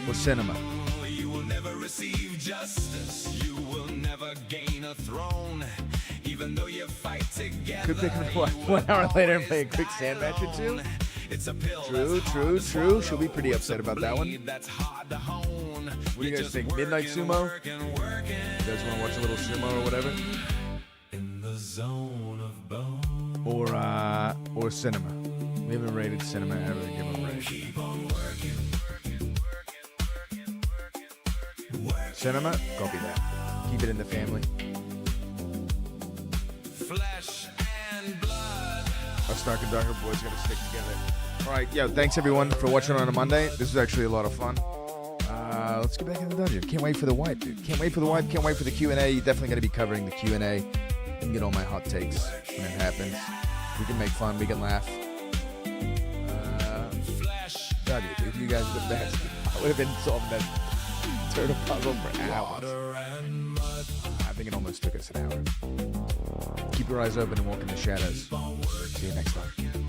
or cinema? You will never receive justice. You will never gain a throne. Even though you fight together. Could pick up 1 hour later and play a quick sand match or 2. True. She'll be pretty upset about that one. What do you guys think? Midnight Sumo? You guys want to watch a little sumo or whatever? In the zone of bone. Or cinema. We haven't rated cinema ever. Give them a rating. Cinema? Copy that. Keep it in the family. Flesh and blood. Us Dark and Darker boys gotta stick together. Alright, yo, thanks everyone for watching on a Monday. This was actually a lot of fun. Let's get back in the dungeon. Can't wait for the wipe, dude. Can't wait for the wipe. Can't wait for the Q&A. You're definitely gonna be covering the Q&A and get all my hot takes when it happens. We can make fun. We can laugh. You guys are the best. I would have been solving that turtle puzzle for hours. I think it almost took us an hour. Keep your eyes open and walk in the shadows. See you next time.